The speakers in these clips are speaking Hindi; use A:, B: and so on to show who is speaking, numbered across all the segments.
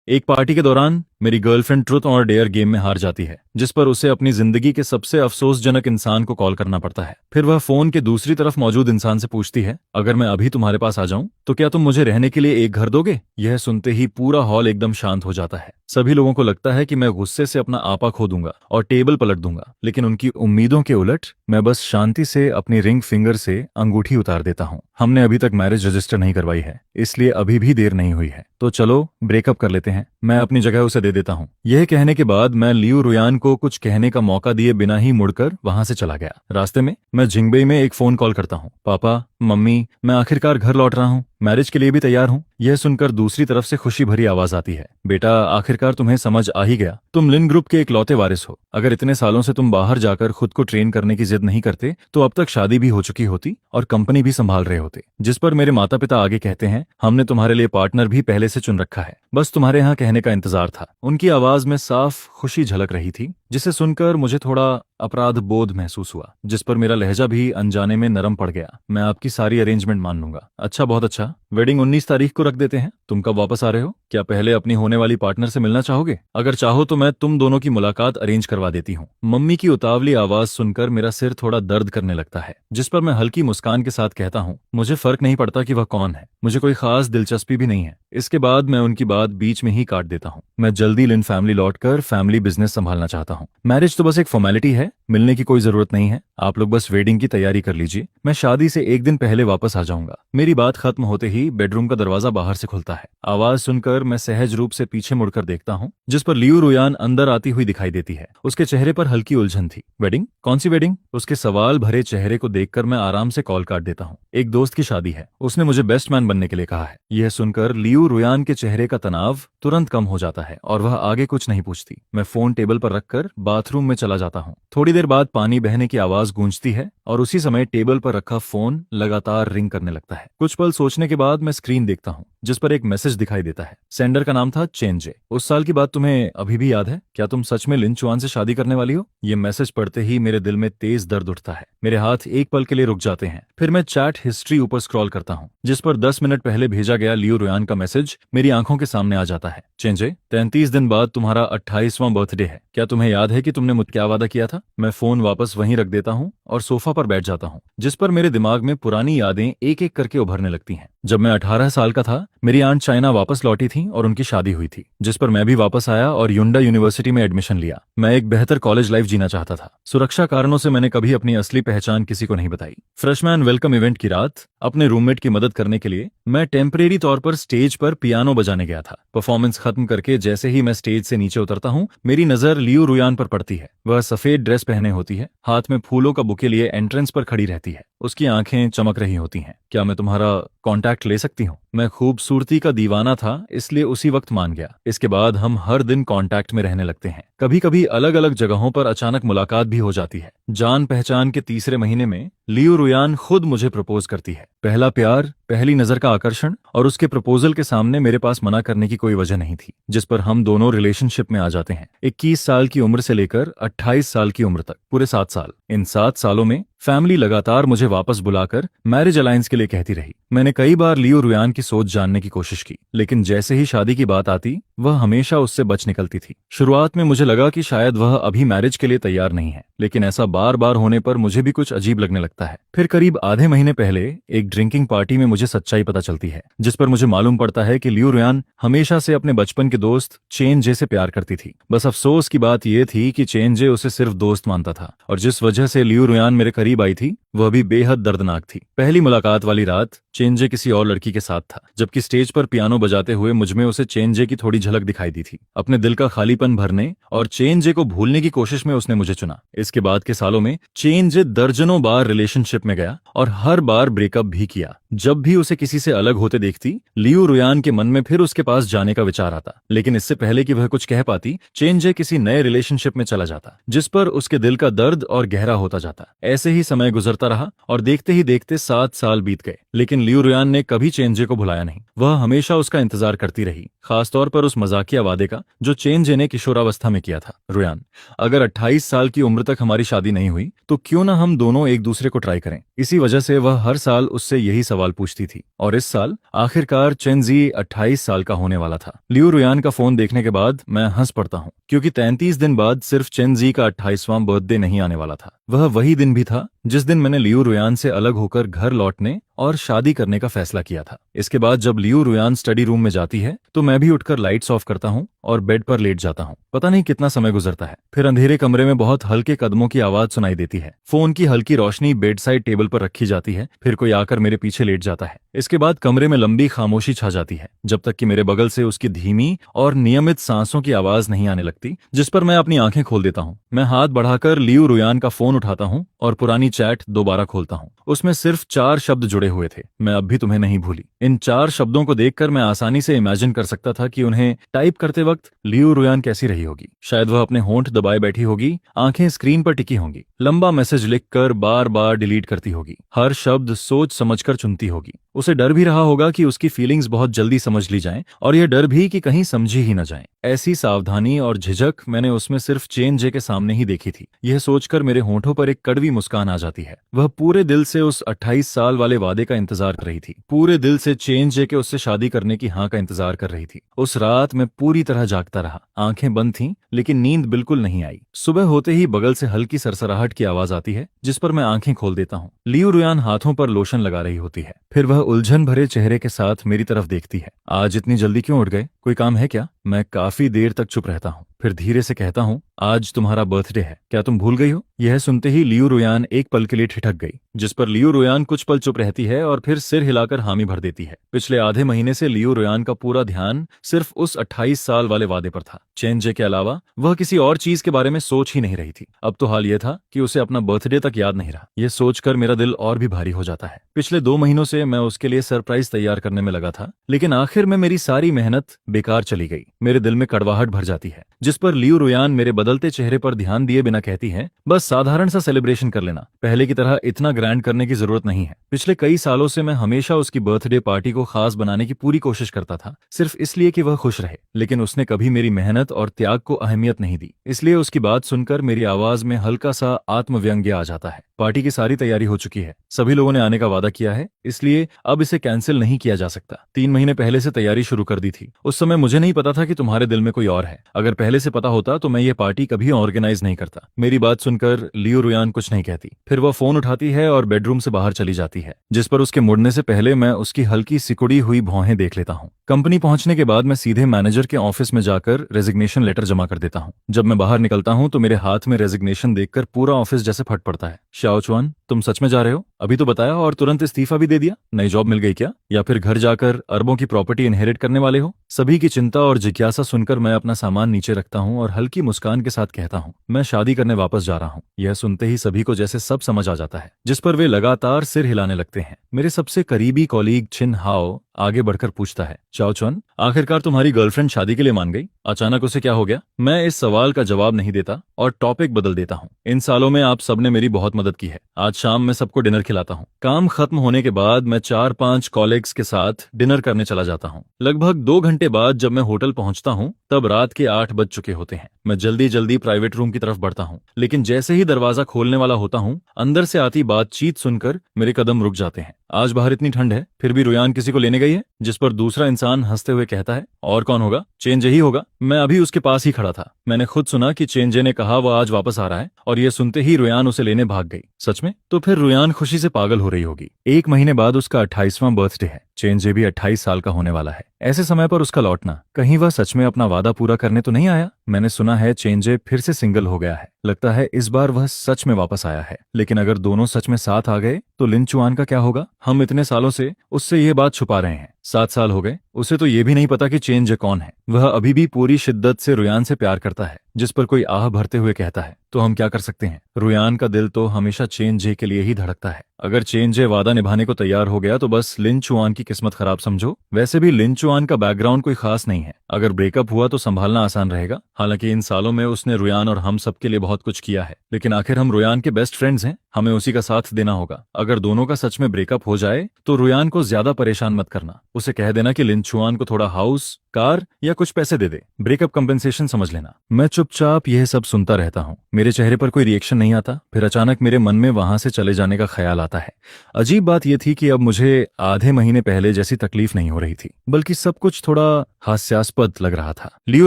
A: एक पार्टी के दौरान मेरी गर्लफ्रेंड ट्रुथ और डेयर गेम में हार जाती है, जिस पर उसे अपनी जिंदगी के सबसे अफसोसजनक इंसान को कॉल करना पड़ता है। फिर वह फोन के दूसरी तरफ मौजूद इंसान से पूछती है, अगर मैं अभी तुम्हारे पास आ जाऊं तो क्या तुम मुझे रहने के लिए एक घर दोगे? यह सुनते ही पूरा हॉल एकदम शांत हो जाता है। सभी लोगों को लगता है कि मैं गुस्से से अपना आपा खो दूंगा और टेबल पलट दूंगा, लेकिन उनकी उम्मीदों के उलट मैं बस शांति से अपनी रिंग फिंगर से अंगूठी उतार देता हूँ। हमने अभी तक मैरिज रजिस्टर नहीं करवाई है, इसलिए अभी भी देर नहीं हुई है, तो चलो ब्रेकअप कर लेते हैं। मैं अपनी जगह उसे दे देता हूँ। यह कहने के बाद मैं लियू रुयान को कुछ कहने का मौका दिए बिना ही मुड़कर वहां से चला गया। रास्ते में मैं जिंगबई में एक फोन कॉल करता हूँ। पापा, मम्मी, मैं आखिरकार घर लौट रहा हूँ, मैरिज के लिए भी तैयार हूँ। यह सुनकर दूसरी तरफ से खुशी भरी आवाज आती है, बेटा आखिरकार तुम्हें समझ आ ही गया। तुम लिन ग्रुप के इकलौते वारिस हो। अगर इतने सालों से तुम बाहर जाकर खुद को ट्रेन करने की जिद नहीं करते तो अब तक शादी भी हो चुकी होती और कंपनी भी संभाल रहे होते। जिस पर मेरे माता पिता आगे कहते हैं, हमने तुम्हारे लिए पार्टनर भी पहले से चुन रखा है, बस तुम्हारे यहाँ कहने का इंतजार था। उनकी आवाज में साफ खुशी झलक रही थी, जिसे सुनकर मुझे थोड़ा अपराध बोध महसूस हुआ, जिस पर मेरा लहजा भी अनजाने में नरम पड़ गया। मैं आपकी सारी अरेंजमेंट मान लूंगा। अच्छा, बहुत अच्छा। वेडिंग 19 तारीख को रख देते हैं। तुम कब वापस आ रहे हो? क्या पहले अपनी होने वाली पार्टनर से मिलना चाहोगे? अगर चाहो तो मैं तुम दोनों की मुलाकात अरेंज करवा देती हूँ। मम्मी की उतावली आवाज सुनकर मेरा सिर थोड़ा दर्द करने लगता है, जिस पर मैं हल्की मुस्कान के साथ कहता हूँ, मुझे फर्क नहीं पड़ता कि वह कौन है, मुझे कोई खास दिलचस्पी भी नहीं है। इसके बाद मैं उनकी बात बीच में ही काट देता हूँ। मैं जल्दी लिन फैमिली लौटकर फैमिली बिजनेस संभालना चाहता हूँ। मैरिज तो बस एक फॉर्मेलिटी है, मिलने की कोई जरूरत नहीं है। आप लोग बस वेडिंग की तैयारी कर लीजिए, मैं शादी से एक दिन पहले वापस आ जाऊंगा। मेरी बात खत्म होते ही बेडरूम का दरवाजा बाहर से खुलता है। आवाज सुनकर मैं सहज रूप से पीछे मुड़कर देखता हूँ, जिस पर लियू रुयान अंदर आती हुई दिखाई देती है। उसके चेहरे पर हल्की उलझन थी। वेडिंग? कौन सी वेडिंग? उसके सवाल भरे चेहरे को देखकर मैं आराम से कॉल काट देता हूँ। एक दोस्त की शादी है, उसने मुझे बेस्ट मैन बनने के लिए कहा है। यह सुनकर लियू रुयान के चेहरे का तनाव तुरंत कम हो जाता है और वह आगे कुछ नहीं पूछती। मैं फोन टेबल पर रखकर बाथरूम में चला जाता हूँ। थोड़ी देर बाद पानी बहने की आवाज गूंजती है और उसी समय टेबल पर रखा फोन लगातार रिंग करने लगता है। कुछ पल सोचने के बाद मैं स्क्रीन देखता हूँ, जिस पर एक मैसेज दिखाई देता है। सेंडर का नाम था चेंजे। उस साल की बात तुम्हें अभी भी याद है? क्या तुम सच में लिन चुआन से शादी करने वाली हो? ये मैसेज पढ़ते ही मेरे दिल में तेज दर्द उठता है। मेरे हाथ एक पल के लिए रुक जाते हैं। फिर मैं चैट हिस्ट्री ऊपर स्क्रॉल करता हूँ, जिस पर 10 मिनट पहले भेजा गया लियू रुयान का मैसेज मेरी आंखों के सामने आ जाता है। चेंजे, 33 दिन बाद तुम्हारा 28वां बर्थडे है। क्या तुम्हें याद है कि तुमने मुझसे क्या वादा किया था? मैं फोन वापस वहीं रख देता हूँ और सोफा पर बैठ जाता हूँ, जिस पर मेरे दिमाग में पुरानी यादें एक एक करके उभरने लगती हैं। जब मैं 18 साल का था, मेरी आंट चाइना वापस लौटी थी और उनकी शादी हुई थी, जिस पर मैं भी वापस आया और युंडा यूनिवर्सिटी में एडमिशन लिया। मैं एक बेहतर कॉलेज लाइफ जीना चाहता था। सुरक्षा कारणों से मैंने कभी अपनी असली पहचान किसी को नहीं बताई। फ्रेशमैन वेलकम इवेंट की रात अपने रूममेट की मदद करने के लिए मैं टेम्परेरी तौर पर स्टेज पर पियानो बजाने गया था। परफॉर्मेंस खत्म करके जैसे ही मैं स्टेज से नीचे उतरता हूँ, मेरी नजर लियू रुयान पर पड़ती है। वह सफेद ड्रेस पहने होती है, हाथ में फूलों का बुके लिए एंट्रेंस पर खड़ी रहती है। उसकी आंखें चमक रही होती हैं। क्या मैं तुम्हारा कांटेक्ट ले सकती हूँ? मैं खूबसूरती का दीवाना था, इसलिए उसी वक्त मान गया। इसके बाद हम हर दिन कांटेक्ट में रहने लगते हैं। कभी कभी अलग अलग जगहों पर अचानक मुलाकात भी हो जाती है। जान पहचान के तीसरे महीने में लियू रुयान खुद मुझे प्रपोज करती है। पहला प्यार, पहली नजर का आकर्षण और उसके प्रपोजल के सामने मेरे पास मना करने की कोई वजह नहीं थी, जिस पर हम दोनों रिलेशनशिप में आ जाते हैं। 21 साल की उम्र से लेकर 28 साल की उम्र तक, पूरे 7 साल। इन 7 सालों में फैमिली लगातार मुझे वापस बुलाकर मैरिज अलायंस के लिए कहती रही। मैंने कई बार लियू रुयान की सोच जानने की कोशिश की, लेकिन जैसे ही शादी की बात आती, वह हमेशा उससे बच निकलती थी। शुरुआत में मुझे लगा कि शायद वह अभी मैरिज के लिए तैयार नहीं है, लेकिन ऐसा बार बार होने पर मुझे भी कुछ अजीब लगने लगता है। फिर करीब आधे महीने पहले एक ड्रिंकिंग पार्टी में मुझे सच्चाई पता चलती है, जिस पर मुझे मालूम पड़ता है कि लियू रुयान हमेशा से अपने बचपन के दोस्त चेंजे से प्यार करती थी। बस अफसोस की बात यह थी कि चेंजे उसे सिर्फ दोस्त मानता था और जिस वजह से लियू रुयान मेरे करीब आई थी, वह भी बेहद दर्दनाक थी। पहली मुलाकात वाली रात चेंजे किसी और लड़की के साथ था, जबकि स्टेज पर पियानो बजाते हुए मुझमें उसे चेंजे की थोड़ी झलक दिखाई दी थी। अपने दिल का खालीपन भरने और चेंजे को भूलने की कोशिश में उसने मुझे चुना। इसके बाद के सालों में चेंजे दर्जनों बार रिलेशनशिप में गया और हर बार ब्रेकअप भी किया। जब भी उसे किसी से अलग होते देखती, लियू रुयान के मन में फिर उसके पास जाने का विचार आता, लेकिन इससे पहले कि वह कुछ कह पाती, चेंजे किसी नए रिलेशनशिप में चला जाता, जिस पर उसके दिल का दर्द और गहरा होता जाता। ऐसे ही समय गुजरता रहा और देखते ही देखते 7 साल बीत गए, लेकिन लियू रुयान ने कभी चेंजे को भुलाया नहीं। वह हमेशा उसका इंतजार करती रही, खासतौर पर उस मजाकिया वादे का जो चेन जे ने किशोरावस्था में किया था। रुयान, अगर 28 साल की उम्र तक हमारी शादी नहीं हुई तो क्यों ना हम दोनों एक दूसरे को ट्राई करें। इसी वजह से वह हर साल उससे यही सवाल पूछती थी और इस साल आखिरकार चेनजी 28 साल का होने वाला था। लियू रुयान का फोन देखने के बाद मैं हंस पड़ता हूँ, क्योंकि 33 दिन बाद सिर्फ चेनजी का 28वां बर्थडे नहीं आने वाला था। वह वही दिन भी था जिस दिन मैंने लियू रुयान से अलग होकर घर लौटने और शादी करने का फैसला किया था। इसके बाद जब लियू रुयान स्टडी रूम में जाती है तो मैं भी उठकर लाइट्स ऑफ करता हूँ और बेड पर लेट जाता हूँ। पता नहीं कितना समय गुजरता है, फिर अंधेरे कमरे में बहुत हल्के कदमों की आवाज सुनाई देती है। फोन की हल्की रोशनी बेड साइड टेबल पर रखी जाती है, फिर कोई आकर मेरे पीछे लेट जाता है। इसके बाद कमरे में लंबी खामोशी छा जाती है, जब तक कि मेरे बगल से उसकी धीमी और नियमित सांसों की आवाज नहीं आने लगती, जिस पर मैं अपनी आंखें खोल देता हूँ। मैं हाथ बढ़ाकर लियू रुयान का फोन उठाता हूँ और पुरानी चैट दोबारा खोलता हूँ। उसमें सिर्फ 4 शब्द जुड़े हुए थे, मैं अब भी तुम्हें नहीं भूली। इन 4 शब्दों को देखकर मैं आसानी से इमेजिन कर सकता था कि उन्हें टाइप करते वक्त लियू रुयान कैसी रही होगी। शायद वह अपने होंठ दबाए बैठी होगी, आंखें स्क्रीन पर टिकी होंगी, लंबा मैसेज लिखकर बार बार डिलीट करती होगी, हर शब्द सोच समझकर चुनती होगी। उसे डर भी रहा होगा कि उसकी फीलिंग्स बहुत जल्दी समझ ली जाएं, और यह डर भी कि कहीं समझी ही न जाएं। ऐसी सावधानी और झिझक मैंने उसमें सिर्फ चेन जे के सामने ही देखी थी। यह सोचकर मेरे होंठों पर एक कड़वी मुस्कान आ जाती है। वह पूरे दिल से उस 28 साल वाले वादे का इंतजार कर रही थी, पूरे दिल से चेन जे के उससे शादी करने की हाँ का इंतजार कर रही थी। उस रात मैं पूरी तरह जागता रहा, आंखें बंद थीं, लेकिन नींद बिल्कुल नहीं आई। सुबह होते ही बगल से हल्की सरसराहट की आवाज आती है, जिस पर मैं आंखें खोल देता हूँ। लियू रुयान हाथों पर लोशन लगा रही होती है, फिर वह उलझन भरे चेहरे के साथ मेरी तरफ देखती है। आज इतनी जल्दी क्यों उठ गए, कोई काम है क्या? मैं काफी देर तक चुप रहता हूँ, फिर धीरे से कहता हूँ, आज तुम्हारा बर्थडे है, क्या तुम भूल गई हो? यह सुनते ही लियू रुयान एक पल के लिए ठिठक गई, जिस पर लियू रुयान कुछ पल चुप रहती है और फिर सिर हिलाकर हामी भर देती है। पिछले आधे महीने से लियू रुयान का पूरा ध्यान सिर्फ उस 28 साल वाले वादे पर था। चेन जे के अलावा वह किसी और चीज के बारे में सोच ही नहीं रही थी। अब तो हाल यह था कि उसे अपना बर्थडे तक याद नहीं रहा। यह सोचकर मेरा दिल और भी भारी हो जाता है। पिछले 2 महीनों से मैं उसके लिए सरप्राइज तैयार करने में लगा था, लेकिन आखिर में मेरी सारी मेहनत बेकार चली गई। मेरे दिल में कड़वाहट भर जाती है, जिस पर लियू रुयान मेरे बदलते चेहरे पर ध्यान दिए बिना कहती है, बस साधारण सा सेलिब्रेशन कर लेना, पहले की तरह इतना ग्रैंड करने की जरूरत नहीं है। पिछले कई सालों से मैं हमेशा उसकी बर्थडे पार्टी को खास बनाने की पूरी कोशिश करता था, सिर्फ इसलिए कि वह खुश रहे, लेकिन उसने कभी मेरी मेहनत और त्याग को अहमियत नहीं दी। इसलिए उसकी बात सुनकर मेरी आवाज में हल्का सा आत्मव्यंग्य आ जाता है। पार्टी की सारी तैयारी हो चुकी है, सभी लोगों ने आने का वादा किया है, इसलिए अब इसे कैंसिल नहीं किया जा सकता। 3 महीने पहले से तैयारी शुरू कर दी थी। उस समय मुझे नहीं पता था कि तुम्हारे दिल में कोई और है। अगर पहले से पता होता तो मैं ये पार्टी कभी ऑर्गेनाइज नहीं करता। मेरी बात सुनकर लियू रुयान कुछ नहीं कहती, फिर वह फोन उठाती है और बेडरूम से बाहर चली जाती है, जिस पर उसके मुड़ने से पहले मैं उसकी हल्की सिकुड़ी हुई भौहें देख लेता हूँ। कंपनी पहुंचने के बाद मैं सीधे मैनेजर के ऑफिस में जाकर रेजिग्नेशन लेटर जमा कर देता हूँ। जब मैं बाहर निकलता हूँ तो मेरे हाथ में रेजिग्नेशन देखकर पूरा ऑफिस जैसे फट पड़ता है। शाओचुआन, तुम सच में जा रहे हो? अभी तो बताया और तुरंत इस्तीफा भी दे दिया। नई जॉब मिल गई क्या, या फिर घर जाकर अरबों की प्रॉपर्टी इनहेरिट करने वाले हो? सभी की चिंता और जिज्ञासा सुनकर मैं अपना सामान नीचे रखता हूँ और हल्की मुस्कान के साथ कहता हूँ, मैं शादी करने वापस जा रहा हूँ। यह सुनते ही सभी को जैसे सब समझ आ जाता है, जिस पर वे लगातार सिर हिलाने लगते हैं। मेरे सबसे करीबी कॉलीग छिन हाओ आगे बढ़कर पूछता है, चाओचुआन, आखिरकार तुम्हारी गर्लफ्रेंड शादी के लिए मान गई? अचानक उसे क्या हो गया? मैं इस सवाल का जवाब नहीं देता और टॉपिक बदल देता हूँ। इन सालों में आप सबने मेरी बहुत मदद की है। आज शाम मैं सबको डिनर खिलाता हूँ। काम खत्म होने के बाद मैं 4-5 कॉलेग्स के साथ डिनर करने चला जाता हूँ। लगभग 2 घंटे बाद जब मैं होटल पहुंचता हूँ तब रात के 8 बज चुके होते हैं। मैं जल्दी जल्दी प्राइवेट रूम की तरफ बढ़ता हूँ, लेकिन जैसे ही दरवाजा खोलने वाला होता हूँ, अंदर से आती बातचीत सुनकर मेरे कदम रुक जाते हैं। आज बाहर इतनी ठंड है, फिर भी रुयान किसी को लेने गई है? जिस पर दूसरा इंसान हंसते हुए कहता है, और कौन होगा? चेनजे ही होगा। मैं अभी उसके पास ही खड़ा था। मैंने खुद सुना कि चेनजे ने कहा वह आज वापस आ रहा है, और यह सुनते ही रुयान उसे लेने भाग गई। सच में? तो फिर रुयान खुशी से पागल हो रही होगी। 1 महीने बाद उसका 28वां बर्थडे है। चेनजे भी 28 साल का होने वाला है। ऐसे समय पर उसका लौटना, कहीं वह सच में अपना वादा पूरा करने तो नहीं आया? मैंने सुना है चेनजे फिर से सिंगल हो गया है। लगता है इस बार वह सच में वापस आया है। लेकिन अगर दोनों सच में साथ आ गए तो लिन चुआन का क्या होगा? हम इतने सालों से उससे ये बात छुपा रहे हैं। 7 साल हो गए, उसे तो ये भी नहीं पता कि चेनजे कौन है। वह अभी भी पूरी शिद्दत से रुयान से प्यार करता है, जिस पर कोई आह भरते हुए कहता है, तो हम क्या कर सकते हैं? रुयान का दिल तो हमेशा चेनजे के लिए ही धड़कता है। अगर चेनजे वादा निभाने को तैयार हो गया तो बस लिन चुआन की किस्मत खराब समझो। वैसे भी लिन चुआन का बैकग्राउंड कोई खास नहीं है। अगर ब्रेकअप हुआ तो संभालना आसान रहेगा। हालांकि इन सालों में उसने रुयान और हम सब के लिए बहुत कुछ किया है, लेकिन आखिर हम रुयान के बेस्ट फ्रेंड्स हैं, हमें उसी का साथ देना होगा। अगर दोनों का सच में ब्रेकअप हो जाए तो रुयान को ज्यादा परेशान मत करना। उसे कह देना कि लिन चुआन को थोड़ा हाउस, कार या कुछ पैसे दे दे, ब्रेकअप कंपेंसेशन समझ लेना। मैं चुपचाप यह सब सुनता रहता हूँ। मेरे चेहरे पर कोई रिएक्शन नहीं आता। फिर अचानक मेरे मन में वहां से चले जाने का ख्याल आता है। अजीब बात यह थी कि अब मुझे आधे महीने पहले जैसी तकलीफ नहीं हो रही थी, बल्कि सब कुछ थोड़ा हास्यास्पद लग रहा था। लियो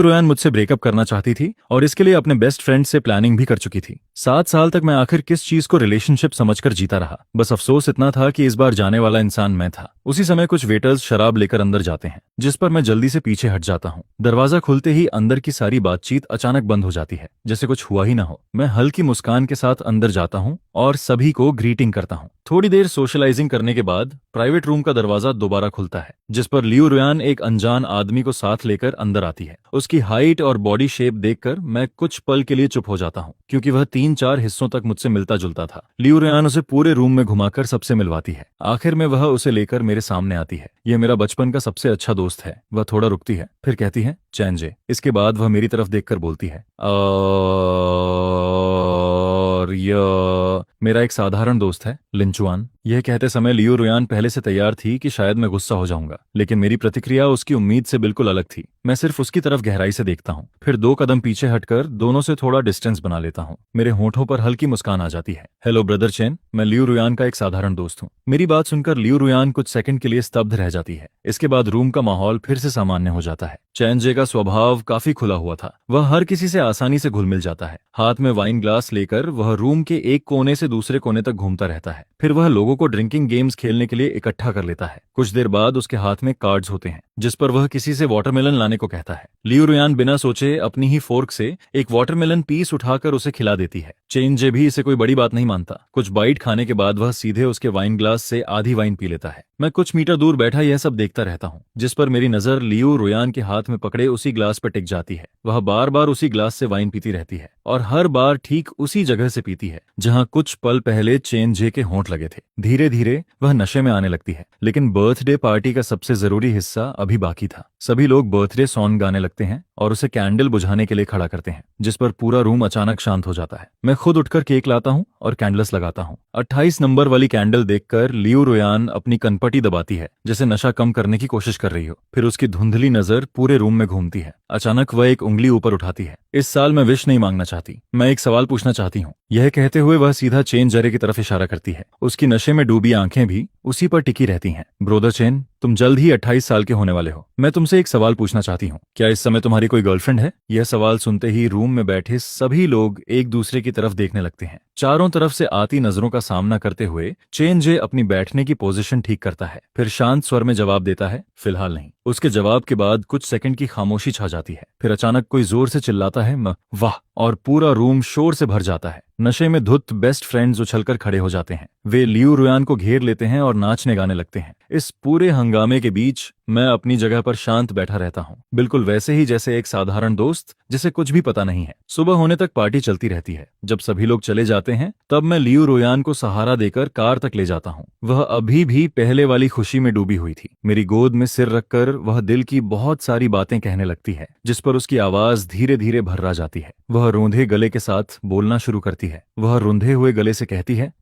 A: रोयान मुझसे ब्रेकअप करना चाहती थी और इसके लिए अपने बेस्ट फ्रेंड से प्लानिंग भी कर चुकी थी। 7 साल तक मैं आखिर किस चीज को रिलेशनशिप समझकर जीता रहा। बस अफसोस इतना था कि इस बार जाने वाला इंसान मैं था। उसी समय कुछ वेटर्स शराब लेकर अंदर जाते हैं, जिस पर मैं जल्दी से पीछे हट जाता हूँ। दरवाजा खुलते ही अंदर की सारी बातचीत अचानक बंद हो जाती है, जैसे कुछ हुआ ही ना हो। मैं हल्की मुस्कान के साथ अंदर जाता हूँ और सभी को ग्रीटिंग करता हूँ। थोड़ी देर सोशलाइजिंग करने के बाद प्राइवेट रूम का दरवाजा दोबारा खुलता है, जिस पर लियो रोयान एक अनजान आदमी को साथ लेकर अंदर आती है। उसकी हाइट और बॉडी शेप देखकर मैं कुछ पल के लिए चुप हो जाता हूँ, क्योंकि वह 3-4 हिस्सों तक मुझसे मिलता जुलता था। लियो रोयान उसे पूरे रूम में घुमाकर सबसे मिलवाती है। आखिर में वह उसे लेकर मेरे सामने आती है। यह मेरा बचपन का सबसे अच्छा दोस्त है। वह थोड़ा रुकती है, फिर कहती है चैनजे। इसके बाद वह मेरी तरफ देखकर बोलती है, और यह मेरा एक साधारण दोस्त है, लिंचुआन। यह कहते समय लियो रोयान पहले से तैयार थी कि शायद मैं गुस्सा हो जाऊंगा, लेकिन मेरी प्रतिक्रिया उसकी उम्मीद से बिल्कुल अलग थी। मैं सिर्फ उसकी तरफ गहराई से देखता हूँ, फिर 2 कदम पीछे हटकर दोनों से थोड़ा डिस्टेंस बना लेता हूँ। मेरे होठों पर हल्की मुस्कान आ जाती है। हेलो ब्रदर चेन, मैं लियो रोयान का एक साधारण दोस्त हूँ। मेरी बात सुनकर लियो रोयान कुछ सेकंड के लिए स्तब्ध रह जाती है। इसके बाद रूम का माहौल फिर से सामान्य हो जाता है। चैनजे का स्वभाव काफी खुला हुआ था। वह हर किसी से आसानी से घुल मिल जाता है। हाथ में वाइन ग्लास लेकर वह रूम के एक कोने से दूसरे कोने तक घूमता रहता है। फिर वह लोगों को ड्रिंकिंग गेम्स खेलने के लिए इकट्ठा कर लेता है। कुछ देर बाद उसके हाथ में कार्ड्स होते हैं, जिस पर वह किसी से वाटरमेलन लाने को कहता है। लियो रोयान बिना सोचे अपनी ही फोर्क से एक वाटरमेलन पीस उठाकर उसे खिला देती है। चेनजे भी इसे कोई बड़ी बात नहीं मानता। कुछ बाइट खाने के बाद वह सीधे उसके वाइन ग्लास से आधी वाइन पी लेता है। मैं कुछ मीटर दूर बैठा यह सब देखता रहता हूँ, जिस पर मेरी नजर लियो रोयान के हाथ में पकड़े उसी ग्लास पर टिक जाती है। वह बार बार उसी ग्लास से वाइन पीती रहती है और हर बार ठीक उसी जगह से पीती है जहां कुछ पल पहले चेनजे के होंठ लगे थे। धीरे धीरे वह नशे में आने लगती है, लेकिन बर्थडे पार्टी का सबसे जरूरी हिस्सा अभी बाकी था। सभी लोग बर्थडे सॉन्ग गाने लगते हैं और उसे कैंडल बुझाने के लिए खड़ा करते हैं, जिस पर पूरा रूम अचानक शांत हो जाता है। मैं खुद उठकर केक लाता हूँ और कैंडल्स लगाता हूँ। 28 नंबर वाली कैंडल देखकर लियो रोयान अपनी कनपटी दबाती है, जैसे नशा कम करने की कोशिश कर रही हो। फिर उसकी धुंधली नजर पूरे रूम में घूमती है। अचानक वह एक उंगली ऊपर उठाती है। इस साल मैं विश नहीं मांगना चाहती, मैं एक सवाल पूछना चाहती हूँ। यह कहते हुए वह सीधा चेन जरे की तरफ इशारा करती है। उसकी नशे में डूबी आंखें भी उसी पर टिकी रहती हैं। ब्रोदर चेन, तुम जल्द ही 28 साल के होने वाले हो। मैं तुमसे एक सवाल पूछना चाहती हूँ। क्या इस समय तुम्हारी कोई गर्लफ्रेंड है? यह सवाल सुनते ही रूम में बैठे सभी लोग एक दूसरे की तरफ देखने लगते हैं। चारों तरफ से आती नजरों का सामना करते हुए चेनजे अपनी बैठने की पोजीशन ठीक करता है। फिर शांत स्वर में जवाब देता है, फिलहाल नहीं। उसके जवाब के बाद कुछ सेकंड की खामोशी छा जाती है। फिर अचानक कोई जोर से चिल्लाता है, वाह, और पूरा रूम शोर से भर जाता है। नशे में धुत बेस्ट फ्रेंड्स उछलकर खड़े हो जाते हैं। वे लियो रोयान को घेर लेते हैं और नाचने गाने लगते हैं। इस पूरे हंगामे के बीच मैं अपनी जगह पर शांत बैठा रहता हूँ, बिल्कुल वैसे ही जैसे एक साधारण दोस्त जिसे कुछ भी पता नहीं है। सुबह होने तक पार्टी चलती रहती है। जब सभी लोग चले जाते हैं तब मैं लियो रोयान को सहारा देकर कार तक ले जाता हूँ। वह अभी भी पहले वाली खुशी में डूबी हुई थी। मेरी गोद में सिर रखकर वह दिल की बहुत सारी बातें कहने लगती है, जिस पर उसकी आवाज धीरे धीरे भर्रा जाती है। वह रूंधे गले के साथ बोलना शुरू करती है। वह रूंधे हुए गले से कहती है,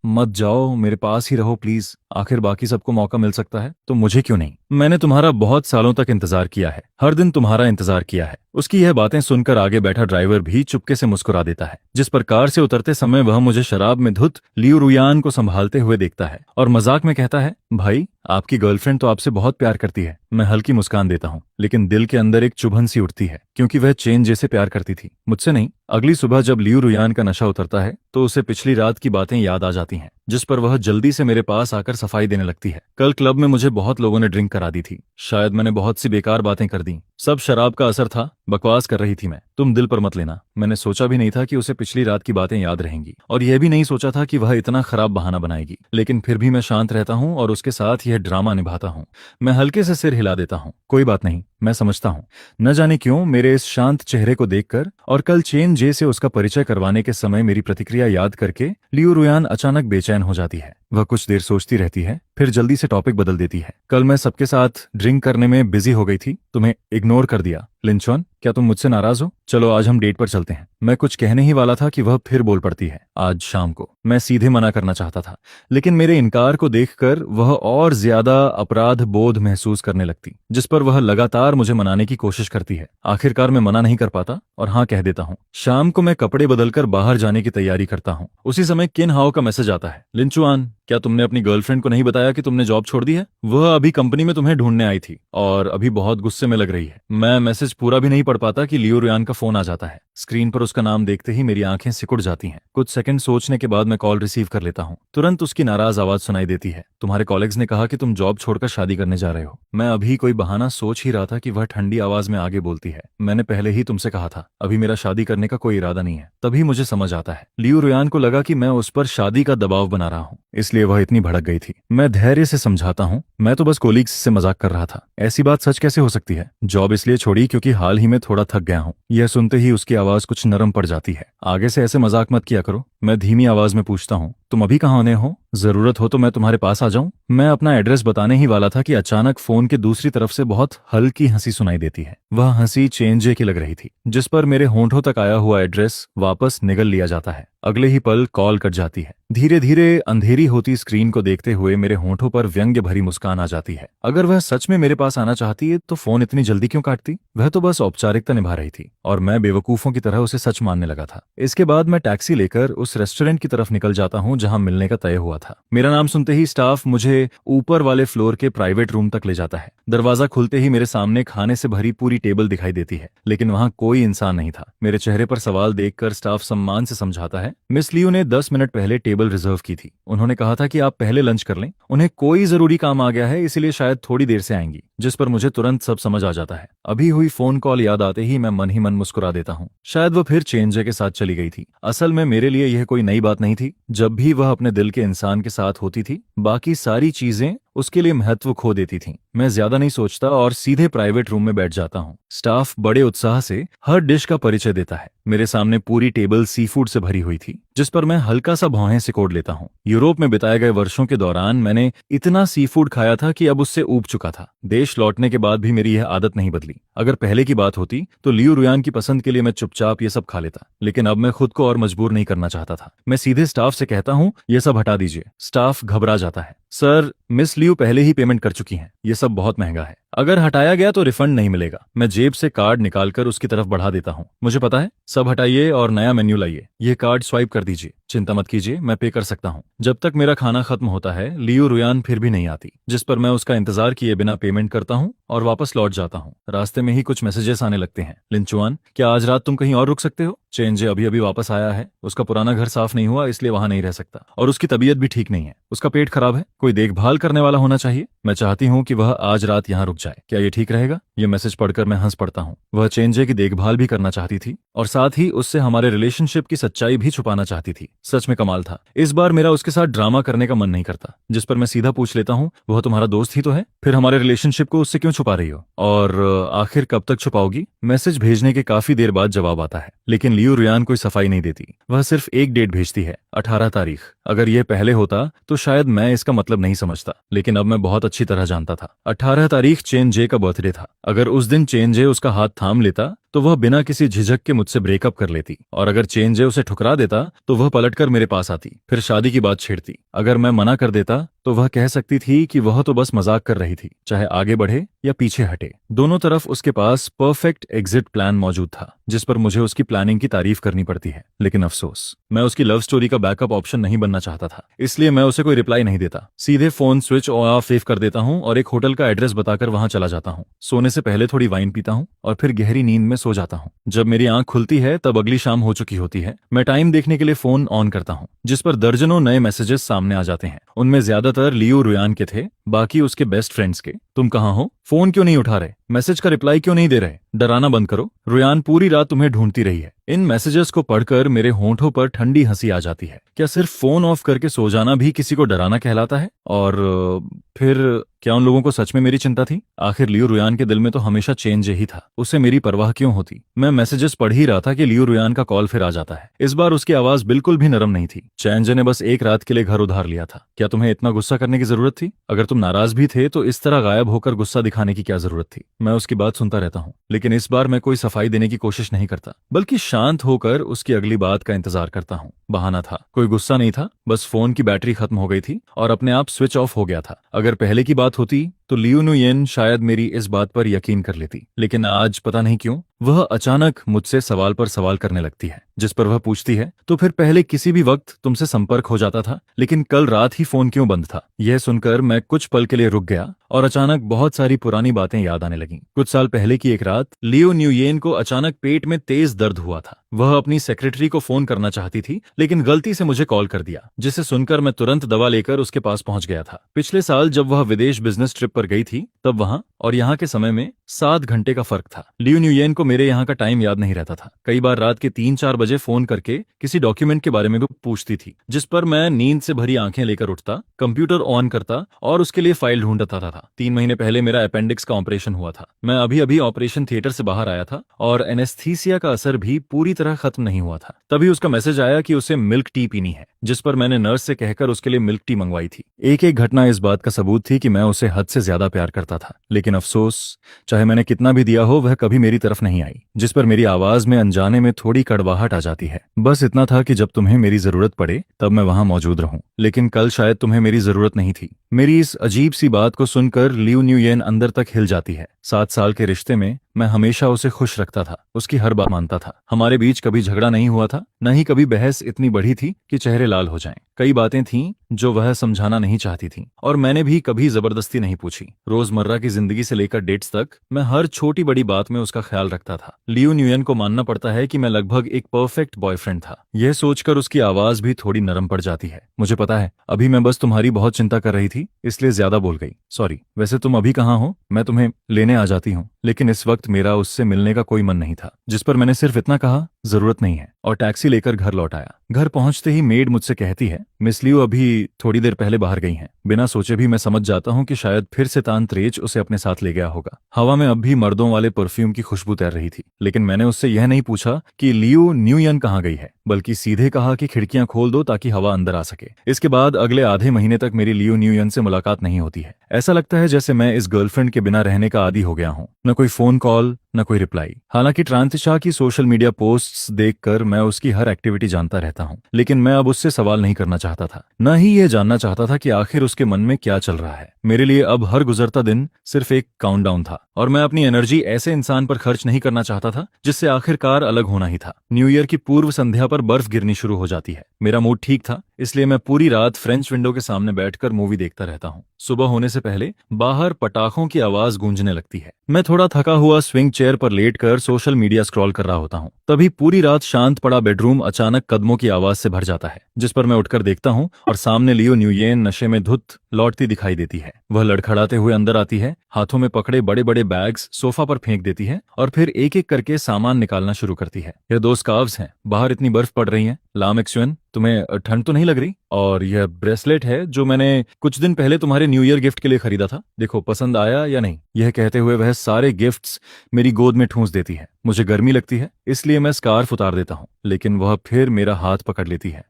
A: मत जाओ, मेरे पास ही रहो प्लीज। आखिर बाकी सबको मौका मिल सकता है तो मुझे क्यों नहीं? मैंने तुम्हारा बहुत सालों तक इंतजार किया है, हर दिन तुम्हारा इंतजार किया है। उसकी यह बातें सुनकर आगे बैठा ड्राइवर भी चुपके से मुस्कुरा देता है, जिस पर कार से उतरते समय वह मुझे शराब में धुत लियो रोयान को संभालते हुए देखता है और मजाक में कहता है, भाई, आपकी गर्लफ्रेंड तो आपसे बहुत प्यार करती है। मैं हल्की मुस्कान देता हूँ, लेकिन दिल के अंदर एक चुभन सी उठती है, क्योंकि वह चेन जैसे प्यार करती थी, मुझसे नहीं। अगली सुबह जब लियो रोयान का नशा उतरता है तो उसे पिछली रात की बातें याद आ जाती हैं, जिस पर वह जल्दी से मेरे पास आकर सफाई देने लगती है। कल क्लब में मुझे बहुत लोगों ने ड्रिंक करा दी थी। शायद मैंने बहुत सी बेकार बातें कर दी। सब शराब का असर था, बकवास कर रही थी मैं। तुम दिल पर मत लेना। मैंने सोचा भी नहीं था कि उसे पिछली रात की बातें याद रहेंगी, और यह भी नहीं सोचा था कि वह इतना खराब बहाना बनाएगी। लेकिन फिर भी मैं शांत रहता हूँ और उसके साथ यह ड्रामा निभाता हूँ। मैं हल्के से सिर हिला देता हूँ, कोई बात नहीं, मैं समझता हूँ। न जाने क्यों मेरे इस शांत चेहरे को देखकर और कल चेन जे से उसका परिचय करवाने के समय मेरी प्रतिक्रिया याद करके लियो रोयान अचानक बेचैन हो जाती है। वह कुछ देर सोचती रहती है, फिर जल्दी से टॉपिक बदल देती है। कल मैं सबके साथ ड्रिंक करने में बिजी हो गई थी, तुम्हें इग्नोर कर दिया। लिंचॉन, क्या तुम मुझसे नाराज हो? चलो आज हम डेट पर चलते हैं। मैं कुछ कहने ही वाला था कि वह फिर बोल पड़ती है, आज शाम को। मैं सीधे मना करना चाहता था, लेकिन मेरे इनकार को देखकर वह और ज्यादा अपराध बोध महसूस करने लगती, जिस पर वह लगातार मुझे मनाने की कोशिश करती है। आखिरकार मैं मना नहीं कर पाता और हाँ कह देता हूँ। शाम को मैं कपड़े बदलकर बाहर जाने की तैयारी करता हूँ। उसी समय किन हाओ का मैसेज आता है। लिंचुआन, क्या तुमने अपनी गर्लफ्रेंड को नहीं बताया कि तुमने जॉब छोड़ दी है? वह अभी कंपनी में तुम्हें ढूंढने आई थी और अभी बहुत गुस्से में लग रही है। मैं मैसेज पूरा भी नहीं पढ़ पाता कि लियो रुयान का फोन आ जाता है। स्क्रीन पर उसका नाम देखते ही मेरी आंखें सिकुड़ जाती हैं। कुछ सेकंड सोचने के बाद मैं कॉल रिसीव कर लेता हूँ। तुरंत उसकी नाराज आवाज सुनाई देती है। तुम्हारे कॉलेग्स ने कहा कि तुम जॉब छोड़कर शादी करने जा रहे हो। मैं अभी कोई बहाना सोच ही रहा था कि वह ठंडी आवाज में आगे बोलती है, मैंने पहले ही तुमसे कहा था, अभी मेरा शादी करने का कोई इरादा नहीं है। तभी मुझे समझ आता है, लियो रुयान को लगा कि मैं उस पर शादी का दबाव बना रहा हूँ, इसलिए वह इतनी भड़क गई थी। मैं धैर्य से समझाता हूँ, मैं तो बस कोलीग्स से मजाक कर रहा था। ऐसी बात सच कैसे हो सकती है? जॉब इसलिए छोड़ी क्योंकि हाल ही में थोड़ा थक गया हूँ। यह सुनते ही उसकी आवाज कुछ नरम पड़ जाती है। आगे से ऐसे मजाक मत किया करो। मैं धीमी आवाज में पूछता हूँ, तुम अभी कहाँ आने हो? जरूरत हो तो मैं तुम्हारे पास आ जाऊं? मैं अपना एड्रेस बताने ही वाला था कि अचानक फोन के दूसरी तरफ से बहुत हल्की हंसी सुनाई देती है। वह हंसी चेंजे की लग रही थी, जिस पर मेरे होंठों तक आया हुआ एड्रेस वापस निगल लिया जाता है। अगले ही पल कॉल कट जाती है। धीरे धीरे अंधेरी होती स्क्रीन को देखते हुए मेरे होंठों पर व्यंग्य भरी मुस्कान आ जाती है। अगर वह सच में मेरे पास आना चाहती है तो फोन इतनी जल्दी क्यों काटती? वह तो बस औपचारिकता निभा रही थी और मैं बेवकूफों की तरह उसे सच मानने लगा था। इसके बाद मैं टैक्सी लेकर उस रेस्टोरेंट की तरफ निकल जाता हूँ जहां मिलने का तय हुआ था। मेरा नाम सुनते ही स्टाफ मुझे ऊपर वाले फ्लोर के प्राइवेट रूम तक ले जाता है। दरवाजा खुलते ही मेरे सामने खाने से भरी पूरी टेबल दिखाई देती है, लेकिन वहां कोई इंसान नहीं था। मेरे चेहरे पर सवाल देखकर स्टाफ सम्मान से समझाता है, मिस लियो ने 10 मिनट पहले टेबल रिजर्व की थी। उन्होंने कहा था कि आप पहले लंच कर लें। उन्हें कोई जरूरी काम आ गया है, इसलिए शायद थोड़ी देर से आएंगी। जिस पर मुझे तुरंत सब समझ आ जाता है। अभी हुई फोन कॉल याद आते ही मैं मन ही मन मुस्कुरा देता हूँ। शायद वो फिर चेंजे के साथ चली गई थी। असल में मेरे लिए यह कोई नई बात नहीं थी। जब भी वह अपने दिल के इंसान के साथ होती थी, बाकी सारी चीजें उसके लिए महत्व खो देती थीं। मैं ज्यादा नहीं सोचता और सीधे प्राइवेट रूम में बैठ जाता हूँ। स्टाफ बड़े उत्साह से हर डिश का परिचय देता है। मेरे सामने पूरी टेबल सी फूड से भरी हुई थी, जिस पर मैं हल्का सा भौहें सिकोड़ लेता हूँ। यूरोप में बिताए गए वर्षों के दौरान मैंने इतना सी फूड खाया था कि अब उससे ऊब चुका था। देश लौटने के बाद भी मेरी यह आदत नहीं बदली। अगर पहले की बात होती तो लियो रुयान की पसंद के लिए मैं चुपचाप ये सब खा लेता, लेकिन अब मैं खुद को और मजबूर नहीं करना चाहता था। मैं सीधे स्टाफ से कहता हूँ, ये सब हटा दीजिए। स्टाफ घबरा जाता है। सर, मिस लियो पहले ही पेमेंट कर चुकी हैं। ये सब बहुत महंगा है। अगर हटाया गया तो रिफंड नहीं मिलेगा। मैं जेब से कार्ड निकालकर उसकी तरफ बढ़ा देता हूँ। मुझे पता है, सब हटाइए और नया मेन्यू लाइए। ये कार्ड स्वाइप कर दीजिए। चिंता मत कीजिए, मैं पे कर सकता हूँ। जब तक मेरा खाना खत्म होता है, लियो रुयान फिर भी नहीं आती, जिस पर मैं उसका इंतजार किए बिना पेमेंट करता हूँ और वापस लौट जाता हूँ। रास्ते में ही कुछ मैसेजेस आने लगते हैं। लिंचुआन, क्या आज रात तुम कहीं और रुक सकते हो? चेंजे अभी अभी वापस आया है। उसका पुराना घर साफ नहीं हुआ, इसलिए वहां नहीं रह सकता और उसकी तबीयत भी ठीक नहीं है। उसका पेट खराब है। कोई देखभाल करने वाला होना चाहिए। मैं चाहती हूँ कि वह आज रात यहाँ रुक जाए। क्या ये ठीक रहेगा? ये मैसेज पढ़कर मैं हंस पड़ता हूँ। वह चेंजे की देखभाल भी करना चाहती थी और साथ ही उससे हमारे रिलेशनशिप की सच्चाई भी छुपाना चाहती थी। सच में कमाल था। इस बार मेरा उसके साथ ड्रामा करने का मन नहीं करता, जिस पर मैं सीधा पूछ लेता हूँ, वह तुम्हारा दोस्त ही तो है, फिर हमारे रिलेशनशिप को उससे क्यों छुपा रही हो? और आखिर कब तक छुपाओगी? मैसेज भेजने के काफी देर बाद जवाब आता है, लेकिन लियो रुयान कोई सफाई नहीं देती। वह सिर्फ एक डेट भेजती है, 18 तारीख। अगर यह पहले होता तो शायद मैं इसका मतलब नहीं समझता, लेकिन अब मैं बहुत अच्छी तरह जानता था। 18 तारीख चेंजे का बर्थडे था। अगर उस दिन चेंजे उसका हाथ थाम लेता तो वह बिना किसी झिझक के मुझसे ब्रेकअप कर लेती, और अगर चेंजे उसे ठुकरा देता तो वह पलटकर मेरे पास आती, फिर शादी की बात छेड़ती। अगर मैं मना कर देता तो वह कह सकती थी कि वह तो बस मजाक कर रही थी, चाहे आगे बढ़े या पीछे हटे। दोनों तरफ उसके पास परफेक्ट एग्जिट प्लान मौजूद था, जिस पर मुझे उसकी प्लानिंग की तारीफ करनी पड़ती है। लेकिन अफसोस, मैं उसकी लव स्टोरी का बैकअप ऑप्शन नहीं बनना चाहता था, इसलिए मैं उसे कोई रिप्लाई नहीं देता। सीधे फोन स्विच ऑफ कर देता हूँ और एक होटल का एड्रेस बताकर वहां चला जाता हूँ। सोने से पहले थोड़ी वाइन पीता हूँ और फिर गहरी नींद में सो जाता हूँ। जब मेरी आंख खुलती है तब अगली शाम हो चुकी होती है। मैं टाइम देखने के लिए फोन ऑन करता हूँ, जिस पर दर्जनों नए मैसेजेस सामने आ जाते हैं। उनमें ज्यादातर लियो रुयान के थे, बाकी उसके बेस्ट फ्रेंड्स के। तुम कहाँ हो? फोन क्यों नहीं उठा रहे? मैसेज का रिप्लाई क्यों नहीं दे रहे? डराना बंद करो, रुयान पूरी रात तुम्हें ढूंढती रही है। इन मैसेजेस को पढ़कर मेरे होंठों पर ठंडी हंसी आ जाती है। क्या सिर्फ फोन ऑफ करके सो जाना भी किसी को डराना कहलाता है? और फिर क्या उन लोगों को सच में मेरी चिंता थी? आखिर लियो रुयान के दिल में तो हमेशा चेंज ही था, उसे मेरी परवाह क्यों होती? मैं मैसेजेस पढ़ ही रहा था कि लियो रुयान का कॉल फिर आ जाता है। इस बार उसकी आवाज बिल्कुल भी नरम नहीं थी। चैनजे ने बस एक रात के लिए घर उधार लिया था। क्या तुम्हें इतना गुस्सा करने की जरूरत थी? अगर तुम नाराज भी थे तो इस तरह गायब होकर गुस्सा दिखाने की क्या जरूरत थी? मैं उसकी बात सुनता रहता हूँ, लेकिन इस बार मैं कोई सफाई देने की कोशिश नहीं करता, बल्कि शांत होकर उसकी अगली बात का इंतजार करता हूँ। बहाना था, कोई गुस्सा नहीं था, बस फोन की बैटरी खत्म हो गई थी और अपने आप स्विच ऑफ हो गया था। अगर पहले की बात होती तो लियो नुयेन शायद मेरी इस बात पर यकीन कर लेती, लेकिन आज पता नहीं क्यों वह अचानक मुझसे सवाल पर सवाल करने लगती है, जिस पर वह पूछती है तो फिर पहले किसी भी वक्त तुमसे संपर्क हो जाता था, लेकिन कल रात ही फोन क्यों बंद था? यह सुनकर मैं कुछ पल के लिए रुक गया और अचानक बहुत सारी पुरानी बातें याद आने लगीं। कुछ साल पहले की एक रात लियो न्यूयेन को अचानक पेट में तेज दर्द हुआ था। वह अपनी सेक्रेटरी को फोन करना चाहती थी, लेकिन गलती से मुझे कॉल कर दिया, जिसे सुनकर मैं तुरंत दवा लेकर उसके पास पहुंच गया था। पिछले साल जब वह विदेश बिजनेस ट्रिप पर गई थी, तब वहां और यहाँ के समय में 7 घंटे का फर्क था। लियो न्यूयेन को मेरे यहाँ का टाइम याद नहीं रहता था। कई बार रात के 3-4 बजे फोन करके किसी डॉक्यूमेंट के बारे में भी पूछती थी, जिस पर मैं नींद से भरी आंखें लेकर उठता, कंप्यूटर ऑन करता और उसके लिए फाइल ढूंढता था। 3 महीने पहले मेरा अपेंडिक्स का ऑपरेशन हुआ था। मैं अभी अभी ऑपरेशन थिएटर से बाहर आया था और एनेस्थीसिया का असर भी पूरी तरह खत्म नहीं हुआ था। तभी उसका मैसेज आया कि उसे मिल्क टी पीनी है, जिस पर मैंने नर्स से कहकर उसके लिए मिल्क टी मंगवाई थी। एक एक घटना इस बात का सबूत थी कि मैं उसे हद से ज्यादा प्यार करता था, लेकिन अफसोस, चाहे मैंने कितना भी दिया हो, वह कभी मेरी तरफ नहीं आई, जिस पर मेरी आवाज में अनजाने में थोड़ी कड़वाहट आ जाती है। बस इतना था कि जब तुम्हें मेरी जरूरत पड़े तब मैं वहां मौजूद रहूं, लेकिन कल शायद तुम्हें मेरी जरूरत नहीं थी। मेरी इस अजीब सी बात को सुनकर लियो न्यूयेन अंदर तक हिल जाती है। 7 साल के रिश्ते में मैं हमेशा उसे खुश रखता था, उसकी हर बात मानता था। हमारे बीच कभी झगड़ा नहीं हुआ था, न ही कभी बहस इतनी बढ़ी थी कि चेहरे लाल हो जाएं। कई बातें थीं जो वह समझाना नहीं चाहती थी और मैंने भी कभी जबरदस्ती नहीं पूछी। रोजमर्रा की जिंदगी से लेकर डेट्स तक मैं हर छोटी बड़ी बात में उसका ख्याल रखता था। लियो न्यूयेन को मानना पड़ता है कि मैं लगभग एक परफेक्ट बॉयफ्रेंड था। यह सोचकर उसकी आवाज भी थोड़ी नरम पड़ जाती है। मुझे पता है, अभी मैं बस तुम्हारी बहुत चिंता कर रही थी, इसलिए ज्यादा बोल गई, सॉरी। वैसे तुम अभी कहाँ हो? मैं तुम्हें लेने आ जाती हूँ। लेकिन इस वक्त मेरा उससे मिलने का कोई मन नहीं था, जिस पर मैंने सिर्फ इतना कहा, जरूरत नहीं है, और टैक्सी लेकर घर लौट आया। घर पहुंचते ही मेड मुझसे कहती है, मिस लियो अभी थोड़ी देर पहले बाहर गई हैं। बिना सोचे भी मैं समझ जाता हूँ कि शायद फिर से तांत्रेज उसे अपने साथ ले गया होगा। हवा में अब भी मर्दों वाले परफ्यूम की खुशबू तैर रही थी, लेकिन मैंने उससे यह नहीं पूछा कि लियो न्यूयेन कहाँ गई है, बल्कि सीधे कहा कि खिड़कियां खोल दो ताकि हवा अंदर आ सके। इसके बाद अगले आधे महीने तक मेरी लियो न्यूयेन से मुलाकात नहीं होती है। ऐसा लगता है जैसे मैं इस गर्लफ्रेंड के बिना रहने का आदी हो गया हूँ। न कोई फोन कॉल, न कोई रिप्लाई। हालांकि ट्रांतिशा की सोशल मीडिया पोस्ट्स देखकर मैं उसकी हर एक्टिविटी जानता रहता हूँ, लेकिन मैं अब उससे सवाल नहीं करना चाहता था, न ही ये जानना चाहता था कि आखिर उसके मन में क्या चल रहा है। मेरे लिए अब हर गुजरता दिन सिर्फ एक काउंटडाउन था और मैं अपनी एनर्जी ऐसे इंसान पर खर्च नहीं करना चाहता था जिससे आखिरकार अलग होना ही था। न्यू ईयर की पूर्व संध्या पर बर्फ गिरनी शुरू हो जाती है। मेरा मूड ठीक था, इसलिए मैं पूरी रात फ्रेंच विंडो के सामने बैठकर मूवी देखता रहता हूँ। सुबह होने से पहले बाहर पटाखों की आवाज गूंजने लगती है। मैं थोड़ा थका हुआ स्विंग चेयर पर लेटकर सोशल मीडिया स्क्रॉल कर रहा होता हूँ। तभी पूरी रात शांत पड़ा बेडरूम अचानक कदमों की आवाज से भर जाता है, जिस पर मैं उठकर देखता हूँ और सामने लियो न्यूयेन नशे में धुत लौटती दिखाई देती है। वह लड़खड़ाते हुए अंदर आती है, हाथों में पकड़े बड़े बड़े बैग्स सोफा पर फेंक देती है और फिर एक एक करके सामान निकालना शुरू करती है। यह 2 स्कार्व्स हैं, बाहर इतनी बर्फ पड़ रही है। लाम एक्सुएन, तुम्हें ठंड तो नहीं लग रही? और यह ब्रेसलेट है जो मैंने कुछ दिन पहले तुम्हारे न्यू ईयर गिफ्ट के लिए खरीदा था, देखो पसंद आया या नहीं? यह कहते हुए वह सारे गिफ्ट्स मेरी गोद में ठूंस देती है। मुझे गर्मी लगती है, इसलिए मैं स्कार्फ उतार देता हूँ, लेकिन वह फिर मेरा हाथ पकड़ लेती है।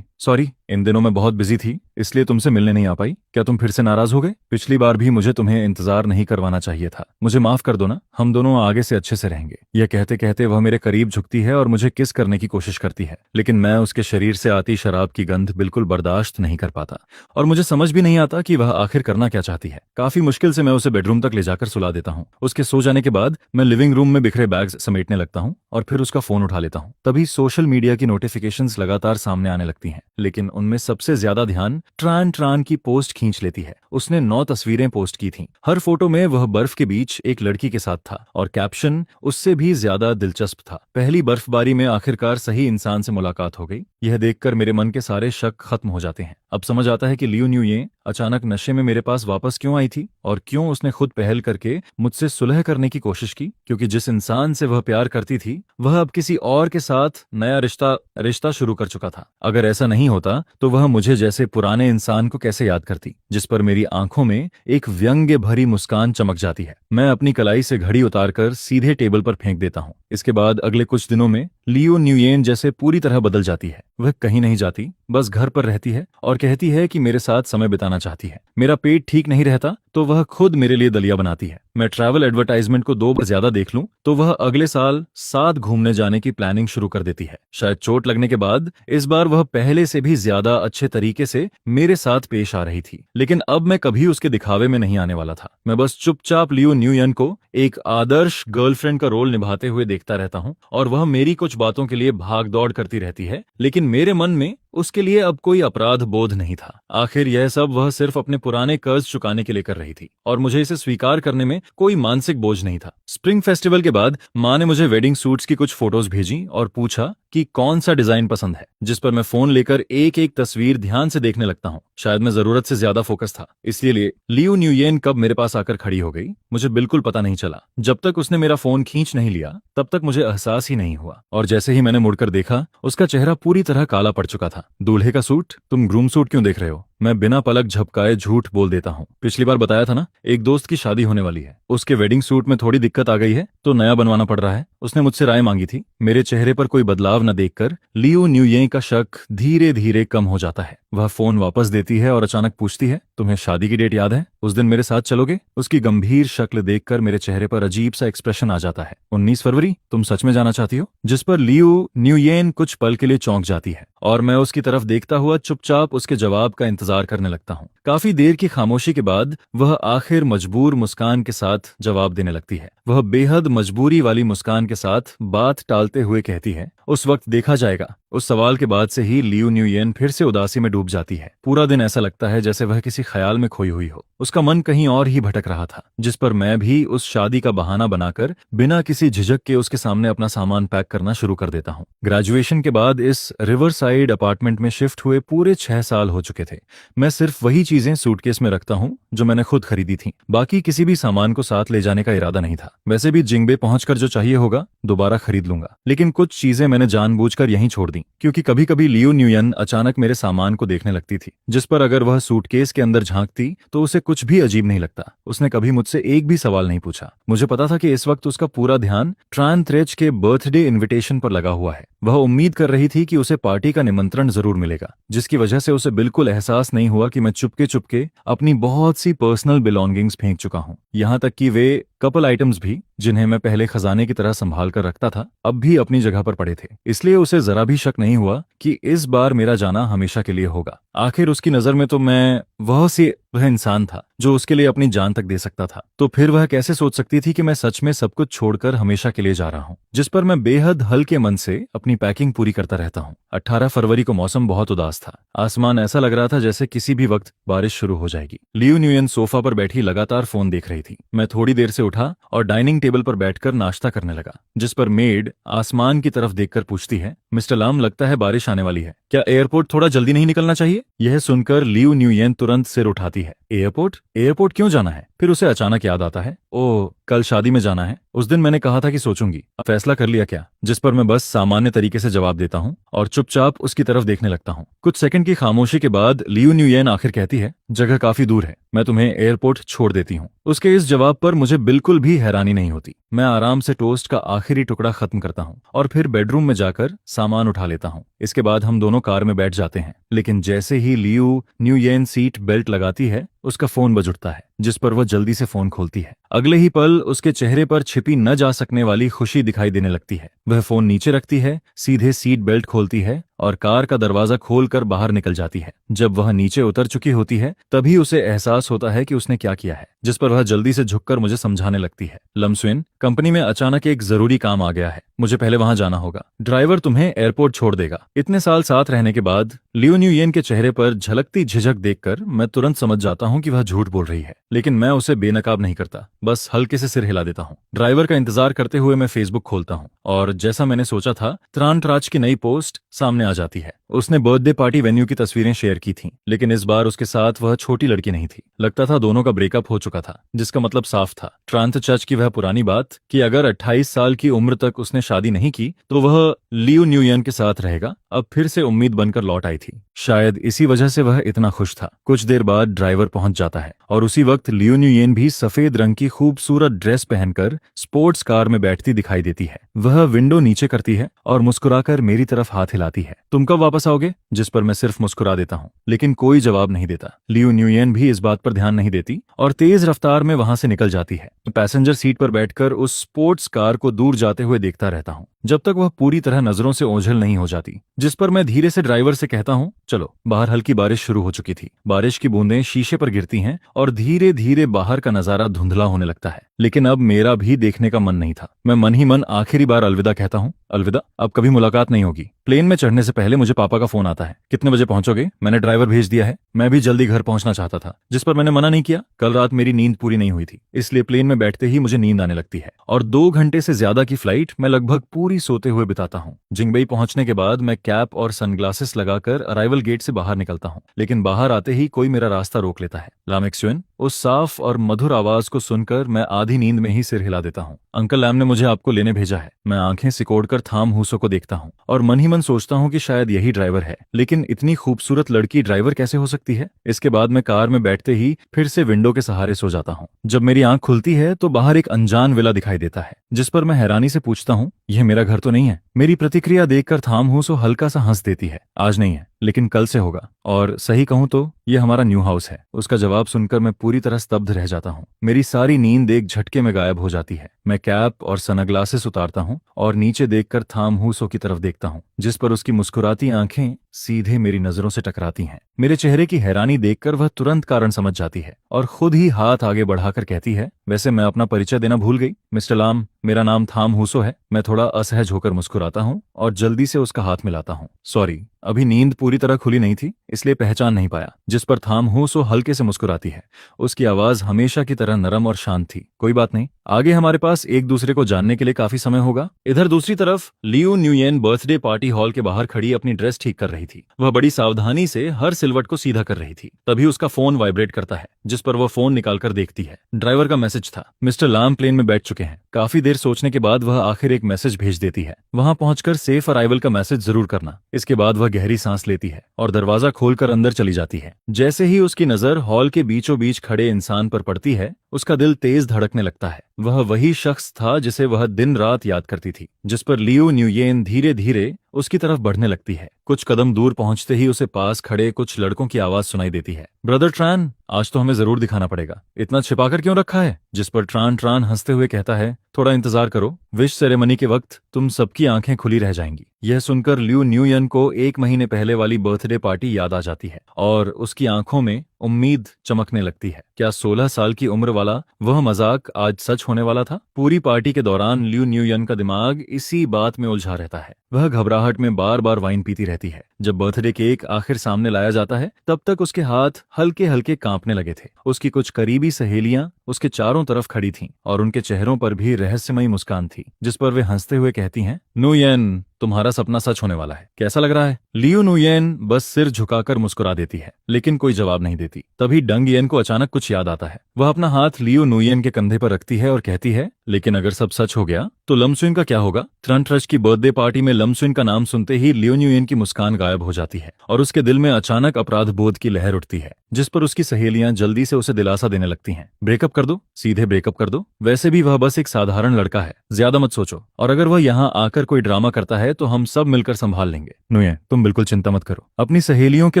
A: सॉरी, इन दिनों मैं बहुत बिजी थी, इसलिए तुमसे मिलने नहीं आ पाई। क्या तुम फिर से नाराज हो गए? पिछली बार भी मुझे तुम्हें इंतजार नहीं करवाना चाहिए था। मुझे माफ कर दो ना, हम दोनों आगे से अच्छे से रहेंगे। यह कहते कहते वह मेरे करीब झुकती है और मुझे किस करने की कोशिश करती है, लेकिन मैं उसके शरीर से आती शराब की गंध बिल्कुल बर्दाश्त नहीं कर पाता और मुझे समझ भी नहीं आता कि वह आखिर करना क्या चाहती है। काफी मुश्किल से मैं उसे बेडरूम तक ले जाकर सुला देता हूँ। उसके सो जाने के बाद मैं लिविंग रूम में बिखरे बैग्स समेटने लगता हूँ और फिर उसका फोन उठा लेता हूँ। तभी सोशल मीडिया की नोटिफिकेशंस लगातार सामने आने लगती हैं, लेकिन उनमें सबसे ज्यादा ध्यान ट्रान की पोस्ट खींच लेती है। उसने 9 तस्वीरें पोस्ट की थीं। हर फोटो में वह बर्फ के बीच एक लड़की के साथ था और कैप्शन उससे भी ज्यादा दिलचस्प था, पहली बर्फबारी में आखिरकार सही इंसान से मुलाकात बात हो गई। यह देखकर मेरे मन के सारे शक खत्म हो जाते हैं। अब समझ आता है कि लियू न्यूये अचानक नशे में मेरे पास वापस क्यों आई थी और क्यों उसने खुद पहल करके मुझसे सुलह करने की कोशिश की, क्योंकि जिस इंसान से वह प्यार करती थी वह अब किसी और के साथ नया रिश्ता रिश्ता शुरू कर चुका था। अगर ऐसा नहीं होता तो वह मुझे जैसे पुराने इंसान को कैसे याद करती, जिस पर मेरी आंखों में एक व्यंग्य भरी मुस्कान चमक जाती है। मैं अपनी कलाई से घड़ी उतारकर सीधे टेबल पर फेंक देता हूँ। इसके बाद अगले कुछ दिनों में लियो न्यूयेन जैसे पूरी तरह बदल जाती है। वह कहीं नहीं जाती, बस घर पर रहती है और कहती है कि मेरे साथ समय बिताना चाहती है। मेरा पेट ठीक नहीं रहता तो वह खुद मेरे लिए दलिया बनाती है। मैं ट्रैवल एडवर्टाइजमेंट को 2 बार ज्यादा देख लूं तो वह अगले साल साथ घूमने जाने की प्लानिंग शुरू कर देती है। शायद चोट लगने के बाद इस बार वह पहले से भी ज्यादा अच्छे तरीके से मेरे साथ पेश आ रही थी, लेकिन अब मैं कभी उसके दिखावे में नहीं आने वाला था। मैं बस चुपचाप लियो न्यूयन को एक आदर्श गर्लफ्रेंड का रोल निभाते हुए देखता रहता हूँ और वह मेरी कुछ बातों के लिए भाग दौड़ करती रहती है, लेकिन मेरे मन में उसके लिए अब कोई अपराध बोध नहीं था। आखिर यह सब वह सिर्फ अपने पुराने कर्ज चुकाने के लिए कर रही थी और मुझे इसे स्वीकार करने में कोई मानसिक बोझ नहीं था। स्प्रिंग फेस्टिवल के बाद माँ ने मुझे वेडिंग सूट्स की कुछ फोटोज भेजी और पूछा कि कौन सा डिजाइन पसंद है, जिस पर मैं फोन लेकर एक एक तस्वीर ध्यान से देखने लगता हूँ। शायद मैं जरूरत से ज्यादा फोकस था, इसलिए लियो न्यूयेन कब मेरे पास आकर खड़ी हो गई मुझे बिल्कुल पता नहीं चला। जब तक उसने मेरा फोन खींच नहीं लिया तब तक मुझे एहसास ही नहीं हुआ, और जैसे ही मैंने मुड़कर देखा उसका चेहरा पूरी तरह काला पड़ चुका था। दूल्हे का सूट? तुम ग्रूम सूट क्यों देख रहे हो? मैं बिना पलक झपकाए झूठ बोल देता हूँ। पिछली बार बताया था ना, एक दोस्त की शादी होने वाली है, उसके वेडिंग सूट में थोड़ी दिक्कत आ गई है तो नया बनवाना पड़ रहा है। उसने मुझसे राय मांगी थी। मेरे चेहरे पर कोई बदलाव न देखकर लियो न्यूये का शक धीरे धीरे कम हो जाता है। वह फोन वापस देती है और अचानक पूछती है, तुम्हें शादी की डेट याद है? उस दिन मेरे साथ चलोगे? उसकी गंभीर शक्ल देखकर मेरे चेहरे पर अजीब सा एक्सप्रेशन आ जाता है। 19 फरवरी? तुम सच में जाना चाहती हो? जिस पर लियो न्यूयेन कुछ पल के लिए चौंक जाती है और मैं उसकी तरफ देखता हुआ चुपचाप उसके जवाब का इंतजार करने लगता हूँ। काफी देर की खामोशी के बाद वह आखिर मजबूर मुस्कान के साथ जवाब देने लगती है। वह बेहद मजबूरी वाली मुस्कान के साथ बात टालते हुए कहती है, उस वक्त देखा जाएगा। उस सवाल के बाद से ही लियो न्यूयेन फिर से उदासी में डूब जाती है। पूरा दिन ऐसा लगता है जैसे वह किसी ख्याल में खोई हुई हो। उसका मन कहीं और ही भटक रहा था, जिस पर मैं भी उस शादी का बहाना बनाकर बिना किसी झिझक के उसके सामने अपना सामान पैक करना शुरू कर देता हूँ। ग्रेजुएशन के बाद इस रिवर साइड अपार्टमेंट में शिफ्ट हुए पूरे 6 साल हो चुके थे। मैं सिर्फ वही चीजें सूटकेस में रखता हूँ जो मैंने खुद खरीदी थी। बाकी किसी भी सामान को साथ ले जाने का इरादा नहीं था। वैसे भी जिंगबे पहुंचकर जो चाहिए होगा दोबारा खरीद लूंगा, लेकिन कुछ चीजें मैंने जानबूझकर यहीं छोड़ दी, क्योंकि कभी कभी लियो न्यूयन अचानक मेरे सामान को देखने लगती थी, जिस पर अगर वह सूटकेस के अंदर झांकती तो उसे कुछ भी अजीब नहीं लगता। उसने कभी मुझसे एक भी सवाल नहीं पूछा। मुझे पता था कि इस वक्त उसका पूरा ध्यान ट्रान त्रेच के बर्थडे इन्विटेशन पर लगा हुआ है। वह उम्मीद कर रही थी कि उसे पार्टी का निमंत्रण जरूर मिलेगा, जिसकी वजह से उसे बिल्कुल एहसास नहीं हुआ कि मैं चुपके चुपके अपनी बहुत सी पर्सनल बिलोंगिंग्स फेंक चुका हूँ। यहाँ तक कि वे कपल आइटम्स भी, जिन्हें मैं पहले खजाने की तरह संभाल कर रखता था, अब भी अपनी जगह पर पड़े थे। इसलिए उसे जरा भी शक नहीं हुआ कि इस बार मेरा जाना हमेशा के लिए होगा। आखिर उसकी नजर में तो मैं वह इंसान था जो उसके लिए अपनी जान तक दे सकता था। तो फिर वह कैसे सोच सकती थी कि मैं सच में सब कुछ छोड़कर हमेशा के लिए जा रहा हूँ? जिस पर मैं बेहद हल्के मन से अपनी पैकिंग पूरी करता रहता हूँ। 18 फरवरी को मौसम बहुत उदास था। आसमान ऐसा लग रहा था जैसे किसी भी वक्त बारिश शुरू हो जाएगी। लियो न्यूयन सोफा पर बैठी लगातार फोन देख रही थी। मैं थोड़ी देर से उठा और डाइनिंग टेबल पर बैठकर नाश्ता करने लगा, जिस पर मेड आसमान की तरफ देखकर पूछती है, मिस्टर लाम, लगता है बारिश आने वाली है, क्या एयरपोर्ट थोड़ा जल्दी नहीं निकलना चाहिए? यह सुनकर लियो न्यूयन तुरंत सिर उठाती है। एयरपोर्ट क्यों जाना है? फिर उसे अचानक याद आता है, ओ कल शादी में जाना है। उस दिन मैंने कहा था कि सोचूंगी। अब फैसला कर लिया क्या? जिस पर मैं बस सामान्य तरीके से जवाब देता हूँ और चुपचाप उसकी तरफ देखने लगता हूँ। कुछ सेकंड की खामोशी के बाद लियो न्यूयन आखिर कहती है, जगह काफी दूर है, मैं तुम्हें एयरपोर्ट छोड़ देती हूँ। उसके इस जवाब पर मुझे बिल्कुल भी हैरानी नहीं होती। मैं आराम से टोस्ट का आखिरी टुकड़ा खत्म करता हूँ और फिर बेडरूम में जाकर सामान उठा लेता हूँ। इसके बाद हम दोनों कार में बैठ जाते हैं, लेकिन जैसे ही लियो न्यूयन सीट बेल्ट लगाती है उसका फोन बज उठता है, जिस पर वह जल्दी से फोन खोलती है। अगले ही पल उसके चेहरे पर छिपी न जा सकने वाली खुशी दिखाई देने लगती है। वह फोन नीचे रखती है, सीधे सीट बेल्ट खोलती है और कार का दरवाजा खोलकर बाहर निकल जाती है। जब वह नीचे उतर चुकी होती है तभी उसे एहसास होता है कि उसने क्या किया है, जिस पर वह जल्दी से झुककर मुझे समझाने लगती है, लमस्विन, कंपनी में अचानक एक जरूरी काम आ गया है, मुझे पहले वहां जाना होगा। ड्राइवर तुम्हें एयरपोर्ट छोड़ देगा। इतने साल साथ रहने के बाद लियो न्यूयन के चेहरे पर झलकती झिझक देखकर मैं तुरंत समझ जाता हूँ कि वह झूठ बोल रही है, लेकिन मैं उसे बेनकाब नहीं करता, बस हल्के से सिर हिला देता हूँ। ड्राइवर का इंतजार करते हुए मैं फेसबुक खोलता हूँ और जैसा मैंने सोचा था, त्रान ट्राच की नई पोस्ट सामने आ जाती है। उसने बर्थडे पार्टी वेन्यू की तस्वीरें शेयर की थीं, लेकिन इस बार उसके साथ वह छोटी लड़की नहीं थी। लगता था दोनों का ब्रेकअप हो चुका था, जिसका मतलब साफ था, ट्रांत चर्च की वह पुरानी बात कि अगर 28 साल की उम्र तक उसने शादी नहीं की तो वह लियो न्यूयन के साथ रहेगा, अब फिर से उम्मीद बनकर लौट आई थी। शायद इसी वजह से वह इतना खुश था। कुछ देर बाद ड्राइवर पहुंच जाता है और उसी वक्त लियो न्यूयन भी सफेद रंग की खूबसूरत ड्रेस पहनकर स्पोर्ट्स कार में बैठती दिखाई देती है। वह विंडो नीचे करती है और मुस्कुराकर मेरी तरफ हाथ हिलाती है। तुम कब वापस आओगे? जिस पर मैं सिर्फ मुस्कुरा देता हूँ, लेकिन कोई जवाब नहीं देता। लियो न्यूयन भी इस बात पर ध्यान नहीं देती और तेज रफ्तार में वहां से निकल जाती है। पैसेंजर सीट पर बैठकर उस स्पोर्ट्स कार को दूर जाते हुए देखता रहता हूँ, जब तक वह पूरी तरह नजरों से ओझल नहीं हो जाती। जिस पर मैं धीरे से ड्राइवर से कहता हूँ, चलो। बाहर हल्की बारिश शुरू हो चुकी थी। बारिश की बूंदें शीशे पर गिरती हैं और धीरे धीरे बाहर का नजारा धुंधला होने लगता है। लेकिन अब मेरा भी देखने का मन नहीं था। मैं मन ही मन आखिरी बार अलविदा कहता हूँ, अलविदा, अब कभी मुलाकात नहीं होगी। प्लेन में चढ़ने से पहले मुझे पापा का फोन आता है, कितने बजे पहुंचोगे? मैंने ड्राइवर भेज दिया है। मैं भी जल्दी घर पहुंचना चाहता था, जिस पर मैंने मना नहीं किया। कल रात मेरी नींद पूरी नहीं हुई थी, इसलिए प्लेन में बैठते ही मुझे नींद आने लगती है और 2 घंटे से ज्यादा की फ्लाइट मैं लगभग पूरी सोते हुए बिताता हूँ। जिंगबई पहुंचने के बाद मैं कैप और सनग्लासेस लगाकर अराइवल गेट से बाहर निकलता हूँ, लेकिन बाहर आते ही कोई मेरा रास्ता रोक लेता है। लामेक्सुएन, उस साफ और मधुर आवाज को सुनकर मैं आधी नींद में ही सिर हिला देता हूँ। अंकल लैम ने मुझे आपको लेने भेजा है। मैं आंखें सिकोड़कर थाम हूसो को देखता हूँ और मन ही मन सोचता हूँ कि शायद यही ड्राइवर है, लेकिन इतनी खूबसूरत लड़की ड्राइवर कैसे हो सकती है? इसके बाद मैं कार में बैठते ही फिर से विंडो के सहारे सो जाता हूँ। जब मेरी आंख खुलती है तो बाहर एक अनजान विला दिखाई देता है, जिस पर मैं हैरानी से पूछता हूँ, यह मेरा घर तो नहीं है? मेरी प्रतिक्रिया देखकर थाम हूसो हल्का सा हंस देती है। आज नहीं है, लेकिन कल से होगा, और सही कहूं तो यह हमारा न्यू हाउस है। उसका जवाब सुनकर मैं पूरी तरह स्तब्ध रह जाता हूँ। मेरी सारी नींद एक झटके में गायब हो जाती है। मैं कैप और सनग्लासेस उतारता हूँ और नीचे देखकर थाम हूसो की तरफ देखता हूँ, जिस पर उसकी मुस्कुराती आंखें सीधे मेरी नजरों से टकराती हैं। मेरे चेहरे की हैरानी देखकर वह तुरंत कारण समझ जाती है और खुद ही हाथ आगे बढ़ाकर कहती है, वैसे मैं अपना परिचय देना भूल गई। मिस्टर लाम, मेरा नाम थाम हूसो है। मैं थोड़ा असहज होकर मुस्कुराता हूँ और जल्दी से उसका हाथ मिलाता हूँ। सॉरी, अभी नींद पूरी तरह खुली नहीं थी, इसलिए पहचान नहीं पाया। जिस पर थाम हूसो हल्के से मुस्कुराती है। उसकी आवाज हमेशा की तरह नरम और शांत थी। कोई बात नहीं, आगे हमारे पास एक दूसरे को जानने के लिए काफी समय होगा। इधर दूसरी तरफ लियो न्यूयन बर्थडे पार्टी हॉल के बाहर खड़ी अपनी ड्रेस ठीक कर रही थी। वह बड़ी सावधानी से हर सिलवट को सीधा कर रही थी। तभी उसका फोन वाइब्रेट करता है, जिस पर वह फोन निकालकर देखती है। ड्राइवर का मैसेज था, मिस्टर लाम प्लेन में बैठ चुके हैं। काफी देर सोचने के बाद वह आखिर एक मैसेज भेज देती है, वहां पहुंचकर सेफ अराइवल का मैसेज जरूर करना। इसके बाद वह गहरी सांस लेती है और दरवाजा खोलकर अंदर चली जाती है। जैसे ही उसकी नजर हॉल के बीचों बीच खड़े इंसान पर पड़ती है, उसका दिल तेज धड़कने लगता है। वह वही शख्स था जिसे वह दिन रात याद करती थी। जिस पर लियो न्यूयेन धीरे धीरे उसकी तरफ बढ़ने लगती है। कुछ कदम दूर पहुंचते ही उसे पास खड़े कुछ लड़कों की आवाज सुनाई देती है, ब्रदर ट्रान, आज तो हमें जरूर दिखाना पड़ेगा। इतना छिपाकर क्यों रखा है? जिस पर ट्रान हंसते हुए कहता है, थोड़ा इंतजार करो, विश सेरेमनी के वक्त तुम सबकी आंखें खुली रह जाएंगी। यह सुनकर लियो न्यूयन को 1 महीने पहले वाली बर्थडे पार्टी याद आ जाती है और उसकी आंखों में उम्मीद चमकने लगती है। क्या 16 साल की उम्र वाला वह मजाक आज सच होने वाला था? पूरी पार्टी के दौरान लियो न्यूयन का दिमाग इसी बात में उलझा रहता है। वह घबराहट में बार बार वाइन पीती रहती है। जब बर्थडे केक आखिर सामने लाया जाता है, तब तक उसके हाथ हल्के हल्के कांपने लगे थे। उसकी कुछ करीबी सहेलियां उसके चारों तरफ खड़ी थीं और उनके चेहरों पर भी रहस्यमयी मुस्कान थी, जिस पर वे हंसते हुए कहती हैं, न्यूयन, तुम्हारा सपना सच होने वाला है। कैसा लग रहा है? लियो न्यूयन बस सिर झुकाकर मुस्कुरा देती है, लेकिन कोई जवाब नहीं देती। तभी डंग येन को अचानक कुछ याद आता है। वह अपना हाथ लियो न्यूयन के कंधे पर रखती है और कहती है, लेकिन अगर सब सच हो गया तो लमसुइन का क्या होगा? ट्रंट्रच की बर्थडे पार्टी में लमसुइन का नाम सुनते ही लियो न्यूयन की मुस्कान गायब हो जाती है और उसके दिल में अचानक अपराध बोध की लहर उठती है, जिस पर उसकी सहेलियां जल्दी से उसे दिलासा देने लगती हैं। ब्रेकअप कर दो, सीधे ब्रेकअप कर दो। वैसे भी वह बस एक साधारण लड़का है, ज्यादा मत सोचो, और अगर वह यहाँ आकर कोई ड्रामा करता है तो हम सब मिलकर संभाल लेंगे। नुये, तुम बिल्कुल चिंता मत करो। अपनी सहेलियों के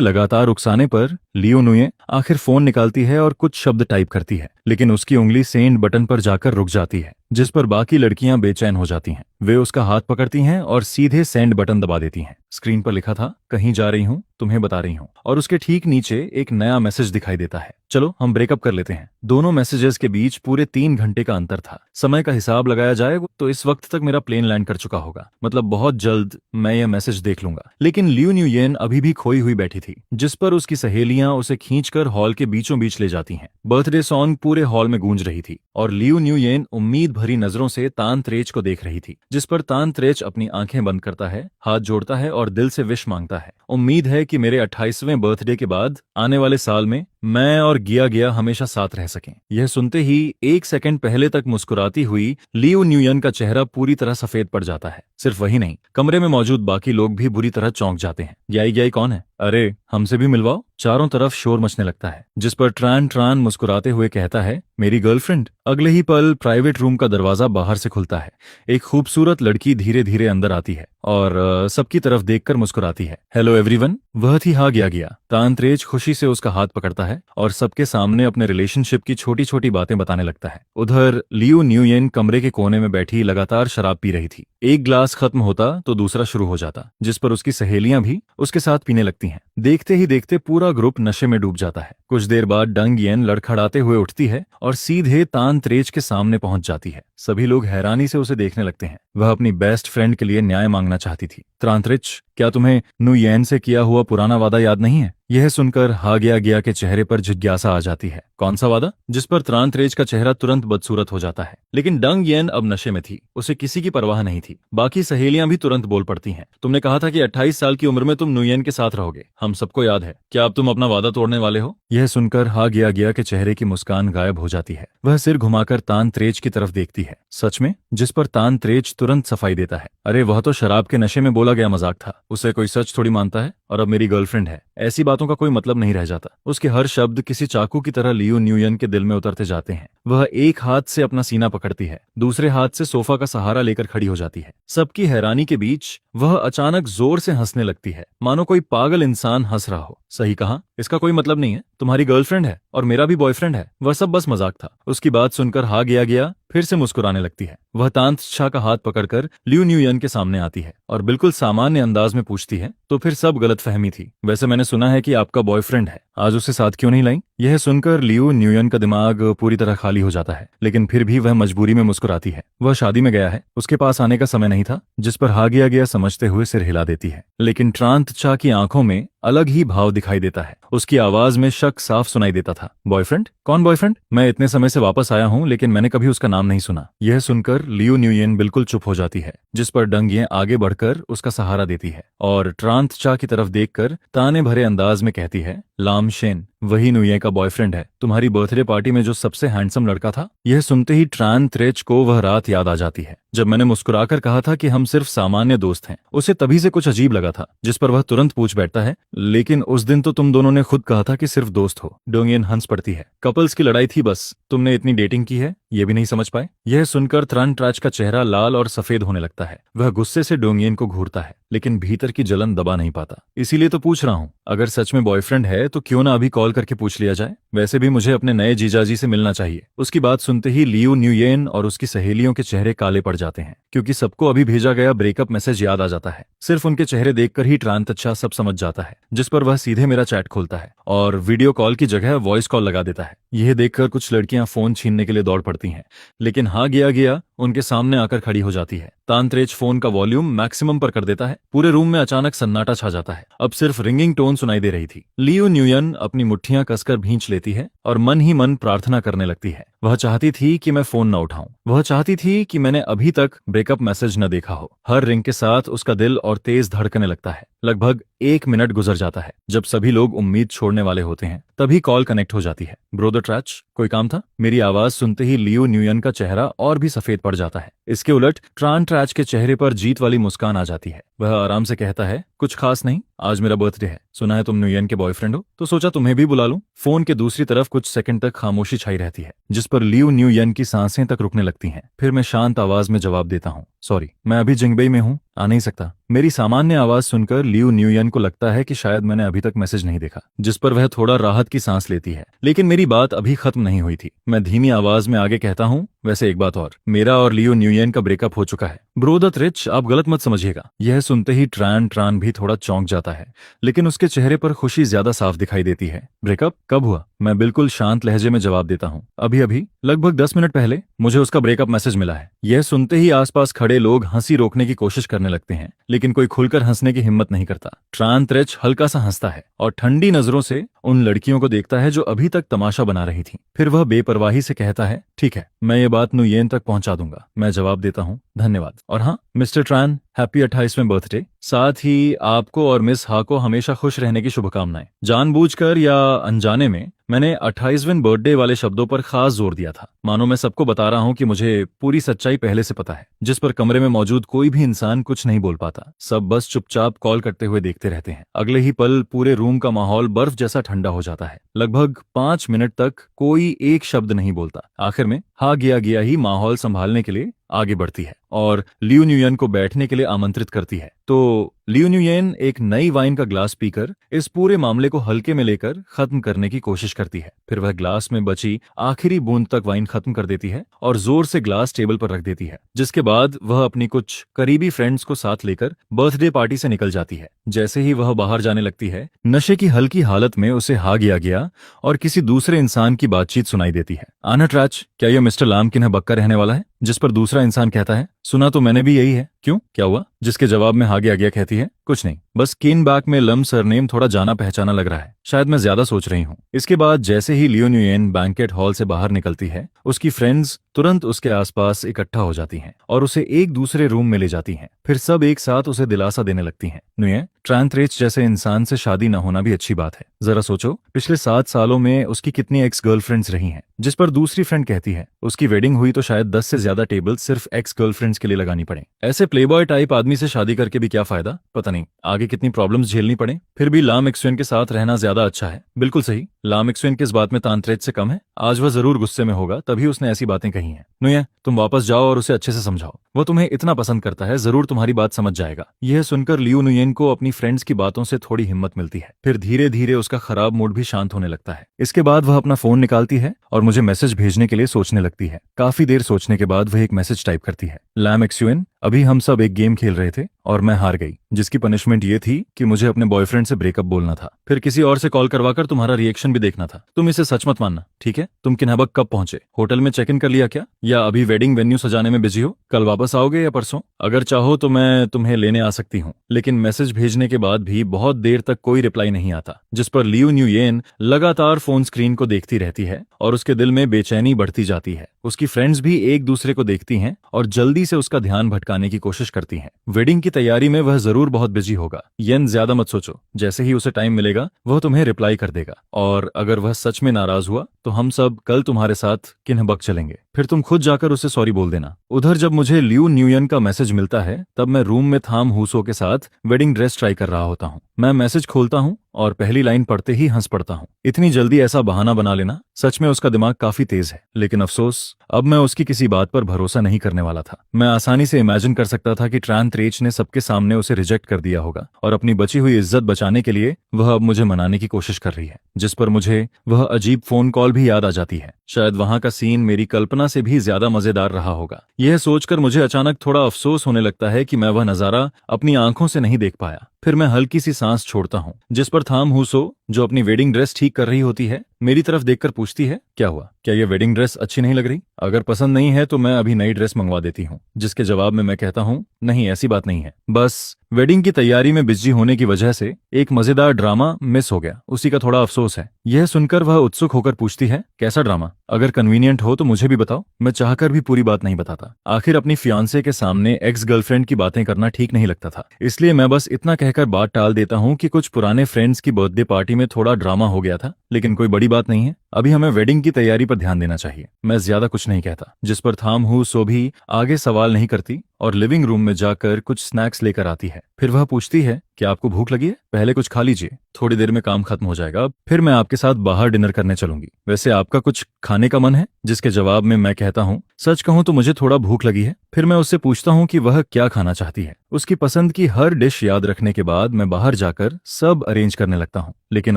A: लगातार उकसाने पर लियो नुये आखिर फोन निकालती है और कुछ शब्द टाइप करती है, लेकिन उसकी उंगली सेंड बटन पर जाकर रुक जाती है, जिस पर बाकी लड़कियां बेचैन हो जाती हैं। वे उसका हाथ पकड़ती हैं और सीधे सेंड बटन दबा देती हैं। स्क्रीन पर लिखा था, कहीं जा रही हूं, तुम्हें बता रही हूं, और उसके ठीक नीचे एक नया मैसेज दिखाई देता है, चलो हम ब्रेकअप कर लेते हैं। दोनों मैसेजेस के बीच पूरे 3 घंटे का अंतर था। समय का हिसाब लगाया जाए तो इस वक्त तक मेरा प्लेन लैंड कर चुका होगा, मतलब बहुत जल्द मैं यह मैसेज देख लूंगा। लेकिन लियो न्यूयेन अभी भी खोई हुई बैठी थी, जिस पर उसकी सहेलियां उसे खींचकर हॉल के बीचों बीच ले जाती हैं। बर्थडे सॉन्ग पूरे हॉल में गूंज रही थी और लियो न्यूयेन उम्मीद भरी नजरों से तानत्रेच को देख रही थी, जिस पर तानत्रेच अपनी आंखें बंद करता है, हाथ जोड़ता है और दिल से विश मांगता है। उम्मीद है कि मेरे 28वें बर्थडे के बाद आने वाले साल में मैं और गिया गिया हमेशा साथ रह सकें। यह सुनते ही एक सेकंड पहले तक मुस्कुराती हुई लियू न्यूयन का चेहरा पूरी तरह सफेद पड़ जाता है। सिर्फ वही नहीं, कमरे में मौजूद बाकी लोग भी बुरी तरह चौंक जाते हैं। ग्याई ग्याई कौन है? अरे हमसे भी मिलवाओ। चारों तरफ शोर मचने लगता है, जिस पर ट्रान ट्रान मुस्कुराते हुए कहता है, मेरी गर्लफ्रेंड। अगले ही पल प्राइवेट रूम का दरवाजा बाहर से खुलता है। एक खूबसूरत लड़की धीरे धीरे अंदर आती है और सबकी तरफ देखकर मुस्कुराती है। Hello everyone. वह थी हा गया गया। तानत्रेच खुशी से उसका हाथ पकड़ता है और सबके सामने अपने रिलेशनशिप की छोटी छोटी बातें बताने लगता है। उधर लियू न्यूयन कमरे के कोने में बैठी लगातार शराब पी रही थी। एक ग्लास खत्म होता तो दूसरा शुरू हो जाता, जिस पर उसकी सहेलियां भी उसके साथ पीने लगती हैं। देखते ही देखते पूरा ग्रुप नशे में डूब जाता है। कुछ देर बाद डंग येन लड़खड़ाते हुए उठती है और सीधे तानत्रेच के सामने पहुंच जाती है। सभी लोग हैरानी से उसे देखने लगते हैं। वह अपनी बेस्ट फ्रेंड के लिए न्याय मांगना चाहती थी। तानत्रेच, क्या तुम्हें नुयेन से किया हुआ पुराना वादा याद नहीं है? यह सुनकर हा गया गया के चेहरे पर जिज्ञासा आ जाती है। कौन सा वादा? जिस पर तानत्रेच का चेहरा तुरंत बदसूरत हो जाता है। लेकिन डंग येन अब नशे में थी, उसे किसी की परवाह नहीं थी। बाकी सहेलियां भी तुरंत बोल पड़ती हैं। तुमने कहा था कि 28 साल की उम्र में तुम नुयेन के साथ रहोगे, हम सबको याद है। क्या अब तुम अपना वादा तोड़ने वाले हो? यह सुनकर हा गया गया के चेहरे की मुस्कान गायब हो जाती है। वह सिर घुमाकर तानत्रेच की तरफ देखती है। सच में? जिस पर तानत्रेच तुरंत सफाई देता है। अरे वह तो शराब के नशे में बोला गया मजाक था, उसे कोई सच थोड़ी मानता है। और अब मेरी गर्लफ्रेंड है, ऐसी बातों का कोई मतलब नहीं रह जाता। उसके हर शब्द किसी चाकू की तरह लियू न्यूयन के दिल में उतरते जाते हैं। वह एक हाथ से अपना सीना पकड़ती है, दूसरे हाथ से सोफा का सहारा लेकर खड़ी हो जाती है। सबकी हैरानी के बीच वह अचानक जोर से हंसने लगती है, मानो कोई पागल इंसान हंस रहा हो। सही कहा, इसका कोई मतलब नहीं है। तुम्हारी गर्लफ्रेंड है और मेरा भी बॉयफ्रेंड है, वह सब बस मजाक था। उसकी बात सुनकर हा गया फिर से मुस्कुराने लगती है। वह तानत्रेच का हाथ पकड़कर लियू न्यूयन के सामने आती है और बिल्कुल सामान्य अंदाज में पूछती है, तो फिर सब गलतफहमी थी। वैसे मैंने सुना है कि आपका बॉयफ्रेंड है, आज उसे साथ क्यों नहीं लाई? यह सुनकर लियू न्यूयन का दिमाग पूरी तरह खाली हो जाता है, लेकिन फिर भी वह मजबूरी में मुस्कुराती है। वह शादी में गया है, उसके पास आने का समय नहीं था। जिस पर हा गया समझते हुए सिर हिला देती है, लेकिन तानत्रेच की आंखों में अलग ही भाव दिखाई देता है। उसकी आवाज में शक साफ सुनाई देता था। बॉयफ्रेंड? कौन बॉयफ्रेंड? मैं इतने समय से वापस आया हूँ, लेकिन मैंने कभी उसका नाम नहीं सुना। यह सुनकर लियू न्यूयन बिल्कुल चुप हो जाती है, जिस पर डंग येन आगे बढ़कर उसका सहारा देती है और तानत्रेच की तरफ देखकर ताने भरे अंदाज में कहती है, लाम शेन, वही नुये का बॉयफ्रेंड है, तुम्हारी बर्थडे पार्टी में जो सबसे हैंडसम लड़का था। यह सुनते ही तानत्रेच को वह रात याद आ जाती है जब मैंने मुस्कुराकर कहा था कि हम सिर्फ सामान्य दोस्त हैं। उसे तभी से कुछ अजीब लगा था, जिस पर वह तुरंत पूछ बैठता है, लेकिन उस दिन तो तुम दोनों ने खुद कहा था कि सिर्फ दोस्त हो। डोंग येन हंस पड़ती है। कपल्स की लड़ाई थी बस, तुमने इतनी डेटिंग की है ये भी नहीं समझ पाए? यह सुनकर तानत्रेच का चेहरा लाल और सफेद होने लगता है। वह गुस्से से डोंग येन को घूरता है, लेकिन भीतर की जलन दबा नहीं पाता। इसीलिए तो पूछ रहा हूँ, अगर सच में बॉयफ्रेंड है तो क्यों ना अभी कॉल करके पूछ लिया जाए। वैसे भी मुझे अपने नए जीजाजी से मिलना चाहिए। उसकी बात सुनते ही लियू न्यूयन और उसकी सहेलियों के चेहरे काले पड़ जाते हैं, क्योंकि सबको अभी भेजा गया ब्रेकअप मैसेज याद आ जाता है। सिर्फ उनके चेहरे देखकर ही तानत्रेच सब समझ जाता है, जिस पर वह सीधे मेरा चैट खोलता है और वीडियो कॉल की जगह वॉइस कॉल लगा देता है। यह देखकर कुछ लड़कियां फोन छीनने के लिए दौड़ पड़ती हैं, लेकिन हा गया उनके सामने आकर खड़ी हो जाती है। तानत्रेच फोन का वॉल्यूम मैक्सिमम पर कर देता है। पूरे रूम में अचानक सन्नाटा छा जाता है। अब सिर्फ रिंगिंग टोन सुनाई दे रही थी। लियू न्यूयन अपनी मुट्ठियां कसकर भींच लेती है और मन ही मन प्रार्थना करने लगती है। वह चाहती थी कि मैं फोन न उठाऊं। वह चाहती थी कि मैंने अभी तक ब्रेकअप मैसेज न देखा हो। हर रिंग के साथ उसका दिल और तेज धड़कने लगता है। लगभग 1 मिनट गुजर जाता है। जब सभी लोग उम्मीद छोड़ने वाले होते हैं, तभी कॉल कनेक्ट हो जाती है। ब्रोदर ट्रैच, कोई काम था? मेरी आवाज सुनते ही लियू न्यूयन का चेहरा और भी सफेद पड़ जाता है। इसके उलट तानत्रेच के चेहरे पर जीत वाली मुस्कान आ जाती है। वह आराम से कहता है, कुछ खास नहीं, आज मेरा बर्थडे है। सुना है तुम न्यूयन के बॉयफ्रेंड हो, तो सोचा तुम्हें भी बुला लूं। फोन के दूसरी तरफ कुछ सेकंड तक खामोशी छाई रहती है, जिस पर लियू न्यूयन की सांसें तक रुकने लगती हैं। फिर मैं शांत आवाज में जवाब देता हूँ, सॉरी, मैं अभी जिंगबई में हूँ, आ नहीं सकता। मेरी सामान्य आवाज सुनकर लियू न्यूयन को लगता है कि शायद मैंने अभी तक मैसेज नहीं देखा, जिस पर वह थोड़ा राहत की सांस लेती है। लेकिन मेरी बात अभी खत्म नहीं हुई थी। मैं धीमी आवाज में आगे कहता हूँ, वैसे एक बात और, मेरा और लियू न्यूयन का ब्रेकअप हो चुका है। ब्रोदर ट्रैच, आप गलत मत समझिएगा। यह सुनते ही ट्रान भी थोड़ा चौंक जाता है, लेकिन उसके चेहरे पर खुशी ज्यादा साफ दिखाई देती है। ब्रेकअप कब हुआ? मैं बिल्कुल शांत लहजे में जवाब देता हूँ, अभी अभी, लगभग 10 मिनट पहले मुझे उसका ब्रेकअप मैसेज मिला है। यह सुनते ही आसपास खड़े लोग हंसी रोकने की कोशिश करने करने लगते हैं, लेकिन कोई खुलकर हंसने की हिम्मत नहीं करता। ट्रान त्रेच हल्का सा हंसता है और ठंडी नजरों से उन लड़कियों को देखता है जो अभी तक तमाशा बना रही थीं। फिर वह बेपरवाही से कहता है, ठीक है, मैं ये बात नुयेन तक पहुंचा दूंगा। मैं जवाब देता हूँ, धन्यवाद। और हाँ मिस्टर ट्रान, हैप्पी 28वें बर्थडे। साथ ही आपको और मिस हा को हमेशा खुश रहने की शुभकामनाएं। जानबूझकर या अनजाने में मैंने 28वें बर्थडे वाले शब्दों पर खास जोर दिया था, मानो मैं सबको बता रहा हूं कि मुझे पूरी सच्चाई पहले से पता है, जिस पर कमरे में मौजूद कोई भी इंसान कुछ नहीं बोल पाता। सब बस चुपचाप कॉल करते हुए देखते रहते हैं। अगले ही पल पूरे रूम का माहौल बर्फ जैसा ठंडा हो जाता है। लगभग 5 मिनट तक कोई एक शब्द नहीं बोलता। आखिर में हा गिया ही माहौल संभालने के लिए आगे बढ़ती है और लियू न्यूयन को बैठने के लिए आमंत्रित करती है। तो लियू न्यूयन एक नई वाइन का ग्लास पीकर इस पूरे मामले को हल्के में लेकर खत्म करने की कोशिश करती है। फिर वह ग्लास में बची आखिरी बूंद तक वाइन खत्म कर देती है और जोर से ग्लास टेबल पर रख देती है, जिसके बाद वह अपनी कुछ करीबी फ्रेंड्स को साथ लेकर बर्थडे पार्टी से निकल जाती है। जैसे ही वह बाहर जाने लगती है, नशे की हल्की हालत में उसे हा गया और किसी दूसरे इंसान की बातचीत सुनाई देती है। आना ट्रैच, क्या यह मिस्टर लाम किन्ह बक्का रहने वाला है? जिस पर दूसरा इंसान कहता है, सुना तो मैंने भी यही है, क्यों, क्या हुआ? जिसके जवाब में हा गया कहती है, कुछ नहीं, बस किन बैक में लम सरनेम थोड़ा जाना पहचाना लग रहा है, शायद मैं ज्यादा सोच रही हूँ। इसके बाद जैसे ही लियो न्यूयन बैंकेट हॉल से बाहर निकलती है, उसकी फ्रेंड्स तुरंत उसके आसपास इकट्ठा हो जाती हैं और उसे एक दूसरे रूम में ले जाती हैं। फिर सब एक साथ उसे दिलासा देने लगती हैं। नुये, ट्रान त्रेच जैसे इंसान से शादी न होना भी अच्छी बात है। जरा सोचो, पिछले 7 सालों में उसकी कितनी एक्स गर्लफ्रेंड्स रही हैं। जिस पर दूसरी फ्रेंड कहती है, उसकी वेडिंग हुई तो शायद 10 से ज्यादा टेबल सिर्फ एक्स गर्लफ्रेंड्स के लिए लगानी पड़े। ऐसे प्लेबॉय टाइप आदमी से शादी करके भी क्या फायदा, पता नहीं आगे कितनी प्रॉब्लम्स झेलनी पड़े। फिर भी लाम एक्सवेन के साथ रहना ज्यादा अच्छा है। बिल्कुल सही, लाम एक्सवेन किस बात में तांत्रेज से कम है? आज वह जरूर गुस्से में होगा, तभी उसने ऐसी बातें कही हैं। नुये, तुम वापस जाओ और उसे अच्छे से समझाओ, वो तुम्हें इतना पसंद करता है, जरूर तुम्हारी बात समझ जाएगा। यह सुनकर लियू नुयेन को अपनी फ्रेंड्स की बातों से थोड़ी हिम्मत मिलती है। फिर धीरे धीरे उसका खराब मूड भी शांत होने लगता है। इसके बाद वह अपना फोन निकालती है और मुझे मैसेज भेजने के लिए सोचने लगती है। काफी देर सोचने के बाद वह एक मैसेज टाइप करती है, लैम एक्सयूएन, अभी हम सब एक गेम खेल रहे थे और मैं हार गई, जिसकी पनिशमेंट ये थी कि मुझे अपने बॉयफ्रेंड से ब्रेकअप बोलना था, फिर किसी और से कॉल करवाकर तुम्हारा रिएक्शन भी देखना था। तुम इसे सच मत मानना, ठीक है? तुम किन्हबक कब पहुंचे? होटल में चेक इन कर लिया क्या, या अभी वेडिंग वेन्यू सजाने में बिजी हो? कल वापस आओगे या परसों? अगर चाहो तो मैं तुम्हें लेने आ सकती हूँ। लेकिन मैसेज भेजने के बाद भी बहुत देर तक कोई रिप्लाई नहीं आता, जिस पर लियू न्यूयेन लगातार फोन स्क्रीन को देखती रहती है और उसके दिल में बेचैनी बढ़ती जाती है। उसकी फ्रेंड्स भी एक दूसरे को देखती हैं और जल्दी से उसका ध्यान भटकाने की कोशिश करती हैं। वेडिंग की तैयारी में वह जरूर बहुत बिजी होगा। येन, ज्यादा मत सोचो, जैसे ही उसे टाइम मिलेगा वह तुम्हें रिप्लाई कर देगा, और अगर वह सच में नाराज हुआ तो हम सब कल तुम्हारे साथ किन्हबक चलेंगे, फिर तुम खुद जाकर उसे सॉरी बोल देना। उधर जब मुझे लियू न्यूयन का मैसेज मिलता है, तब मैं रूम में थाम हुसो के साथ वेडिंग ड्रेस ट्राई कर रहा होता हूँ। मैं मैसेज खोलता हूँ और पहली लाइन पढ़ते ही हंस पड़ता हूँ। इतनी जल्दी ऐसा बहाना बना लेना, सच में उसका दिमाग काफी तेज है। लेकिन अफसोस, अब मैं उसकी किसी बात पर भरोसा नहीं करने वाला था। मैं आसानी से इमेजिन कर सकता था कि ट्रान त्रेच ने सबके सामने उसे रिजेक्ट कर दिया होगा और अपनी बची हुई इज्जत बचाने के लिए वह अब मुझे मनाने की कोशिश कर रही है, जिस पर मुझे वह अजीब फोन कॉल भी याद आ जाती है। शायद वहां का सीन मेरी कल्पना से भी ज्यादा मजेदार रहा होगा। यह सोचकर मुझे अचानक थोड़ा अफसोस होने लगता है कि मैं वह नजारा अपनी आंखों से नहीं देख पाया। फिर मैं हल्की सी सांस छोड़ता हूँ, जिस पर थाम हुसो, जो अपनी वेडिंग ड्रेस ठीक कर रही होती है, मेरी तरफ देखकर पूछती है, क्या हुआ, क्या ये वेडिंग ड्रेस अच्छी नहीं लग रही? अगर पसंद नहीं है तो मैं अभी नई ड्रेस मंगवा देती हूँ। जिसके जवाब में मैं कहता हूँ, नहीं ऐसी बात नहीं है, बस वेडिंग की तैयारी में बिजी होने की वजह से एक मजेदार ड्रामा मिस हो गया, उसी का थोड़ा अफसोस है। यह सुनकर वह उत्सुक होकर पूछती है, कैसा ड्रामा? अगर कन्वीनियंट हो तो मुझे भी बताओ। मैं चाहकर भी पूरी बात नहीं बताता, आखिर अपनी फियांसे के सामने एक्स गर्लफ्रेंड की बातें करना ठीक नहीं लगता था। इसलिए मैं बस इतना कहकर बात टाल देता हूँ कि कुछ पुराने फ्रेंड्स की बर्थडे पार्टी में थोड़ा ड्रामा हो गया था, लेकिन कोई बड़ी बात नहीं है, अभी हमें वेडिंग की तैयारी पर ध्यान देना चाहिए। मैं ज्यादा कुछ नहीं कहता, जिस पर थाम हुसो भी आगे सवाल नहीं करती और लिविंग रूम में जाकर कुछ स्नैक्स लेकर आती है। फिर वह पूछती है, क्या आपको भूख लगी है? पहले कुछ खा लीजिए, थोड़ी देर में काम खत्म हो जाएगा, फिर मैं आपके साथ बाहर डिनर करने चलूंगी। वैसे आपका कुछ खाने का मन है? जिसके जवाब में मैं कहता हूँ, सच कहूँ तो मुझे थोड़ा भूख लगी है। फिर मैं उससे पूछता हूँ कि वह क्या खाना चाहती है। उसकी पसंद की हर डिश याद रखने के बाद मैं बाहर जाकर सब अरेंज करने लगता हूँ, लेकिन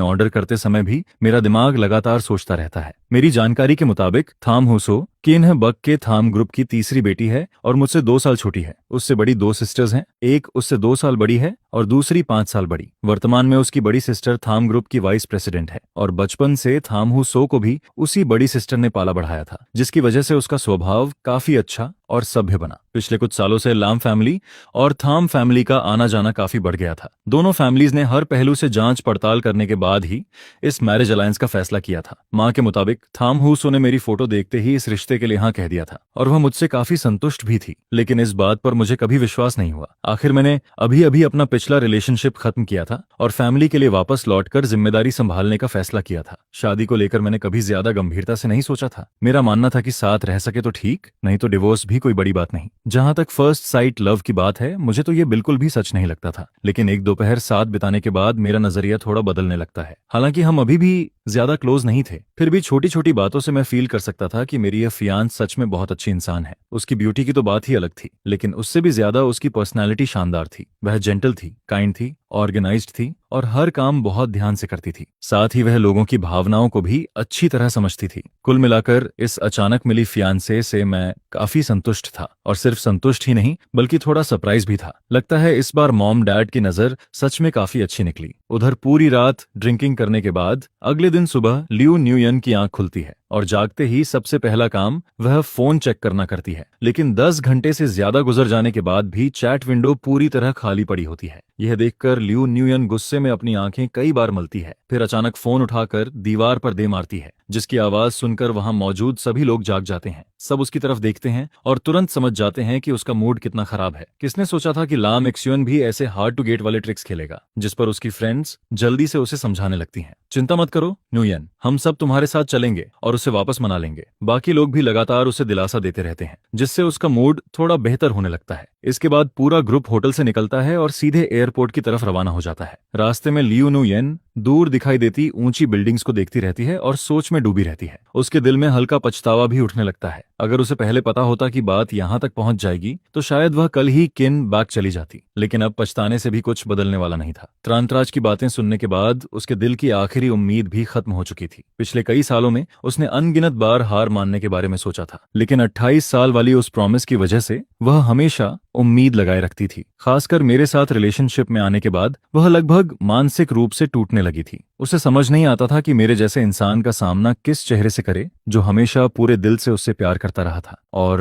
A: ऑर्डर करते समय भी मेरा दिमाग लगातार सोचता रहता है। मेरी जानकारी के मुताबिक थाम हुसो किन बक के थाम ग्रुप की तीसरी बेटी है और मुझसे 2 साल छोटी है। उससे बड़ी 2 सिस्टर्स हैं, एक उससे 2 साल बड़ी है और दूसरी 5 साल बड़ी। वर्तमान में उसकी बड़ी सिस्टर थाम ग्रुप की वाइस प्रेसिडेंट है और बचपन से थाम हु सो को भी उसी बड़ी सिस्टर ने पाला बढ़ाया था, जिसकी वजह से उसका स्वभाव काफी अच्छा और सभ्य बना। पिछले कुछ सालों से लाम फैमिली और थाम फैमिली का आना जाना काफी बढ़ गया था। दोनों फैमिलीज ने हर पहलू से जांच पड़ताल करने के बाद ही इस मैरिज अलायंस का फैसला किया था। मां के मुताबिक थाम हुसो ने मेरी फोटो देखते ही इस रिश्ते के लिए हाँ कह दिया था और वह मुझसे काफी संतुष्ट भी थी, लेकिन इस बात पर मुझे कभी विश्वास नहीं हुआ। आखिर मैंने अभी अभी अपना पिछला रिलेशनशिप खत्म किया था और फैमिली के लिए वापस लौटकर जिम्मेदारी संभालने का फैसला किया था। शादी को लेकर मैंने कभी ज्यादा गंभीरता से नहीं सोचा था। मेरा मानना था कि साथ रह सके तो ठीक, नहीं तो डिवोर्स भी कोई बड़ी बात नहीं। जहां तक फर्स्ट साइट लव की बात है, मुझे तो ये बिल्कुल भी सच नहीं लगता था, लेकिन एक दोपहर साथ बिताने के बाद मेरा नजरिया थोड़ा बदलने लगता है। हालांकि हम अभी भी ज्यादा क्लोज नहीं थे, फिर भी छोटी छोटी बातों से मैं फील कर सकता था कि मेरी यह फियांस सच में बहुत अच्छी इंसान है। उसकी ब्यूटी की तो बात ही अलग थी, लेकिन उससे भी ज्यादा उसकी पर्सनैलिटी शानदार थी। वह जेंटल थी, काइंड थी, ऑर्गेनाइज्ड थी और हर काम बहुत ध्यान से करती थी। साथ ही वह लोगों की भावनाओं को भी अच्छी तरह समझती थी। कुल मिलाकर इस अचानक मिली फियांसे से मैं काफी संतुष्ट था और सिर्फ संतुष्ट ही नहीं बल्कि थोड़ा सरप्राइज भी था। लगता है इस बार मॉम डैड की नजर सच में काफी अच्छी निकली। उधर पूरी रात ड्रिंकिंग करने के बाद अगले दिन सुबह लियू न्यूयन की आंख खुलती है और जागते ही सबसे पहला काम वह फोन चेक करना करती है, लेकिन 10 घंटे से ज्यादा गुजर जाने के बाद भी चैट विंडो पूरी तरह खाली पड़ी होती है। यह देखकर लियू न्यूयन गुस्से में अपनी आंखें कई बार मलती है, फिर अचानक फोन उठाकर दीवार पर दे मारती है, जिसकी आवाज सुनकर वहां मौजूद सभी लोग जाग जाते हैं। सब उसकी तरफ देखते हैं और तुरंत समझ जाते हैं कि उसका मूड कितना खराब है। किसने सोचा था कि लाम एक्सुएन भी ऐसे हार्ड टू गेट वाले ट्रिक्स खेलेगा, जिस पर उसकी फ्रेंड्स जल्दी से उसे समझाने लगती हैं। चिंता मत करो न्यूयन, हम सब तुम्हारे साथ चलेंगे और उसे वापस मना लेंगे। बाकी लोग भी लगातार उसे दिलासा देते रहते हैं, जिससे उसका मूड थोड़ा बेहतर होने लगता है। इसके बाद पूरा ग्रुप होटल से निकलता है और सीधे एयरपोर्ट की तरफ रवाना हो जाता है। रास्ते में लियू न्यूयन दूर दिखाई देती ऊंची बिल्डिंग्स को देखती रहती है और सोच में डूबी रहती है। उसके दिल में हल्का पछतावा भी उठने लगता है। अगर उसे पहले पता होता कि बात यहाँ तक पहुंच जाएगी तो शायद वह कल ही किन बैक चली जाती, लेकिन अब पछताने से भी कुछ बदलने वाला नहीं था। त्रांतराज की बातें सुनने के बाद उसके दिल की आखिरी उम्मीद भी खत्म हो चुकी थी। पिछले कई सालों में उसने अनगिनत बार हार मानने के बारे में सोचा था, लेकिन 28 साल वाली उस प्रॉमिस की वजह से वह हमेशा उम्मीद लगाए रखती थी। खासकर मेरे साथ रिलेशनशिप में आने के बाद वह लगभग मानसिक रूप से टूटने लगी थी। उसे समझ नहीं आता था कि मेरे जैसे इंसान का सामना किस चेहरे से करे, जो हमेशा पूरे दिल से उससे प्यार करता रहा था। और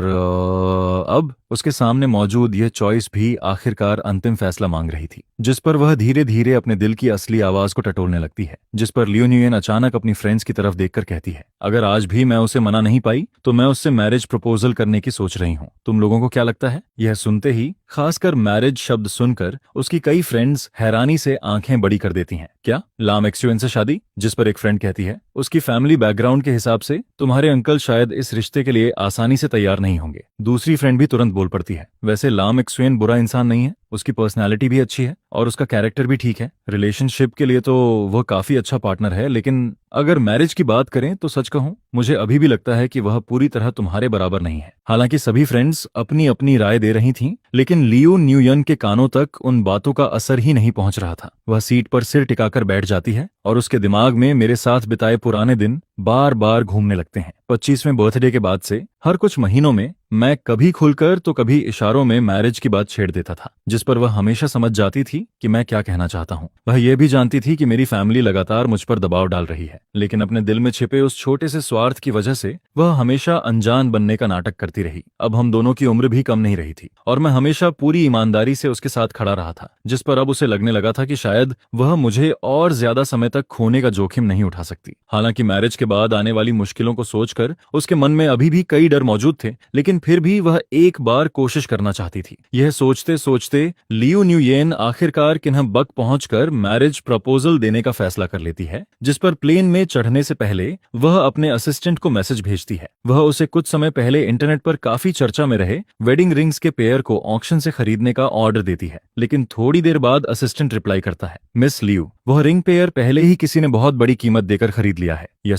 A: अब उसके सामने मौजूद यह चॉइस भी आखिरकार अंतिम फैसला मांग रही थी, जिस पर वह धीरे धीरे अपने दिल की असली आवाज को टटोलने लगती है। जिस पर लियू न्यूयन अचानक अपनी फ्रेंड्स की तरफ देखकर कहती है, अगर आज भी मैं उसे मना नहीं पाई तो मैं उससे मैरिज प्रपोजल करने की सोच रही हूँ। तुम लोगों को क्या लगता है? यह सुनते ही, खासकर मैरिज शब्द सुनकर, उसकी कई फ्रेंड्स हैरानी से आंखें बड़ी कर देती हैं। क्या लाम एक्सुएन से शादी? जिस पर एक फ्रेंड कहती है, उसकी फैमिली बैकग्राउंड के हिसाब से तुम्हारे अंकल शायद इस रिश्ते के लिए आसानी से तैयार नहीं होंगे। दूसरी फ्रेंड भी तुरंत बोल पड़ती है, वैसे लाम एक्सुएन बुरा इंसान नहीं है, उसकी पर्सनालिटी भी अच्छी है और उसका कैरेक्टर भी ठीक है। रिलेशनशिप के लिए तो वह काफी अच्छा पार्टनर है, लेकिन अगर मैरिज की बात करें तो सच कहूं, मुझे अभी भी लगता है कि वह पूरी तरह तुम्हारे बराबर नहीं है। हालांकि सभी फ्रेंड्स अपनी अपनी राय दे रही थीं, लेकिन लियू न्यूयन के कानों तक उन बातों का असर ही नहीं पहुंच रहा था। वह सीट पर सिर टिकाकर बैठ जाती है और उसके दिमाग में मेरे साथ बिताए पुराने दिन बार बार घूमने लगते हैं। 25वें बर्थडे के बाद से हर कुछ महीनों में मैं कभी खुलकर तो कभी इशारों में मैरिज की बात छेड़ देता था, जिस पर वह हमेशा समझ जाती थी कि मैं क्या कहना चाहता हूँ। वह यह भी जानती थी कि मेरी फैमिली लगातार मुझ पर दबाव डाल रही है, लेकिन अपने दिल में छिपे उस छोटे से स्वार्थ की वजह से वह हमेशा अनजान बनने का नाटक करती रही। अब हम दोनों की उम्र भी कम नहीं रही थी और मैं हमेशा पूरी ईमानदारी से उसके साथ खड़ा रहा था, जिस पर अब उसे लगने लगा था कि शायद वह मुझे और ज्यादा समय तक खोने का जोखिम नहीं उठा सकती। हालांकि मैरिज के बाद आने वाली मुश्किलों को सोचकर उसके मन में अभी भी कई डर मौजूद थे, लेकिन फिर भी वह एक बार कोशिश करना चाहती थी। यह सोचते सोचते लियू न्यूयेन आखिरकार किन्ह बक पहुंचकर मैरिज प्रपोजल देने का फैसला कर लेती है, जिस पर प्लेन में चढ़ने से पहले वह अपने असिस्टेंट को मैसेज भेजती है। वह उसे कुछ समय पहले इंटरनेट पर काफी चर्चा में रहे वेडिंग रिंग्स के पेयर को ऑक्शन से खरीदने का ऑर्डर देती है, लेकिन थोड़ी देर बाद असिस्टेंट रिप्लाई करता है, मिस लियू, वह रिंग पेयर पहले ही किसी ने बहुत बड़ी कीमत देकर खरीद लिया है। यह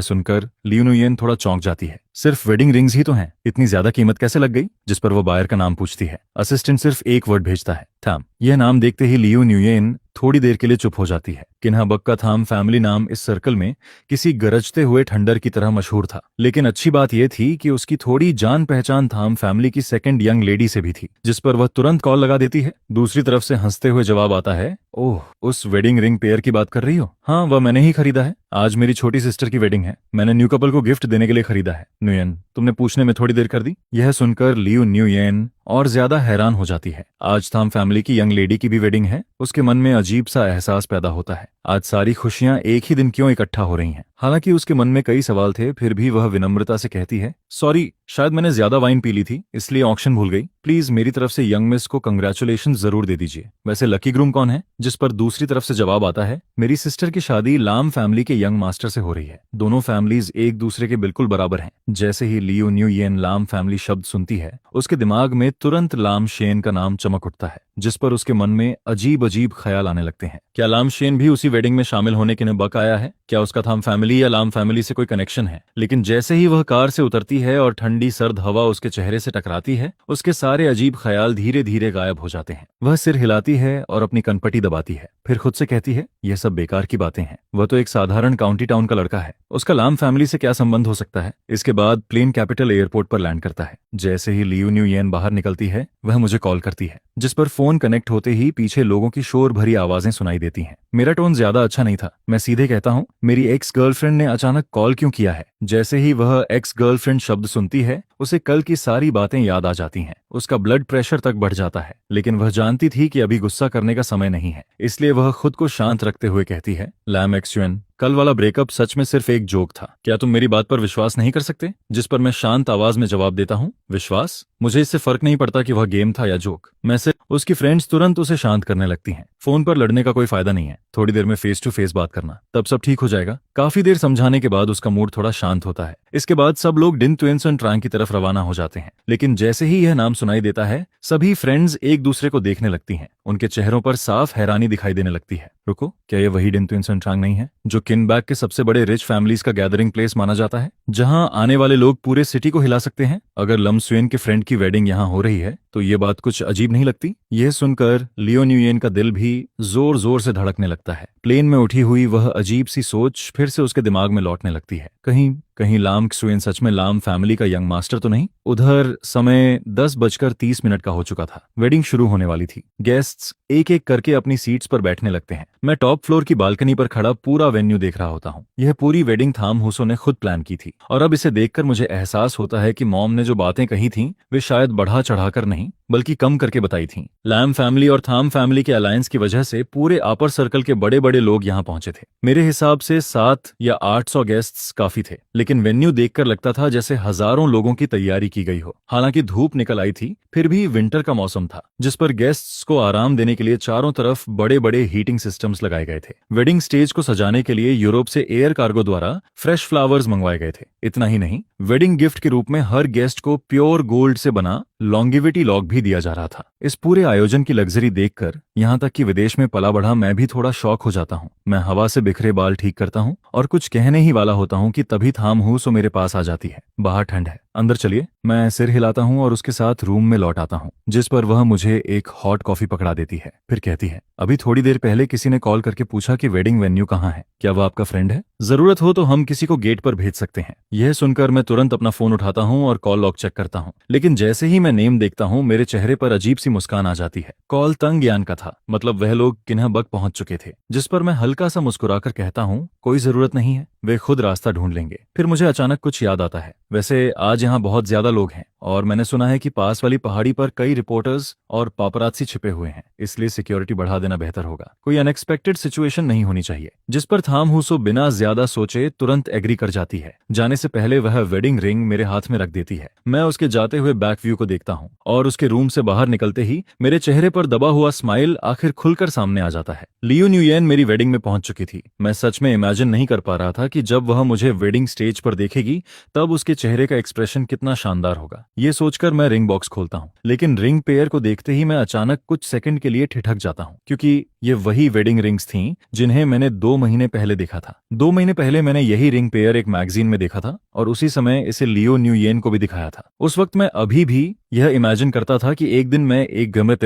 A: सुनकर लियू न्यूयेन थोड़ा चौंक जाती है। सिर्फ वेडिंग रिंग्स ही तो हैं, इतनी ज्यादा कीमत कैसे लग गई? जिस पर वो बायर का नाम पूछती है। असिस्टेंट सिर्फ एक वर्ड भेजता है, थैम। यह नाम देखते ही लियू न्यूयेन थोड़ी देर के लिए चुप हो जाती है, किन्हा बक का थाम फैमिली नाम इस सर्कल में किसी गरजते हुए ठंडर की तरह मशहूर था। लेकिन अच्छी बात यह थी कि उसकी थोड़ी जान पहचान थाम फैमिली की सेकंड यंग लेडी से भी थी, जिस पर वह तुरंत कॉल लगा देती है। दूसरी तरफ से हंसते हुए जवाब आता है, ओह, उस वेडिंग रिंग पेयर की बात कर रही हो? हाँ, वह मैंने ही खरीदा है। आज मेरी छोटी सिस्टर की वेडिंग है, मैंने न्यू कपल को गिफ्ट देने के लिए खरीदा है। न्यूयन, तुमने पूछने में थोड़ी देर कर दी। यह सुनकर लियू न्यूयन और ज्यादा हैरान हो जाती है। आज थाम फैमिली की यंग लेडी की भी वेडिंग है। उसके मन में अजीब सा एहसास पैदा होता है, आज सारी खुशियां एक ही दिन क्यों इकट्ठा हो रही हैं। हालांकि उसके मन में कई सवाल थे, फिर भी वह विनम्रता से कहती है, सॉरी, शायद मैंने ज्यादा वाइन पी ली थी, इसलिए ऑक्शन भूल गई। प्लीज मेरी तरफ से यंग मिस को कंग्रेचुलेशन जरूर दे दीजिए। वैसे लकी ग्रूम कौन है? जिस पर दूसरी तरफ से जवाब आता है, मेरी सिस्टर की शादी लाम फैमिली के यंग मास्टर से हो रही है। दोनों फैमिलीज एक दूसरे के बिल्कुल बराबर हैं। जैसे ही लियू न्यूयेन लाम फैमिली शब्द सुनती है, उसके दिमाग में तुरंत लाम शेन का नाम चमक उठता है, जिस पर उसके मन में अजीब अजीब ख्याल आने लगते हैं। क्या लाम शेन भी उसी वेडिंग में शामिल होने के लिए बक आया है? क्या उसका थाम फैमिली या लाम फैमिली से कोई कनेक्शन है? लेकिन जैसे ही वह कार से उतरती है और ठंडी सर्द हवा उसके चेहरे से टकराती है, उसके सारे अजीब ख्याल धीरे धीरे गायब हो जाते हैं। वह सिर हिलाती है और अपनी कनपटी दबाती है, फिर खुद से कहती है, यह सब बेकार की बातें हैं। वह तो एक साधारण काउंटी टाउन का लड़का है, उसका लाम फैमिली से क्या संबंध हो सकता है? इसके बाद प्लेन कैपिटल एयरपोर्ट पर लैंड करता है। जैसे ही लियू न्यूयेन बाहर निकलती है, वह मुझे कॉल करती है, जिस पर फोन कनेक्ट होते ही पीछे लोगों की शोर भरी आवाजें सुनाई देती हैं। मेरा टोन ज्यादा अच्छा नहीं था, मैं सीधे कहता हूँ, मेरी एक्स गर्लफ्रेंड ने अचानक कॉल क्यों किया है? जैसे ही वह एक्स गर्लफ्रेंड शब्द सुनती है, उसे कल की सारी बातें याद आ जाती हैं। उसका ब्लड प्रेशर तक बढ़ जाता है, लेकिन वह जानती थी कि अभी गुस्सा करने का समय नहीं है, इसलिए वह खुद को शांत रखते हुए कहती है, लैम एक्सयूएन, कल वाला ब्रेकअप सच में सिर्फ एक जोक था। क्या तुम मेरी बात पर विश्वास नहीं कर सकते? जिस पर मैं शांत आवाज में जवाब देता हूँ, विश्वास? मुझे इससे फर्क नहीं पड़ता कि वह गेम था या जोक। मैं सिर्फ उसकी फ्रेंड्स तुरंत उसे शांत करने लगती हैं। फोन पर लड़ने का कोई फायदा नहीं है, थोड़ी देर में फेस टू फेस बात करना, तब सब ठीक हो जाएगा। काफी देर समझाने के बाद उसका मूड थोड़ा शांत होता है। इसके बाद सब लोग डिन ट्विंसन ट्रांग की तरफ रवाना हो जाते हैं। लेकिन जैसे ही यह नाम सुनाई देता है, सभी फ्रेंड्स एक दूसरे को देखने लगती हैं। उनके चेहरों पर साफ हैरानी दिखाई देने लगती है। रुको, क्या यह वही डिन ट्विंसन ट्रांग नहीं है जो किनबैक के सबसे बड़े रिच फैमिलीज का गैदरिंग प्लेस माना जाता है, जहां आने वाले लोग पूरे सिटी को हिला सकते हैं? अगर लम स्वेन के फ्रेंड की वेडिंग यहां हो रही है, तो ये बात कुछ अजीब नहीं लगती? यह सुनकर लियो न्यूयेन का दिल भी जोर जोर से धड़कने लगता है। प्लेन में उठी हुई वह अजीब सी सोच फिर से उसके दिमाग में लौटने लगती है, कहीं कहीं लाम क्सुएन सच में लाम फैमिली का यंग मास्टर तो नहीं? उधर समय 10:30 का हो चुका था। वेडिंग शुरू होने वाली थी। गेस्ट्स एक एक करके अपनी सीट्स पर बैठने लगते हैं। मैं टॉप फ्लोर की बालकनी पर खड़ा पूरा वेन्यू देख रहा होता हूँ। यह पूरी वेडिंग थाम हुसो ने खुद प्लान की थी, और अब इसे देखकर मुझे एहसास होता है कि मॉम ने जो बातें कही थीं, वे शायद बढ़ा चढ़ाकर नहीं बल्कि कम करके बताई थीं। लैम फैमिली और थाम फैमिली के अलायंस की वजह से पूरे अपर सर्कल के बड़े बड़े लोग यहाँ पहुंचे थे। मेरे हिसाब से 700 या 800 गेस्ट्स काफी थे, लेकिन वेन्यू देखकर लगता था जैसे हजारों लोगों की तैयारी की गई हो। हालांकि धूप निकल आई थी, फिर भी विंटर का मौसम था, जिस पर गेस्ट्स को आराम देने के लिए चारों तरफ बड़े बड़े हीटिंग सिस्टम्स लगाए गए थे। वेडिंग स्टेज को सजाने के लिए यूरोप से एयर कार्गो द्वारा फ्रेश फ्लावर्स मंगवाए गए थे। इतना ही नहीं, वेडिंग गिफ्ट के रूप में हर गेस्ट को प्योर गोल्ड से बना लॉन्गिविटी लॉक भी दिया जा रहा था। इस पूरे आयोजन की लग्जरी देखकर यहाँ तक कि विदेश में पला बढ़ा मैं भी थोड़ा शॉक हो जाता हूँ। मैं हवा से बिखरे बाल ठीक करता हूँ और कुछ कहने ही वाला होता हूँ कि तभी थाम हुसो मेरे पास आ जाती है। बाहर ठंड है, अंदर चलिए। मैं सिर हिलाता हूँ और उसके साथ रूम में लौट आता हूँ, जिस पर वह मुझे एक हॉट कॉफी पकड़ा देती है। फिर कहती है, अभी थोड़ी देर पहले किसी ने कॉल करके पूछा कि वेडिंग वेन्यू कहाँ है, क्या वह आपका फ्रेंड है? जरूरत हो तो हम किसी को गेट पर भेज सकते हैं। यह सुनकर मैं तुरंत अपना फोन उठाता हूँ और कॉल लॉग चेक करता हूँ, लेकिन जैसे ही मैं नेम देखता हूँ, मेरे चेहरे पर अजीब सी मुस्कान आ जाती है। कॉल तंग यान का था, मतलब वह लोग किन्हा बक पहुंच चुके थे। जिस पर मैं हल्का सा मुस्कुराकर कहता हूँ, कोई जरूरत नहीं है, वे खुद रास्ता ढूंढ लेंगे। फिर मुझे अचानक कुछ याद आता है, वैसे आज यहाँ बहुत ज्यादा लोग हैं और मैंने सुना है कि पास वाली पहाड़ी पर कई रिपोर्टर्स और पापरात्सी छिपे हुए हैं, इसलिए सिक्योरिटी बढ़ा देना बेहतर होगा। कोई अनएक्सपेक्टेड सिचुएशन नहीं होनी चाहिए। जिस पर थाम हुसो बिना ज्यादा सोचे तुरंत एग्री कर जाती है। जाने से पहले वह वेडिंग रिंग मेरे हाथ में रख देती है। मैं उसके जाते हुए बैक व्यू को देखता हूँ और उसके रूम से बाहर निकलते ही मेरे चेहरे पर दबा हुआ स्माइल आखिर खुलकर सामने आ जाता है। लियू न्यूयेन मेरी वेडिंग में पहुंच चुकी थी। मैं सच में इमेजिन नहीं कर पा रहा था कि जब वह मुझे वेडिंग स्टेज पर देखेगी तब उसके चेहरे का एक्सप्रेशन कितना शानदार होगा। ये सोचकर मैं रिंग बॉक्स खोलता हूँ, लेकिन रिंग पेयर को देखते ही मैं अचानक कुछ सेकंड के लिए ठिठक जाता हूँ, क्योंकि ये वही वेडिंग रिंग्स थीं जिन्हें मैंने 2 महीने पहले देखा था। 2 महीने पहले मैंने यही रिंग पेयर एक मैगजीन में देखा था। और उसी समय इसे लियो न्यूयेन को भी दिखाया था। उस वक्त मैं अभी भी यह इमेजिन करता था कि एक दिन मैं एक गमत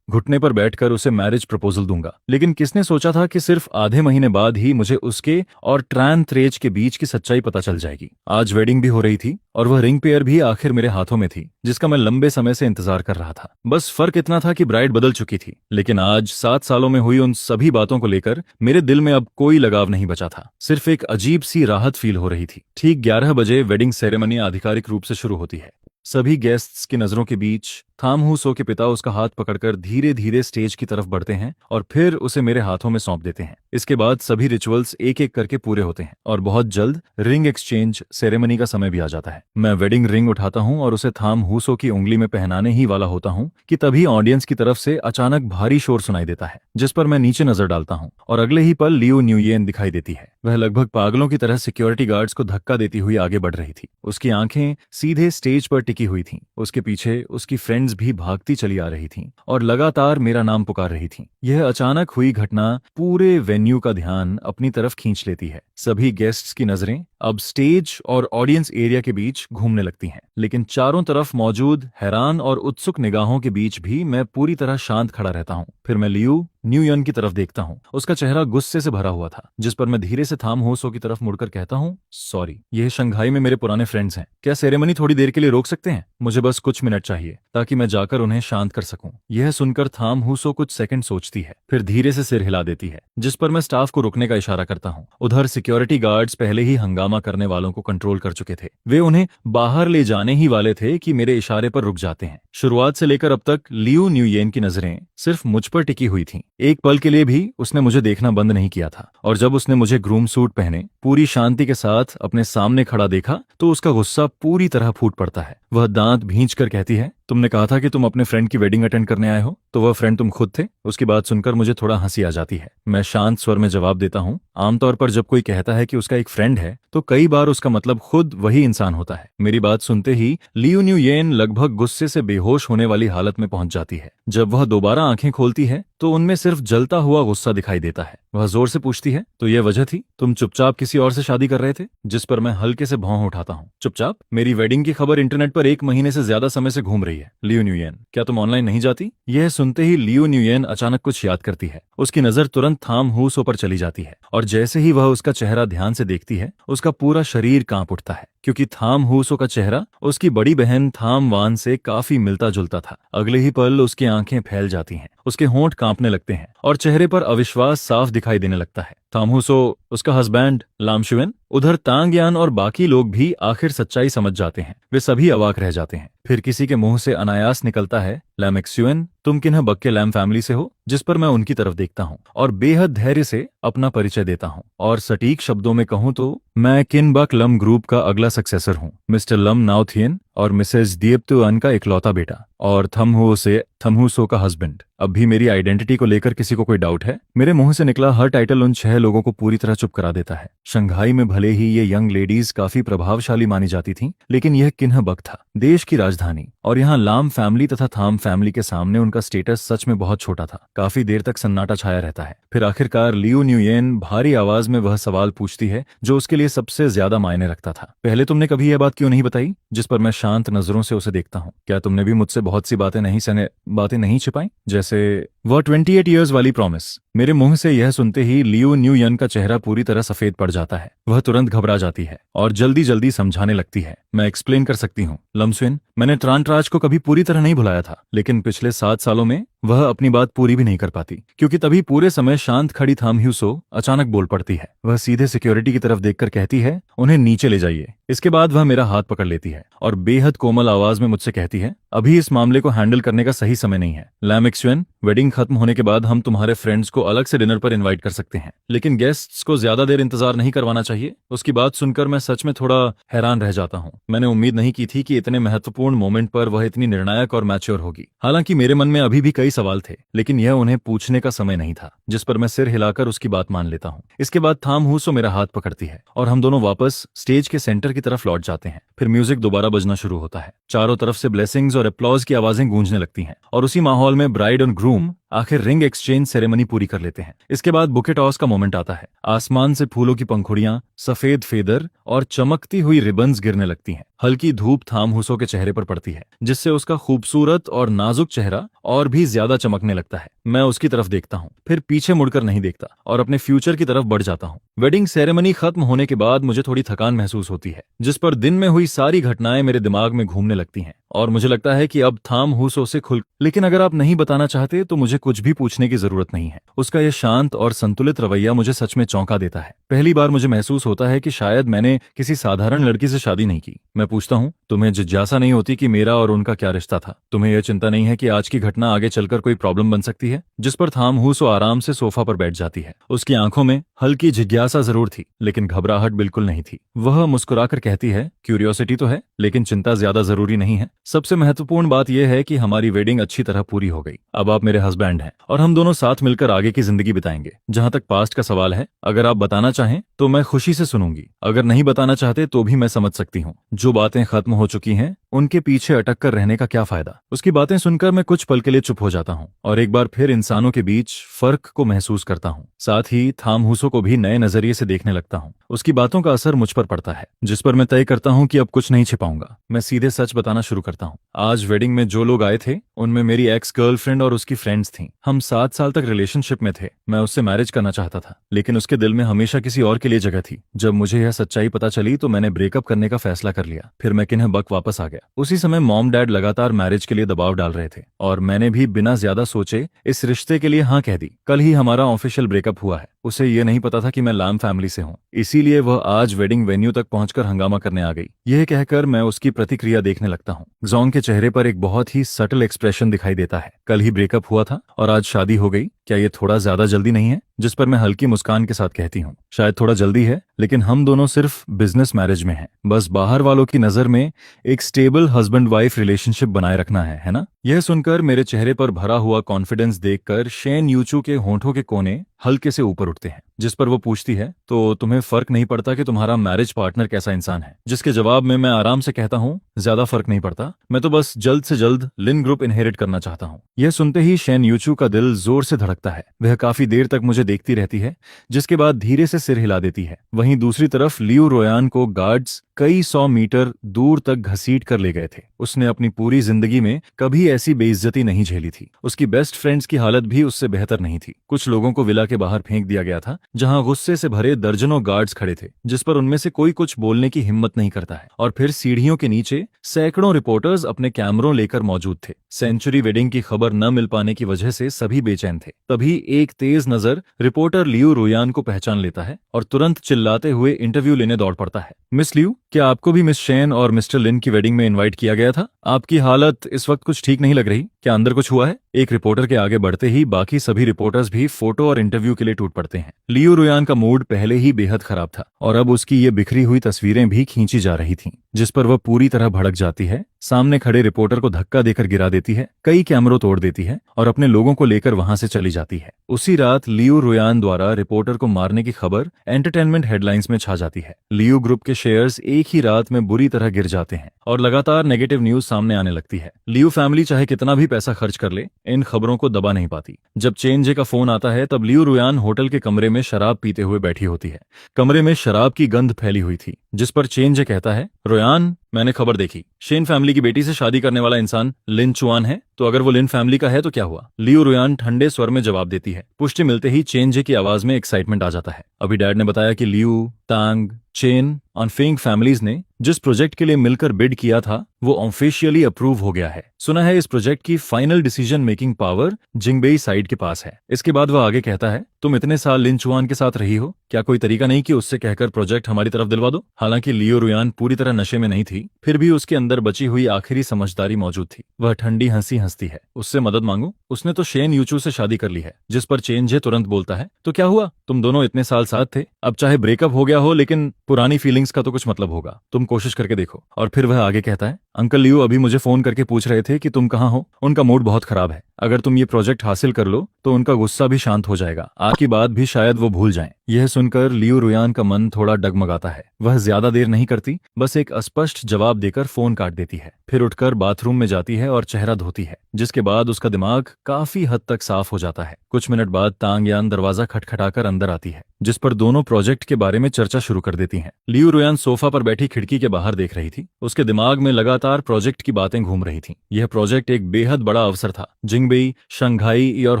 A: घुटने पर बैठकर उसे मैरिज प्रपोजल दूंगा। लेकिन किसने सोचा था कि सिर्फ आधे महीने बाद ही मुझे उसके और ट्रैन थ्रेज के बीच की सच्चाई पता चल जाएगी। आज वेडिंग भी हो रही थी और वह रिंग पेयर भी आखिर मेरे हाथों में थी, जिसका मैं लंबे समय से इंतजार कर रहा था। बस फर्क इतना था कि ब्राइड बदल चुकी थी, लेकिन आज 7 सालों में हुई उन सभी बातों को लेकर मेरे दिल में अब कोई लगाव नहीं बचा था। सिर्फ एक अजीब सी राहत फील हो रही थी। ठीक 11 बजे वेडिंग सेरेमनी आधिकारिक रूप से शुरू होती है। सभी गेस्ट्स की नजरों के बीच थाम हू सो के पिता उसका हाथ पकड़कर धीरे धीरे स्टेज की तरफ बढ़ते हैं और फिर उसे मेरे हाथों में सौंप देते हैं। इसके बाद सभी रिचुअल्स एक एक करके पूरे होते हैं और बहुत जल्द रिंग एक्सचेंज सेरेमनी का समय भी आ जाता है। मैं वेडिंग रिंग उठाता हूं और उसे थाम हू सो की उंगली में पहनाने ही वाला होता हूं कि तभी ऑडियंस की तरफ से अचानक भारी शोर सुनाई देता है, जिस पर मैं नीचे नजर डालता हूं और अगले ही पल लियो न्यूयेन दिखाई देती है। वह लगभग पागलों की तरह सिक्योरिटी गार्ड्स को धक्का देती हुई आगे बढ़ रही थी। उसकी आंखें सीधे स्टेज पर टिकी हुई थीं। उसके पीछे उसकी फ्रेंड्स भी भागती चली आ रही थीं और लगातार मेरा नाम पुकार रही थीं। यह अचानक हुई घटना पूरे वेन्यू का ध्यान अपनी तरफ खींच लेती है। सभी गेस्ट्स की नजरें अब स्टेज और ऑडियंस एरिया के बीच घूमने लगती हैं, लेकिन चारों तरफ मौजूद हैरान और उत्सुक निगाहों के बीच भी मैं पूरी तरह शांत खड़ा रहता हूं। फिर मैं लियो न्यूयन की तरफ देखता हूं। उसका चेहरा गुस्से से भरा हुआ था, जिस पर मैं धीरे से थाम हू सो की तरफ मुड़कर कहता हूं, सॉरी, यह शंघाई में मेरे पुराने फ्रेंड्स हैं। क्या सेरेमनी थोड़ी देर के लिए रोक सकते हैं? मुझे बस कुछ मिनट चाहिए ताकि मैं जाकर उन्हें शांत कर सकूं। यह सुनकर थाम हू सो कुछ सेकंड सोचती है, फिर धीरे से सिर हिला देती है, जिस पर मैं स्टाफ को रुकने का इशारा करता हूं। उधर सिक्योरिटी गार्ड्स पहले ही हंगामा करने वालों को कंट्रोल कर चुके थे। वे उन्हें बाहर ले जाने ही वाले थे कि मेरे इशारे पर रुक जाते हैं। शुरुआत से लेकर अब तक लियो न्यूयेन की नजरें सिर्फ मुझ पर टिकी हुई थीं। एक पल के लिए भी उसने मुझे देखना बंद नहीं किया था, और जब उसने मुझे ग्रूम सूट पहने पूरी शांति के साथ अपने सामने खड़ा देखा तो उसका गुस्सा पूरी तरह फूट पड़ता है। वह दांत भींच कर कहती है, तुमने कहा था कि तुम अपने फ्रेंड की वेडिंग अटेंड करने आए हो, तो वह फ्रेंड तुम खुद थे? उसकी बात सुनकर मुझे थोड़ा हंसी आ जाती है। मैं शांत स्वर में जवाब देता हूँ, आमतौर पर जब कोई कहता है कि उसका एक फ्रेंड है तो कई बार उसका मतलब खुद वही इंसान होता है। मेरी बात सुनते ही लियो न्यूयेन लगभग गुस्से से बेहोश होने वाली हालत में पहुंच जाती है। जब वह दोबारा आंखें खोलती है तो उनमें सिर्फ जलता हुआ गुस्सा दिखाई देता है। वह जोर से पूछती है, तो यह वजह थी? तुम चुपचाप किसी और से शादी कर रहे थे? जिस पर मैं हल्के से भौं उठाता हूँ। चुपचाप? मेरी वेडिंग की खबर इंटरनेट पर 1 महीने से ज्यादा समय से घूम रही है। लियो न्यूयेन, क्या तुम ऑनलाइन नहीं जाती? यह सुनते ही लियो न्यूयेन अचानक कुछ याद करती है। उसकी नजर तुरंत थाम हू सो पर चली जाती है, और जैसे ही वह उसका चेहरा ध्यान से देखती है उसका पूरा शरीर कांप उठता है, क्योंकि थाम हू सो का चेहरा उसकी बड़ी बहन थाम वान से काफी मिलता जुलता था। अगले ही पल उसकी आंखें फैल जाती हैं, उसके होंठ कांपने लगते हैं और चेहरे पर अविश्वास साफ दिखाई देने लगता है। थाम हू सो, उसका हस्बैंड लाम शुएन। उधर तांग यान और बाकी लोग भी आखिर सच्चाई समझ जाते हैं। वे सभी अवाक रह जाते हैं। फिर किसी के मुंह से अनायास निकलता है, लैम एक्सुएन, तुम किन्ह बक्के लैम फैमिली से हो? जिस पर मैं उनकी तरफ देखता हूँ और बेहद धैर्य से अपना परिचय देता हूँ, और सटीक शब्दों में कहूँ तो मैं किन बक लम ग्रुप का अगला सक्सेसर हूँ, मिस्टर लम नाउथियन और मिसेज दिएप्तुअन का इकलौता बेटा, और थमहू सो का हस्बैंड। अब भी मेरी आइडेंटिटी को लेकर किसी को कोई डाउट है? मेरे मुंह से निकला हर टाइटल उन 6 लोगों को पूरी तरह चुप करा देता है। शंघाई में भले ही ये यंग लेडीज काफी प्रभावशाली मानी जाती थीं, लेकिन यह किन्ह बक था, देश की राजधानी, और यहाँ लाम फैमिली तथा थाम फैमिली के सामने उनका स्टेटस सच में बहुत छोटा था। काफी देर तक सन्नाटा छाया रहता है। फिर आखिरकार लियो न्यूयेन भारी आवाज में वह सवाल पूछती है जो उसके लिए सबसे ज्यादा मायने रखता था, पहले तुमने कभी यह बात क्यों नहीं बताई? जिस पर मैं शांत नजरों से उसे देखता हूँ। क्या तुमने भी मुझसे बहुत सी बातें नहीं छिपाई? जैसे वह 28 ईयर्स वाली प्रॉमिस। मेरे मुंह से यह सुनते ही लियो न्यूयन का चेहरा पूरी तरह सफेद पड़ जाता है। वह तुरंत घबरा जाती है और जल्दी जल्दी समझाने लगती है, मैं एक्सप्लेन कर सकती हूँ लमसुएन, मैंने ट्रांट्राज को कभी पूरी तरह नहीं भुलाया था, लेकिन पिछले 7 सालों में वह अपनी बात पूरी भी नहीं कर पाती, क्योंकि तभी पूरे समय शांत खड़ी थाम हू सो अचानक बोल पड़ती है। वह सीधे सिक्योरिटी की तरफ देखकर कहती है, उन्हें नीचे ले जाइए। इसके बाद वह मेरा हाथ पकड़ लेती है और बेहद कोमल आवाज में मुझसे कहती है, अभी इस मामले को हैंडल करने का सही समय नहीं है। लैम एक्सुएन, वेडिंग खत्म होने के बाद हम तुम्हारे फ्रेंड्स को अलग से डिनर पर इनवाइट कर सकते हैं, लेकिन गेस्ट्स को ज्यादा देर इंतजार नहीं करवाना चाहिए। उसकी बात सुनकर मैं सच में थोड़ा हैरान रह जाता हूँ। मैंने उम्मीद नहीं की थी कि इतने महत्वपूर्ण मोमेंट पर वह इतनी निर्णायक और मैच्योर होगी। हालांकि मेरे मन में अभी भी कई सवाल थे, लेकिन यह उन्हें पूछने का समय नहीं था, जिस पर मैं सिर हिलाकर उसकी बात मान लेता हूँ। इसके बाद थाम हू सो मेरा हाथ पकड़ती है और हम दोनों वापस स्टेज के सेंटर की तरफ लौट जाते हैं। फिर म्यूजिक दोबारा बजना शुरू होता है। चारों तरफ से ब्लेसिंग्स और अप्लॉज की आवाजें गूंजने लगती हैं, और उसी माहौल में ब्राइड और ग्रूम आखिर रिंग एक्सचेंज सेरेमनी पूरी कर लेते हैं। इसके बाद बुके टॉस का मोमेंट आता है। आसमान से फूलों की पंखुड़ियां, सफेद फेदर और चमकती हुई रिबन्स गिरने लगती हैं। हल्की धूप थामहुसो के चेहरे पर पड़ती है, जिससे उसका खूबसूरत और नाजुक चेहरा और भी ज्यादा चमकने लगता है। मैं उसकी तरफ देखता हूँ, फिर पीछे मुड़कर नहीं देखता और अपने फ्यूचर की तरफ बढ़ जाता हूँ। वेडिंग सेरेमनी खत्म होने के बाद मुझे थोड़ी थकान महसूस होती है, जिस पर दिन में हुई सारी घटनाएं मेरे दिमाग में घूमने लगती हैं और मुझे लगता है कि अब थामहुसो से खुल। लेकिन अगर आप नहीं बताना चाहते तो मुझे कुछ भी पूछने की जरूरत नहीं है। उसका यह शांत और संतुलित रवैया मुझे सच में चौंका देता है। पहली बार मुझे महसूस होता है कि शायद मैंने किसी साधारण लड़की से शादी नहीं की। मैं पूछता हूँ, तुम्हें जिज्ञासा नहीं होती कि मेरा और उनका क्या रिश्ता था? तुम्हें यह चिंता नहीं है कि आज की घटना आगे चलकर कोई प्रॉब्लम बन सकती है? जिस पर थामहुसो आराम से सोफा पर बैठ जाती है। उसकी आंखों में हल्की जिज्ञासा जरूर थी, लेकिन घबराहट बिल्कुल नहीं थी। वह मुस्कुराकर कहती है, क्यूरियोसिटी तो है, लेकिन चिंता ज्यादा जरूरी नहीं है। सबसे महत्वपूर्ण बात यह है कि हमारी वेडिंग अच्छी तरह पूरी हो गई। अब आप मेरे हस्बैंड हैं और हम दोनों साथ मिलकर आगे की जिंदगी बिताएंगे। जहां तक पास्ट का सवाल है, अगर आप बताना चाहें तो मैं खुशी से सुनूंगी। अगर नहीं बताना चाहते तो भी मैं समझ सकती हूँ। जो बातें खत्म हो चुकी हैं उनके पीछे अटक कर रहने का क्या फायदा। उसकी बातें सुनकर मैं कुछ पल के लिए चुप हो जाता हूँ और एक बार फिर इंसानों के बीच फर्क को महसूस करता हूँ। साथ ही थामहुसो को भी नए नजरिए से देखने लगता हूँ। उसकी बातों का असर मुझ पर पड़ता है, जिस पर मैं तय करता हूँ कि अब कुछ नहीं छिपाऊंगा। मैं सीधे सच बताना शुरू करता हूँ। आज वेडिंग में जो लोग आए थे उनमें मेरी एक्स गर्लफ्रेंड और उसकी फ्रेंड्स थीं। हम 7 साल तक रिलेशनशिप में थे। मैं उससे मैरिज करना चाहता था, लेकिन उसके दिल में हमेशा किसी और के लिए जगह थी। जब मुझे यह सच्चाई पता चली तो मैंने ब्रेकअप करने का फैसला कर लिया। फिर मैं किन्ह बक वापस आ गया। उसी समय मॉम डैड लगातार मैरिज के लिए दबाव डाल रहे थे और मैंने भी बिना ज्यादा सोचे इस रिश्ते के लिए हाँ कह दी। कल ही हमारा ऑफिशियल ब्रेकअप हुआ है। उसे ये नहीं पता था कि मैं लाम फैमिली से हूँ, इसीलिए वह आज वेडिंग वेन्यू तक पहुंचकर हंगामा करने आ गई। यह कहकर मैं उसकी प्रतिक्रिया देखने लगता हूँ। जोंग के चेहरे पर एक बहुत ही सटल एक्सप्रेशन दिखाई देता है। कल ही ब्रेकअप हुआ था और आज शादी हो गई, क्या ये थोड़ा ज्यादा जल्दी नहीं है? जिस पर मैं हल्की मुस्कान के साथ कहती हूँ, शायद थोड़ा जल्दी है, लेकिन हम दोनों सिर्फ बिजनेस मैरिज में हैं। बस बाहर वालों की नजर में एक स्टेबल हस्बैंड वाइफ रिलेशनशिप बनाए रखना है ना? यह सुनकर मेरे चेहरे पर भरा हुआ कॉन्फिडेंस देखकर शेन यूचू के होंठों के कोने हल्के से ऊपर उठते हैं। जिस पर वो पूछती है, तो तुम्हें फर्क नहीं पड़ता कि तुम्हारा मैरिज पार्टनर कैसा इंसान है? जिसके जवाब में मैं आराम से कहता हूँ, ज्यादा फर्क नहीं पड़ता, मैं तो बस जल्द से जल्द लिन ग्रुप इनहेरिट करना चाहता हूँ। यह सुनते ही शेन यूचू का दिल जोर से धड़कता है। वह काफी देर तक मुझे देखती रहती है, जिसके बाद धीरे से सिर हिला देती है। वहीं दूसरी तरफ लियू रोयान को गार्ड्स कई 100 मीटर दूर तक घसीट कर ले गए थे। उसने अपनी पूरी जिंदगी में कभी ऐसी बेइज्जती नहीं झेली थी। उसकी बेस्ट फ्रेंड्स की हालत भी उससे बेहतर नहीं थी। कुछ लोगों को विला के बाहर फेंक दिया गया था, जहां गुस्से से भरे दर्जनों गार्ड्स खड़े थे, जिस पर उनमें से कोई कुछ बोलने की हिम्मत नहीं करता है। और फिर सीढ़ियों के नीचे सैकड़ों रिपोर्टर्स अपने कैमरों लेकर मौजूद थे। सेंचुरी वेडिंग की खबर न मिल पाने की वजह से सभी बेचैन थे। तभी एक तेज नजर रिपोर्टर लियू रोयान को पहचान लेता है और तुरंत चिल्लाते हुए इंटरव्यू लेने दौड़ पड़ता है। मिस लियू, क्या आपको भी मिस शेन और मिस्टर लिन की वेडिंग में इनवाइट किया गया था? आपकी हालत इस वक्त कुछ ठीक नहीं लग रही, क्या अंदर कुछ हुआ है? एक रिपोर्टर के आगे बढ़ते ही बाकी सभी रिपोर्टर्स भी फोटो और इंटरव्यू के लिए टूट पड़ते हैं। लियू रोयान का मूड पहले ही बेहद खराब था और अब उसकी ये बिखरी हुई तस्वीरें भी खींची जा रही थीं, जिस पर वह पूरी तरह भड़क जाती है। सामने खड़े रिपोर्टर को धक्का देकर गिरा देती है, कई कैमरों तोड़ देती है और अपने लोगों को लेकर वहां से चली जाती है। उसी रात लियू रोयान द्वारा रिपोर्टर को मारने की खबर एंटरटेनमेंट हेडलाइंस में छा जाती है। लियू ग्रुप के शेयर्स एक ही रात में बुरी तरह गिर जाते हैं और लगातार नेगेटिव न्यूज सामने आने लगती है। लियू फैमिली चाहे कितना भी पैसा खर्च कर ले, इन खबरों को दबा नहीं पाती। जब चेन जे का फोन आता है तब लियू रोयान होटल के कमरे में शराब पीते हुए बैठी होती है। कमरे में शराब की गंध फैली हुई थी, जिस पर चेन जे कहता है, रोयान, मैंने खबर देखी, शेन फैमिली की बेटी से शादी करने वाला इंसान लिन चुआन है। तो अगर वो लिन फैमिली का है तो क्या हुआ? लियू रोयान ठंडे स्वर में जवाब देती है। पुष्टि मिलते ही चेन जे की आवाज में एक्साइटमेंट आ जाता है। अभी डैड ने बताया कि लियू, तांग, चेन और फेंग फैमिलीज ने जिस प्रोजेक्ट के लिए मिलकर बिड किया था वो ऑफिशियली अप्रूव हो गया है। सुना है इस प्रोजेक्ट की फाइनल डिसीजन मेकिंग पावर जिंगबेई साइड के पास है। इसके बाद वह आगे कहता है, तुम इतने साल लिन चुआन के साथ रही हो, क्या कोई तरीका नहीं कि उससे कहकर प्रोजेक्ट हमारी तरफ दिलवा दो? हालांकि लियो रोयान पूरी तरह नशे में नहीं थी, फिर भी उसके अंदर बची हुई आखिरी समझदारी मौजूद थी। वह ठंडी हंसी हंसती है। उससे मदद मांगू? उसने तो शेन यूचू से शादी कर ली है। जिस पर चेन जे तुरंत बोलता है, तो क्या हुआ? तुम दोनों इतने साल साथ थे, अब चाहे ब्रेकअप हो गया हो, लेकिन पुरानी फीलिंग्स का तो कुछ मतलब होगा। तुम कोशिश करके देखो। और फिर वह आगे कहता है, अंकल लियो अभी मुझे फोन करके पूछ रहे थे कि तुम कहाँ हो। उनका मूड बहुत खराब है। अगर तुम ये प्रोजेक्ट हासिल कर लो तो उनका गुस्सा भी शांत हो जाएगा। आपकी बात भी शायद वो भूल जाएं। यह सुनकर लियो रुयान का मन थोड़ा डगमगाता है। वह ज्यादा देर नहीं करती, बस एक अस्पष्ट जवाब देकर फोन काट देती है। फिर उठकर बाथरूम में जाती है और चेहरा धोती है, जिसके बाद उसका दिमाग काफी हद तक साफ हो जाता है। कुछ मिनट बाद तांग यान दरवाजा खटखटाकर अंदर आती है, जिस पर दोनों प्रोजेक्ट के बारे में चर्चा शुरू कर देती हैं। लियो रुयान सोफा पर बैठी खिड़की के बाहर देख रही थी। उसके दिमाग में लगातार प्रोजेक्ट की बातें घूम रही थीं। यह प्रोजेक्ट एक बेहद बड़ा अवसर था। जिंगबेई, शंघाई और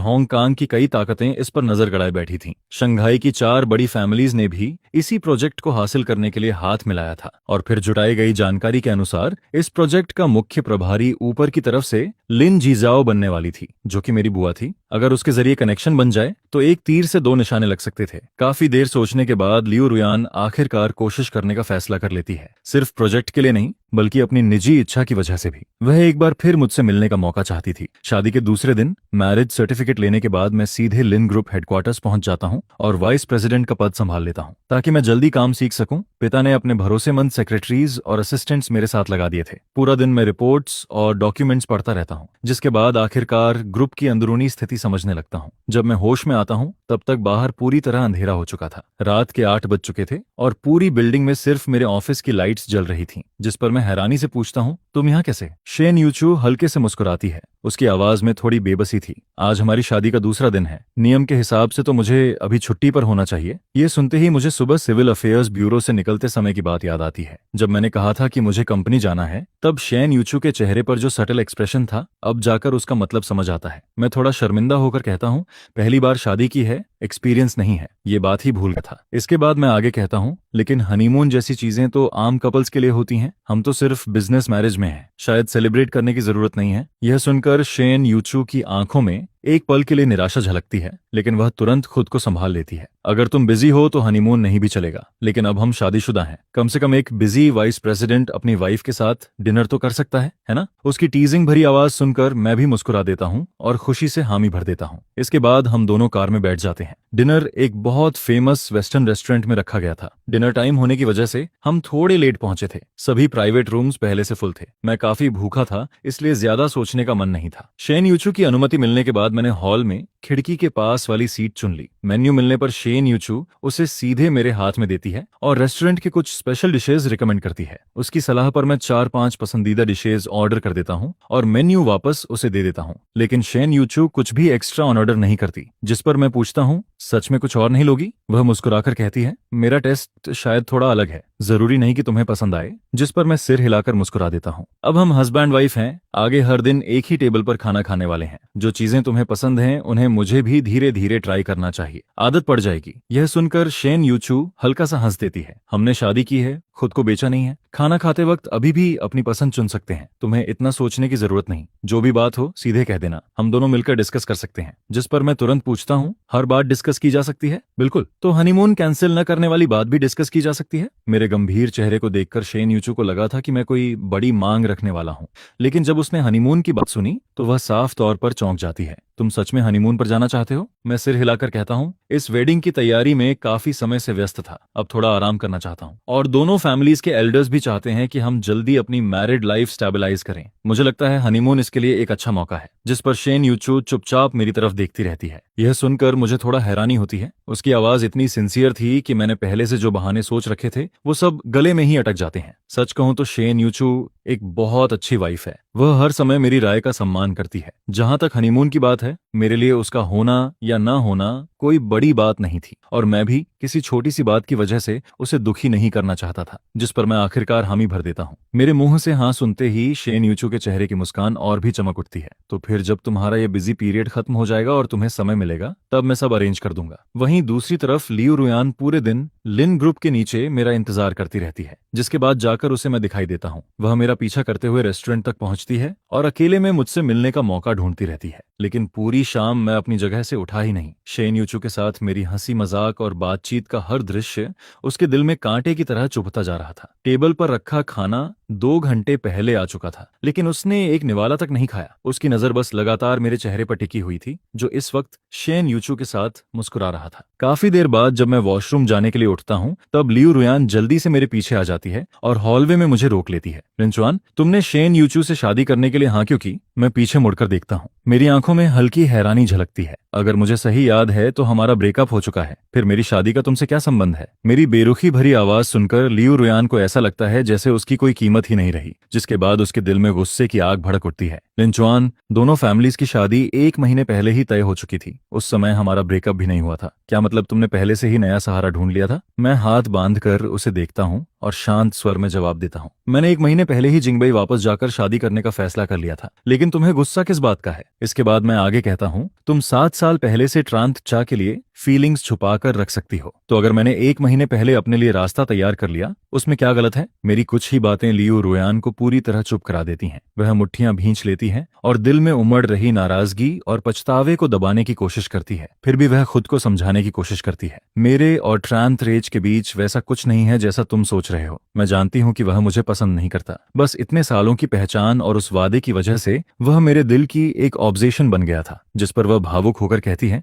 A: हांगकांग की कई ताकतें इस पर नजर गड़ाए बैठी थीं। शंघाई की 4 बड़ी फैमिलीज ने भी इसी प्रोजेक्ट को हासिल करने के लिए हाथ मिलाया था। और फिर जुटाई गई जानकारी के अनुसार इस प्रोजेक्ट का मुख्य प्रभारी ऊपर की तरफ से लिन जीजाओ बनने वाली थी, जो कि मेरी बुआ थी। अगर उसके जरिए कनेक्शन बन जाए तो एक तीर से 2 निशाने लग सकते थे। काफी देर सोचने के बाद लियो रुयान आखिरकार कोशिश करने का फैसला कर लेती है। सिर्फ प्रोजेक्ट के लिए नहीं, बल्कि अपनी निजी इच्छा की वजह से भी। वह एक बार फिर मुझसे मिलने का मौका चाहती थी। शादी के दूसरे दिन मैरिज सर्टिफिकेट लेने के बाद मैं सीधे लिन ग्रुप हेडक्वार्टर्स पहुंच जाता हूं और वाइस प्रेसिडेंट का पद संभाल लेता हूं, ताकि मैं जल्दी काम सीख सकूं। पिता ने अपने भरोसेमंद सेक्रेटरीज और असिस्टेंट्स मेरे साथ लगा दिए थे। पूरा दिन मैं रिपोर्ट्स और डॉक्यूमेंट्स पढ़ता रहता हूं, जिसके बाद आखिरकार ग्रुप की अंदरूनी स्थिति समझने लगता हूं। जब मैं होश में आता हूं तब तक बाहर पूरी तरह अंधेरा हो चुका था। रात के 8 बज चुके थे और पूरी बिल्डिंग में सिर्फ मेरे ऑफिस की लाइट्स जल रही थीं, जिस पर मैं हैरानी से पूछता हूं, तुम यहाँ कैसे? शेन यूचू हल्के से मुस्कुराती है। उसकी आवाज में थोड़ी बेबसी थी। आज हमारी शादी का दूसरा दिन है। नियम के हिसाब से तो मुझे अभी छुट्टी पर होना चाहिए। ये सुनते ही मुझे सुबह सिविल अफेयर्स ब्यूरो से निकलते समय की बात याद आती है। जब मैंने कहा था कि मुझे कंपनी जाना है, तब शेन यूचू के चेहरे पर जो सटल एक्सप्रेशन था, अब जाकर उसका मतलब समझ आता है। मैं थोड़ा शर्मिंदा होकर कहता हूँ, पहली बार शादी की है, एक्सपीरियंस नहीं है। ये बात ही भूल गया था। इसके बाद मैं आगे कहता हूँ, लेकिन हनीमून जैसी चीजें तो आम कपल्स के लिए होती हैं। हम तो सिर्फ बिजनेस मैरिज में हैं, शायद सेलिब्रेट करने की जरूरत नहीं है। यह सुनकर शेन यूचू की आंखों में एक पल के लिए निराशा झलकती है, लेकिन वह तुरंत खुद को संभाल लेती है। अगर तुम बिजी हो तो हनीमून नहीं भी चलेगा, लेकिन अब हम शादीशुदा हैं। कम से कम एक बिजी वाइस प्रेसिडेंट अपनी वाइफ के साथ डिनर तो कर सकता है ना? उसकी टीजिंग भरी आवाज सुनकर मैं भी मुस्कुरा देता हूँ और खुशी से हामी भर देता हूँ। इसके बाद हम दोनों कार में बैठ जाते हैं। डिनर एक बहुत फेमस वेस्टर्न रेस्टोरेंट में रखा गया था। डिनर टाइम होने की वजह से हम थोड़े लेट पहुंचे थे। सभी प्राइवेट रूम्स पहले से फुल थे। मैं काफी भूखा था, इसलिए ज्यादा सोचने का मन नहीं था। शेन यूचू की अनुमति मिलने के बाद मैंने हॉल में खिड़की के पास वाली सीट चुन ली। मेन्यू मिलने पर शेन यूचू उसे सीधे मेरे हाथ में देती है और रेस्टोरेंट के कुछ स्पेशल डिशेज रिकमेंड करती है। उसकी सलाह पर मैं 4-5 पसंदीदा डिशेज ऑर्डर कर देता हूँ और मेन्यू वापस उसे दे देता हूँ। लेकिन शेन यूचू कुछ भी एक्स्ट्रा ऑन ऑर्डर नहीं करती, जिस पर मैं पूछता हूँ, सच में कुछ और नहीं लोगी? वह मुस्कुराकर कहती है, मेरा टेस्ट शायद थोड़ा अलग है, जरूरी नहीं कि तुम्हें पसंद आए। जिस पर मैं सिर हिलाकर मुस्कुरा देता हूँ। अब हम हस्बैंड वाइफ हैं, आगे हर दिन एक ही टेबल पर खाना खाने वाले हैं। जो चीजें तुम्हें पसंद हैं उन्हें मुझे भी धीरे धीरे ट्राई करना चाहिए, आदत पड़ जाएगी। यह सुनकर शेन यूचू हल्का सा हंस देती है। हमने शादी की है, खुद को बेचा नहीं है। खाना खाते वक्त अभी भी अपनी पसंद चुन सकते हैं। तुम्हें इतना सोचने की जरूरत नहीं। जो भी बात हो सीधे कह देना, हम दोनों मिलकर डिस्कस कर सकते हैं। जिस पर मैं तुरंत पूछता हूँ, हर बात डिस्कस की जा सकती है? बिल्कुल। तो हनीमून कैंसिल न करने वाली बात भी डिस्कस की जा सकती है? मेरे गंभीर चेहरे को देखकर शेन यूचू को लगा था कि मैं कोई बड़ी मांग रखने वाला हूँ, लेकिन जब उसने हनीमून की बात सुनी तो वह साफ तौर पर चौंक जाती है। तुम सच में हनीमून पर जाना चाहते हो? मैं सिर हिलाकर कहता हूँ, इस वेडिंग की तैयारी में काफी समय से व्यस्त था, अब थोड़ा आराम करना चाहता हूँ। और दोनों फैमिलीज के एल्डर्स भी चाहते हैं कि हम जल्दी अपनी मैरिड लाइफ स्टेबलाइज करें। मुझे लगता है हनीमून इसके लिए एक अच्छा मौका है। जिस पर शेन यूचू चुपचाप मेरी तरफ देखती रहती है। यह सुनकर मुझे थोड़ा हैरानी होती है। उसकी आवाज इतनी सिंसियर थी कि मैंने पहले से जो बहाने सोच रखे थे वो सब गले में ही अटक जाते हैं। सच कहूं तो शेन यूचू एक बहुत अच्छी वाइफ है। वह हर समय मेरी राय का सम्मान करती है। जहां तक हनीमून की बात है, मेरे लिए उसका होना या ना होना कोई बड़ी बात नहीं थी और मैं भी किसी छोटी सी बात की वजह से उसे दुखी नहीं करना चाहता था। जिस पर मैं आखिरकार हामी भर देता हूँ। मेरे मुंह से हाँ सुनते ही शेन यूचू के चेहरे की मुस्कान और भी चमक उठती है। तो फिर जब तुम्हारा ये बिजी पीरियड खत्म हो जाएगा और तुम्हें समय मिलेगा, तब मैं सब अरेंज कर दूंगा। वहीं दूसरी तरफ लियो रुयान पूरे दिन लिन ग्रुप के नीचे मेरा इंतजार करती रहती है, जिसके बाद जाकर उसे मैं दिखाई देता हूँ। वह मेरा पीछा करते हुए रेस्टोरेंट तक पहुंचती है और अकेले में मुझसे मिलने का मौका ढूंढती रहती है, लेकिन पूरी शाम मैं अपनी जगह से उठा ही नहीं। शेन यूचू के साथ मेरी हंसी मजाक और बातचीत का हर दृश्य उसके दिल में कांटे की तरह चुभता जा रहा था। टेबल पर रखा खाना 2 घंटे पहले आ चुका था, लेकिन उसने एक निवाला तक नहीं खाया। उसकी नजर बस लगातार मेरे चेहरे पर टिकी हुई थी, जो इस वक्त शेन यूचू के साथ मुस्कुरा रहा था। काफी देर बाद जब मैं वॉशरूम जाने के लिए उठता हूँ, तब लियू रुयान जल्दी से मेरे पीछे आ जाती है और हॉलवे में मुझे रोक लेती है। रिंचुआन, तुमने शेन यूचू से शादी करने के लिए हाँ क्यों की? मैं पीछे मुड़कर देखता हूँ। मेरी आंखों में हल्की हैरानी झलकती है। अगर मुझे सही याद है तो हमारा ब्रेकअप हो चुका है, फिर मेरी शादी का तुमसे क्या संबंध है? मेरी बेरुखी भरी आवाज सुनकर लियू रुयान को ऐसा लगता है जैसे उसकी कोई कीमत ही नहीं रही, जिसके बाद उसके दिल में गुस्से की आग भड़क उठती है। लिंचुआन, दोनों फैमिलीज की शादी 1 महीने पहले ही तय हो चुकी थी। उस समय हमारा ब्रेकअप भी नहीं हुआ था। क्या मतलब तुमने पहले से ही नया सहारा ढूंढ लिया था? मैं हाथ बांधकर उसे देखता हूँ और शांत स्वर में जवाब देता हूँ, मैंने 1 महीने पहले ही जिंगबई वापस जाकर शादी करने का फैसला कर लिया था। लेकिन तुम्हें गुस्सा किस बात का है? इसके बाद मैं आगे कहता हूँ, तुम 7 साल पहले से ट्रांत चा के लिए फीलिंग्स छुपा कर रख सकती हो, तो अगर मैंने 1 महीने पहले अपने लिए रास्ता तैयार कर लिया, उसमें क्या गलत है? मेरी कुछ ही बातें लियू रुयान को पूरी तरह चुप करा देती हैं। वह मुट्ठियां भींच लेती है और दिल में उमड़ रही नाराजगी और पछतावे को दबाने की कोशिश करती है। फिर भी वह खुद को समझाने की कोशिश करती है, मेरे और ट्रांत रेज के बीच वैसा कुछ नहीं है जैसा तुम सोच रहे हो। मैं जानती हूँ कि वह मुझे पसंद नहीं करता, बस इतने सालों की पहचान और उस वादे की वजह से वह मेरे दिल की एक ऑब्जेक्शन बन गया था। जिस पर वह भावुक होकर कहती है,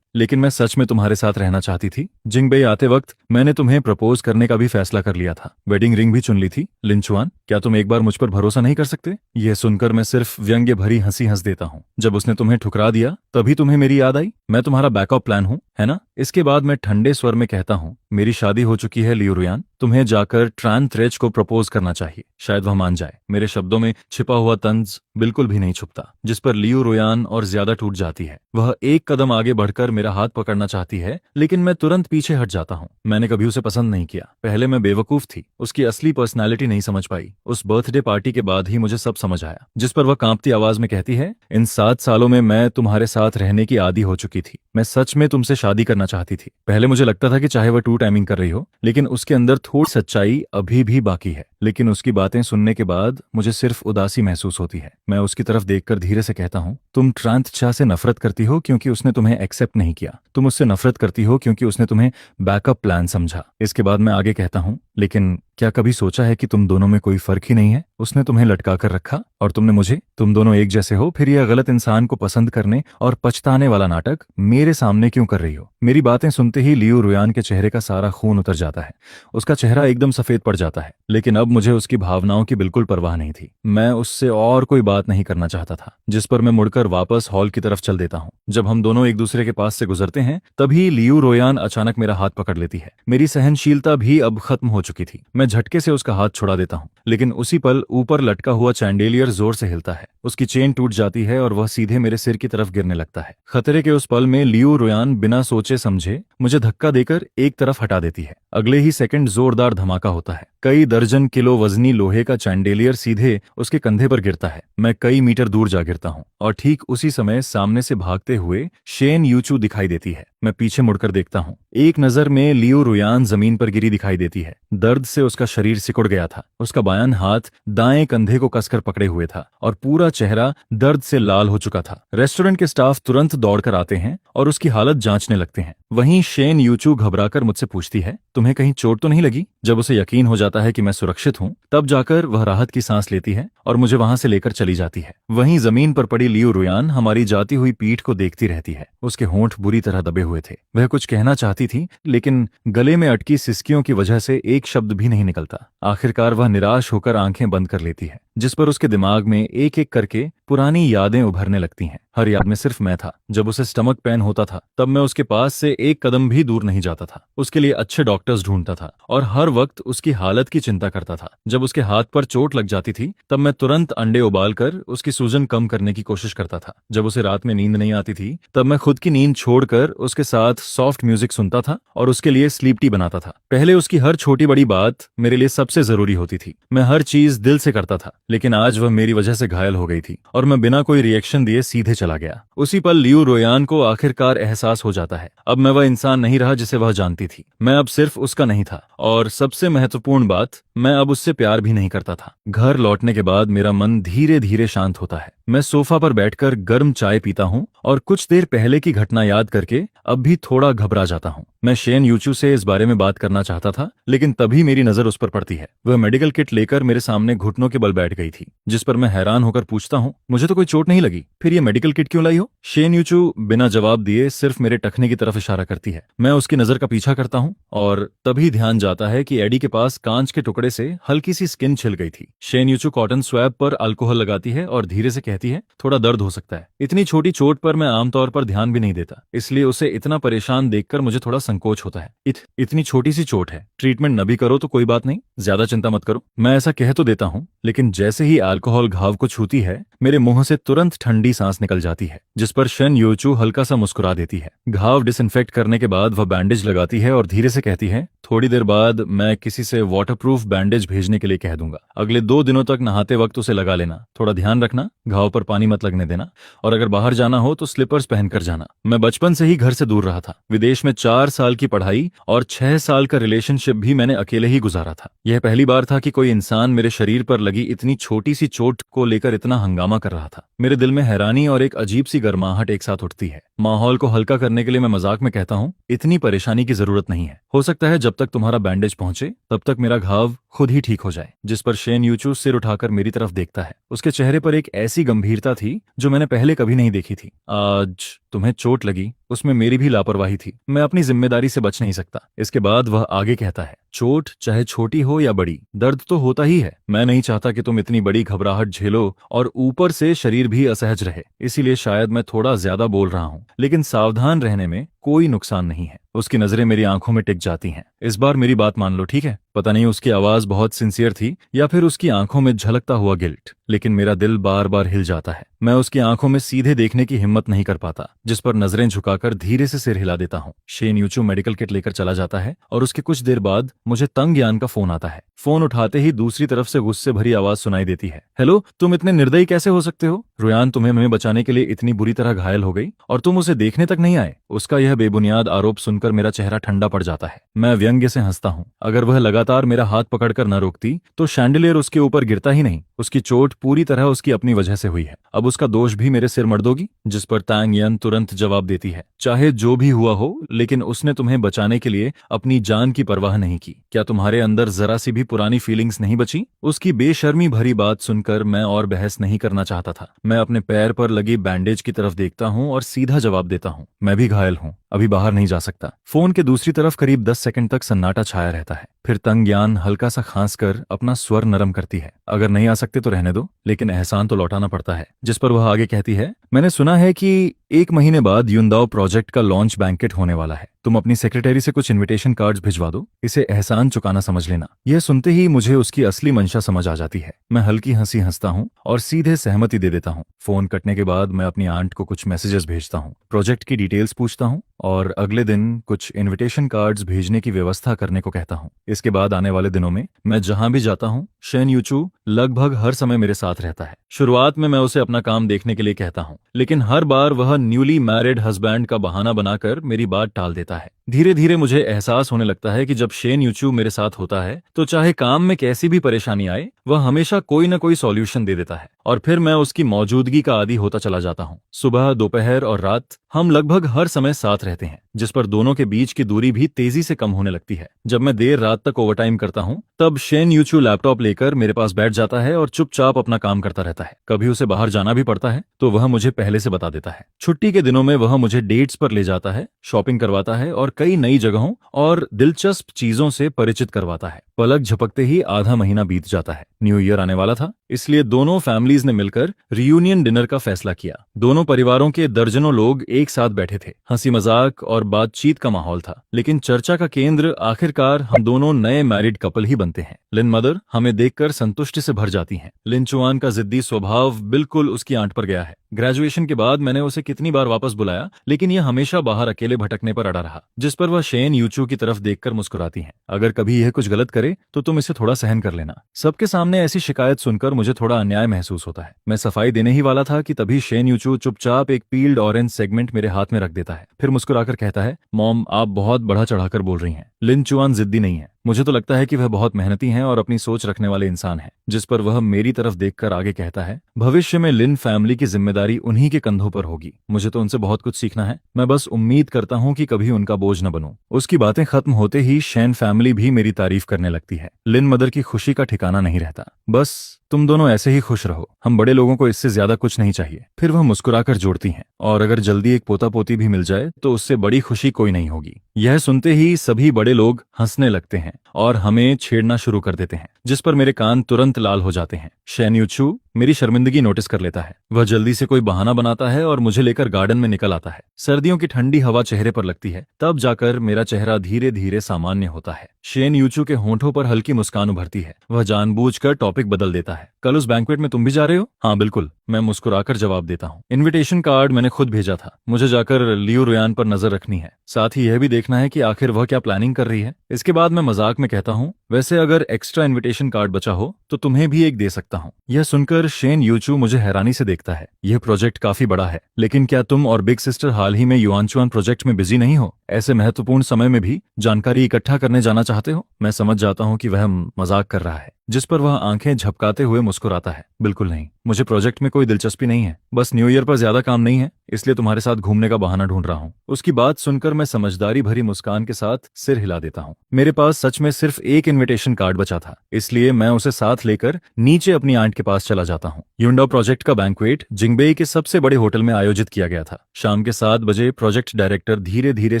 A: लेकिन मैं सच में तुम्हारे साथ रहना चाहती थी। जिंगबई आते वक्त मैंने तुम्हें प्रपोज करने का भी फैसला कर लिया था, वेडिंग रिंग भी चुन ली थी। लिंचुआन, क्या तुम एक बार मुझ पर भरोसा नहीं कर सकते? यह सुनकर मैं सिर्फ व्यंग्य भरी हंसी हंस देता हूँ। जब उसने तुम्हें ठुकरा दिया तभी तुम्हें मेरी याद आई? मैं तुम्हारा बैकअप प्लान हूँ, है ना? इसके बाद मैं ठंडे स्वर में कहता हूँ, मेरी शादी हो चुकी है लियू रुयान, तुम्हें जाकर ट्रांत रेज को प्रपोज करना चाहिए, शायद वह मान जाए। मेरे शब्दों में छिपा हुआ तंज बिल्कुल भी नहीं छुपता, जिस पर लियू रुयान और ज्यादा टूट जाती है। वह एक कदम आगे बढ़कर मेरा हाथ पकड़ना चाहती है, लेकिन मैं तुरंत पीछे हट जाता हूँ। मैंने कभी उसे पसंद नहीं किया। पहले मैं बेवकूफ थी, उसकी असली पर्सनालिटी नहीं समझ पाई। उस बर्थडे पार्टी के बाद ही मुझे सब समझ आया, जिस पर वह कांपती आवाज में कहती है, इन 7 सालों में मैं तुम्हारे साथ रहने की आदी हो चुकी थी। मैं सच में तुमसे शादी करना चाहती थी। पहले मुझे लगता था कि चाहे वह 2 टाइमिंग कर रही हो, लेकिन उसके अंदर थोड़ी सच्चाई अभी भी बाकी है। लेकिन उसकी बातें सुनने के बाद मुझे सिर्फ उदासी महसूस होती है। मैं उसकी तरफ देखकर धीरे से कहता हूँ, तुम ट्रांत चा से नफरत करती हो क्योंकि उसने तुम्हें एक्सेप्ट नहीं किया। तुम उससे नफरत करती हो क्योंकि उसने तुम्हें बैकअप प्लान समझा। इसके बाद मैं आगे कहता हूँ, लेकिन क्या कभी सोचा है कि तुम दोनों में कोई फर्क ही नहीं है? उसने तुम्हें लटका कर रखा और तुमने मुझे। तुम दोनों एक जैसे हो, फिर यह गलत इंसान को पसंद करने और पछताने वाला नाटक मेरे सामने क्यों कर रही हो? मेरी बातें सुनते ही लियू रुयान के चेहरे का सारा खून उतर जाता है। उसका चेहरा एकदम सफेद पड़ जाता है, लेकिन अब मुझे उसकी भावनाओं की बिल्कुल परवाह नहीं थी। मैं उससे और कोई बात नहीं करना चाहता था, जिस पर मैं मुड़कर वापस हॉल की तरफ चल देता हूँ। जब हम दोनों एक दूसरे के पास से गुजरते हैं, तभी लियू रुयान अचानक मेरा हाथ पकड़ लेती है। मेरी सहनशीलता भी अब खत्म हो चुकी थी। मैं झटके से उसका हाथ छुड़ा देता हूँ, लेकिन उसी पल ऊपर लटका हुआ चैंडेलियर जोर से हिलता है। उसकी चेन टूट जाती है और वह सीधे मेरे सिर की तरफ गिरने लगता है। खतरे के उस पल में लियू रुयान बिना सोचे समझे मुझे धक्का देकर एक तरफ हटा देती है। अगले ही सेकंड जोरदार धमाका होता है। कई दर्जन किलो वजनी लोहे का चैंडेलियर सीधे उसके कंधे पर गिरता है। मैं कई मीटर दूर जा गिरता हूँ और ठीक उसी समय सामने से भागते हुए शेन यूचू दिखाई देती है। मैं पीछे मुड़कर देखता हूँ। एक नजर में लियू रुयान जमीन पर गिरी दिखाई देती है। दर्द से उसका शरीर सिकुड़ गया था। उसका बायां हाथ दाएं कंधे को कसकर पकड़े हुए था और पूरा चेहरा दर्द से लाल हो चुका था। रेस्टोरेंट के स्टाफ तुरंत दौड़कर आते हैं और उसकी हालत जांचने लगते हैं। वहीं शेन यूचू घबराकर मुझसे पूछती है, तुम्हें कहीं चोट तो नहीं लगी? जब उसे यकीन हो जाता है कि मैं सुरक्षित हूँ, तब जाकर वह राहत की सांस लेती है और मुझे वहां से लेकर चली जाती है। वहीं जमीन पर पड़ी लियू रुयान हमारी जाती हुई पीठ को देखती रहती है। उसके होंठ बुरी तरह दबे हुए थे। वह कुछ कहना चाहती थी, लेकिन गले में अटकी सिसकियों की वजह से एक शब्द भी नहीं निकलता। आखिरकार वह निराश होकर आंखें बंद कर लेती है, जिस पर उसके दिमाग में एक एक करके पुरानी यादें उभरने लगती हैं। हर याद में सिर्फ मैं था। जब उसे स्टमक पेन होता था, तब मैं उसके पास से एक कदम भी दूर नहीं जाता था। उसके लिए अच्छे डॉक्टर्स ढूंढता था और हर वक्त उसकी हालत की चिंता करता था। जब उसके हाथ पर चोट लग जाती थी, तब मैं तुरंत अंडे उबालकर उसकी सूजन कम करने की कोशिश करता था। जब उसे रात में नींद नहीं आती थी, तब मैं खुद की नींद छोड़कर उसके साथ सॉफ्ट म्यूजिक सुनता था और उसके लिए स्लीप टी बनाता था। पहले उसकी हर छोटी बड़ी बात मेरे लिए सबसे जरूरी होती थी। मैं हर चीज दिल से करता था, लेकिन आज वह मेरी वजह से घायल हो गई थी और मैं बिना कोई रिएक्शन दिए सीधे चला गया। उसी पल लियू रुयान को आखिरकार एहसास हो जाता है, अब मैं वह इंसान नहीं रहा जिसे वह जानती थी। मैं अब सिर्फ उसका नहीं था, और सबसे महत्वपूर्ण बात, मैं अब उससे प्यार भी नहीं करता था। घर लौटने के बाद मेरा मन धीरे धीरे शांत होता है। मैं सोफा पर बैठकर गर्म चाय पीता हूँ और कुछ देर पहले की घटना याद करके अब भी थोड़ा घबरा जाता हूँ। मैं शेन यूचू से इस बारे में बात करना चाहता था, लेकिन तभी मेरी नजर उस पर पड़ती है। वह मेडिकल किट लेकर मेरे सामने घुटनों के बल बैठ गई थी, जिस पर मैं हैरान होकर पूछता हूँ, मुझे तो कोई चोट नहीं लगी, फिर ये मेडिकल किट क्यों लाई हो? शेन यूचू बिना जवाब दिए सिर्फ मेरे टखने की तरफ इशारा करती है। मैं उसकी नजर का पीछा करता हूँ और तभी ध्यान जाता है कि एडी के पास कांच के टुकड़े से हल्की सी स्किन छिल गई थी। शेन यूचू कॉटन स्वैब पर अल्कोहल लगाती है और धीरे से कहती है, थोड़ा दर्द हो सकता है। इतनी छोटी चोट पर मैं आमतौर पर ध्यान भी नहीं देता, इसलिए उसे इतना परेशान देखकर मुझे थोड़ा संकोच होता है। इतनी छोटी सी चोट है, ट्रीटमेंट न भी करो तो कोई बात नहीं, ज्यादा चिंता मत करो। मैं ऐसा कह तो देता हूँ, लेकिन जैसे ही अल्कोहल घाव को छूती है मेरे मुंह से तुरंत ठंडी सांस निकल जाती है, जिस पर शेन यूचू हल्का सा मुस्कुरा देती है। घाव डिसइंफेक्ट करने के बाद वह बैंडेज लगाती है और धीरे से कहती है, थोड़ी देर बाद मैं किसी से वाटरप्रूफ बैंडेज भेजने के लिए कह दूंगा। अगले 2 दिनों तक नहाते वक्त उसे लगा लेना। थोड़ा ध्यान रखना, घाव पर पानी मत लगने देना, और अगर बाहर जाना हो तो स्लीपर्स पहनकर जाना। मैं बचपन से ही घर से दूर रहा था। विदेश में 4 साल की पढ़ाई और 6 साल का रिलेशनशिप भी मैंने अकेले ही गुजारा था। यह पहली बार था कि कोई इंसान मेरे शरीर पर लगी इतनी छोटी सी चोट को लेकर इतना हंगामा कर रहा था। मेरे दिल में हैरानी और एक अजीब सी गर्माहट एक साथ उठती है। माहौल को हल्का करने के लिए मैं मजाक में कहता हूँ, इतनी परेशानी की जरूरत नहीं है, हो सकता है जब तक तुम्हारा बैंडेज पहुंचे तब तक मेरा घाव खुद ही ठीक हो जाए। जिस पर शेन यूचू सिर उठाकर मेरी तरफ देखता है। उसके चेहरे पर एक ऐसी गंभीरता थी जो मैंने पहले कभी नहीं देखी थी। आज तुम्हें चोट लगी, उसमें मेरी भी लापरवाही थी। मैं अपनी जिम्मेदारी से बच नहीं सकता। इसके बाद वह आगे कहता है, चोट चाहे छोटी हो या बड़ी, दर्द तो होता ही है। मैं नहीं चाहता कि तुम इतनी बड़ी घबराहट झेलो और ऊपर से शरीर भी असहज रहे, इसीलिए शायद मैं थोड़ा ज्यादा बोल रहा हूँ, लेकिन सावधान रहने में कोई नुकसान नहीं है। उसकी नजरें मेरी आंखों में टिक जाती हैं। इस बार मेरी बात मान लो, ठीक है? पता नहीं उसकी आवाज बहुत सिंसियर थी या फिर उसकी आंखों में झलकता हुआ गिल्ट, लेकिन मेरा दिल बार बार हिल जाता है। मैं उसकी आंखों में सीधे देखने की हिम्मत नहीं कर पाता, जिस पर नजरें झुकाकर धीरे से सिर हिला देता हूँ। शेन यूचू मेडिकल किट लेकर चला जाता है और उसके कुछ देर बाद मुझे तंग यान का फोन आता है। फोन उठाते ही दूसरी तरफ से गुस्से भरी आवाज सुनाई देती है, हेलो, तुम इतने निर्दयी कैसे हो सकते हो? रुयान तुम्हें हमें बचाने के लिए इतनी बुरी तरह घायल हो गई और तुम उसे देखने तक नहीं आए। उसका यह बेबुनियाद आरोप सुनकर मेरा चेहरा ठंडा पड़ जाता है। मैं व्यंग्य से हंसता हूँ। अगर वह लगातार मेरा हाथ पकड़कर न रोकती तो शैंडिलियर उसके ऊपर गिरता ही नहीं। उसकी चोट पूरी तरह उसकी अपनी वजह से हुई है। अब उसका दोष भी मेरे सिर मढ़ दोगी? जिस पर तांग यन तुरंत जवाब देती है, चाहे जो भी हुआ हो, लेकिन उसने तुम्हें बचाने के लिए अपनी जान की परवाह नहीं की। क्या तुम्हारे अंदर जरा सी भी पुरानी फीलिंग्स नहीं बची? उसकी बेशर्मी भरी बात सुनकर मैं और बहस नहीं करना चाहता था। मैं अपने पैर पर लगी बैंडेज की तरफ देखता हूँ और सीधा जवाब देता हूँ, मैं भी घायल हूँ, अभी बाहर नहीं जा सकता। फोन के दूसरी तरफ करीब 10 सेकंड तक सन्नाटा छाया रहता है। फिर तंग यान हल्का सा खांस कर अपना स्वर नरम करती है, अगर नहीं आ सकते तो रहने दो, लेकिन एहसान तो लौटाना पड़ता है। जिस पर वह आगे कहती है, मैंने सुना है कि 1 महीने बाद युनदाओ प्रोजेक्ट का लॉन्च बैंकेट होने वाला है। तुम अपनी सेक्रेटरी से कुछ इनविटेशन कार्ड्स भिजवा दो, इसे एहसान चुकाना समझ लेना। यह सुनते ही मुझे उसकी असली मंशा समझ आ जाती है। मैं हल्की हंसी हंसता हूँ और सीधे सहमति दे देता हूँ। फोन कटने के बाद मैं अपनी आंट को कुछ मैसेजेस भेजता हूँ, प्रोजेक्ट की डिटेल्स पूछता हूँ और अगले दिन कुछ इनविटेशन कार्ड्स भेजने की व्यवस्था करने को कहता हूँ। इसके बाद आने वाले दिनों में मैं जहां भी जाता हूँ, शेन यूचू लगभग हर समय मेरे साथ रहता है। शुरुआत में मैं उसे अपना काम देखने के लिए कहता हूँ, लेकिन हर बार वह न्यूली मैरिड हस्बैंड का बहाना बनाकर मेरी बात टाल देता है। धीरे धीरे मुझे एहसास होने लगता है कि जब शेन यूचू मेरे साथ होता है तो चाहे काम में कैसी भी परेशानी आए, वह हमेशा कोई न कोई सॉल्यूशन दे देता है और फिर मैं उसकी मौजूदगी का आदी होता चला जाता हूँ। सुबह, दोपहर और रात हम लगभग हर समय साथ रहते हैं, जिस पर दोनों के बीच की दूरी भी तेजी से कम होने लगती है। जब मैं देर रात तक ओवरटाइम करता हूँ तब शेन यूचू लैपटॉप लेकर मेरे पास बैठ जाता है और चुपचाप अपना काम करता रहता है। कभी उसे बाहर जाना भी पड़ता है तो वह मुझे पहले से बता देता है। छुट्टी के दिनों में वह मुझे डेट्स पर ले जाता है, शॉपिंग करवाता है और कई नई जगहों और दिलचस्प चीजों से परिचित करवाता है। पलक झपकते ही आधा महीना बीत जाता है। न्यू ईयर आने वाला था, इसलिए दोनों फैमिलीज ने मिलकर रियूनियन डिनर का फैसला किया। दोनों परिवारों के दर्जनों लोग एक साथ बैठे थे। हंसी मजाक और बातचीत का माहौल था, लेकिन चर्चा का केंद्र आखिरकार हम दोनों नए मैरिड कपल ही बनते हैं। लिन मदर हमें देखकर संतुष्टि से भर जाती हैं। लिन चुआन का जिद्दी स्वभाव बिल्कुल उसकी आंट पर गया है। ग्रेजुएशन के बाद मैंने उसे कितनी बार वापस बुलाया, लेकिन यह हमेशा बाहर अकेले भटकने पर अड़ा रहा, जिस पर वह शेन यूचू की तरफ देखकर मुस्कुराती हैं। अगर कभी यह कुछ गलत करे तो तुम इसे थोड़ा सहन कर लेना। सबके सामने ऐसी शिकायत सुनकर मुझे थोड़ा अन्याय महसूस होता है। मैं सफाई देने ही वाला था कि तभी शेन यूचू चुपचाप एक पील्ड ऑरेंज सेगमेंट मेरे हाथ में रख देता है। फिर मुस्कुराकर कहता है, मॉम, आप बहुत बढ़ा चढ़ाकर बोल रही हैं। लिन चुआन जिद्दी नहीं है। मुझे तो लगता है कि वह बहुत मेहनती हैं और अपनी सोच रखने वाले इंसान हैं। जिस पर वह मेरी तरफ देखकर आगे कहता है, भविष्य में लिन फैमिली की जिम्मेदारी उन्हीं के कंधों पर होगी। मुझे तो उनसे बहुत कुछ सीखना है। मैं बस उम्मीद करता हूँ कि कभी उनका बोझ न बनूं। उसकी बातें खत्म होते ही शैन फैमिली भी मेरी तारीफ करने लगती है। लिन मदर की खुशी का ठिकाना नहीं रहता। बस तुम दोनों ऐसे ही खुश रहो, हम बड़े लोगों को इससे ज्यादा कुछ नहीं चाहिए। फिर वह मुस्कुराकर जोड़ती हैं, और अगर जल्दी एक पोता पोती भी मिल जाए तो उससे बड़ी खुशी कोई नहीं होगी। यह सुनते ही सभी बड़े लोग हंसने लगते हैं और हमें छेड़ना शुरू कर देते हैं, जिस पर मेरे कान तुरंत लाल हो जाते हैं। शैन यूचू मेरी शर्मिंदगी नोटिस कर लेता है। वह जल्दी से कोई बहाना बनाता है और मुझे लेकर गार्डन में निकल आता है। सर्दियों की ठंडी हवा चेहरे पर लगती है, तब जाकर मेरा चेहरा धीरे धीरे सामान्य होता है। शेन यूचू के होंठों पर हल्की मुस्कान उभरती है। वह जानबूझकर टॉपिक बदल देता है। कल उस बैंक्वेट में तुम भी जा रहे हो? हाँ बिल्कुल, मैं मुस्कुराकर जवाब देता हूँ। इनविटेशन कार्ड मैंने खुद भेजा था। मुझे जाकर लियू रुयान पर नजर रखनी है, साथ ही यह भी देखना है कि आखिर वह क्या प्लानिंग कर रही है। इसके बाद मैं मजाक में कहता हूँ, वैसे अगर एक्स्ट्रा इनविटेशन कार्ड बचा हो तो तुम्हें भी एक दे सकता हूँ। यह सुनकर शेन यूचू मुझे हैरानी से देखता है। यह प्रोजेक्ट काफी बड़ा है, लेकिन क्या तुम और बिग सिस्टर हाल ही में युआनचुआन प्रोजेक्ट में बिजी नहीं हो? ऐसे महत्वपूर्ण समय में भी जानकारी इकट्ठा करने जाना चाहते हो? मैं समझ जाता हूँ कि वह मजाक कर रहा है, जिस पर वह आंखें झपकाते हुए मुस्कुराता है। बिल्कुल नहीं, मुझे प्रोजेक्ट में कोई दिलचस्पी नहीं है। बस न्यू ईयर पर ज्यादा काम नहीं है, इसलिए तुम्हारे साथ घूमने का बहाना ढूंढ रहा हूँ। उसकी बात सुनकर मैं समझदारी भरी मुस्कान के साथ सिर हिला देता हूँ। मेरे पास सच में सिर्फ एक इनविटेशन कार्ड बचा था, इसलिए मैं उसे साथ लेकर नीचे अपनी आंट के पास चला जाता हूँ। युंडा प्रोजेक्ट का बैंक्वेट जिंगबेई के सबसे बड़े होटल में आयोजित किया गया था। शाम के 7 बजे प्रोजेक्ट डायरेक्टर धीरे धीरे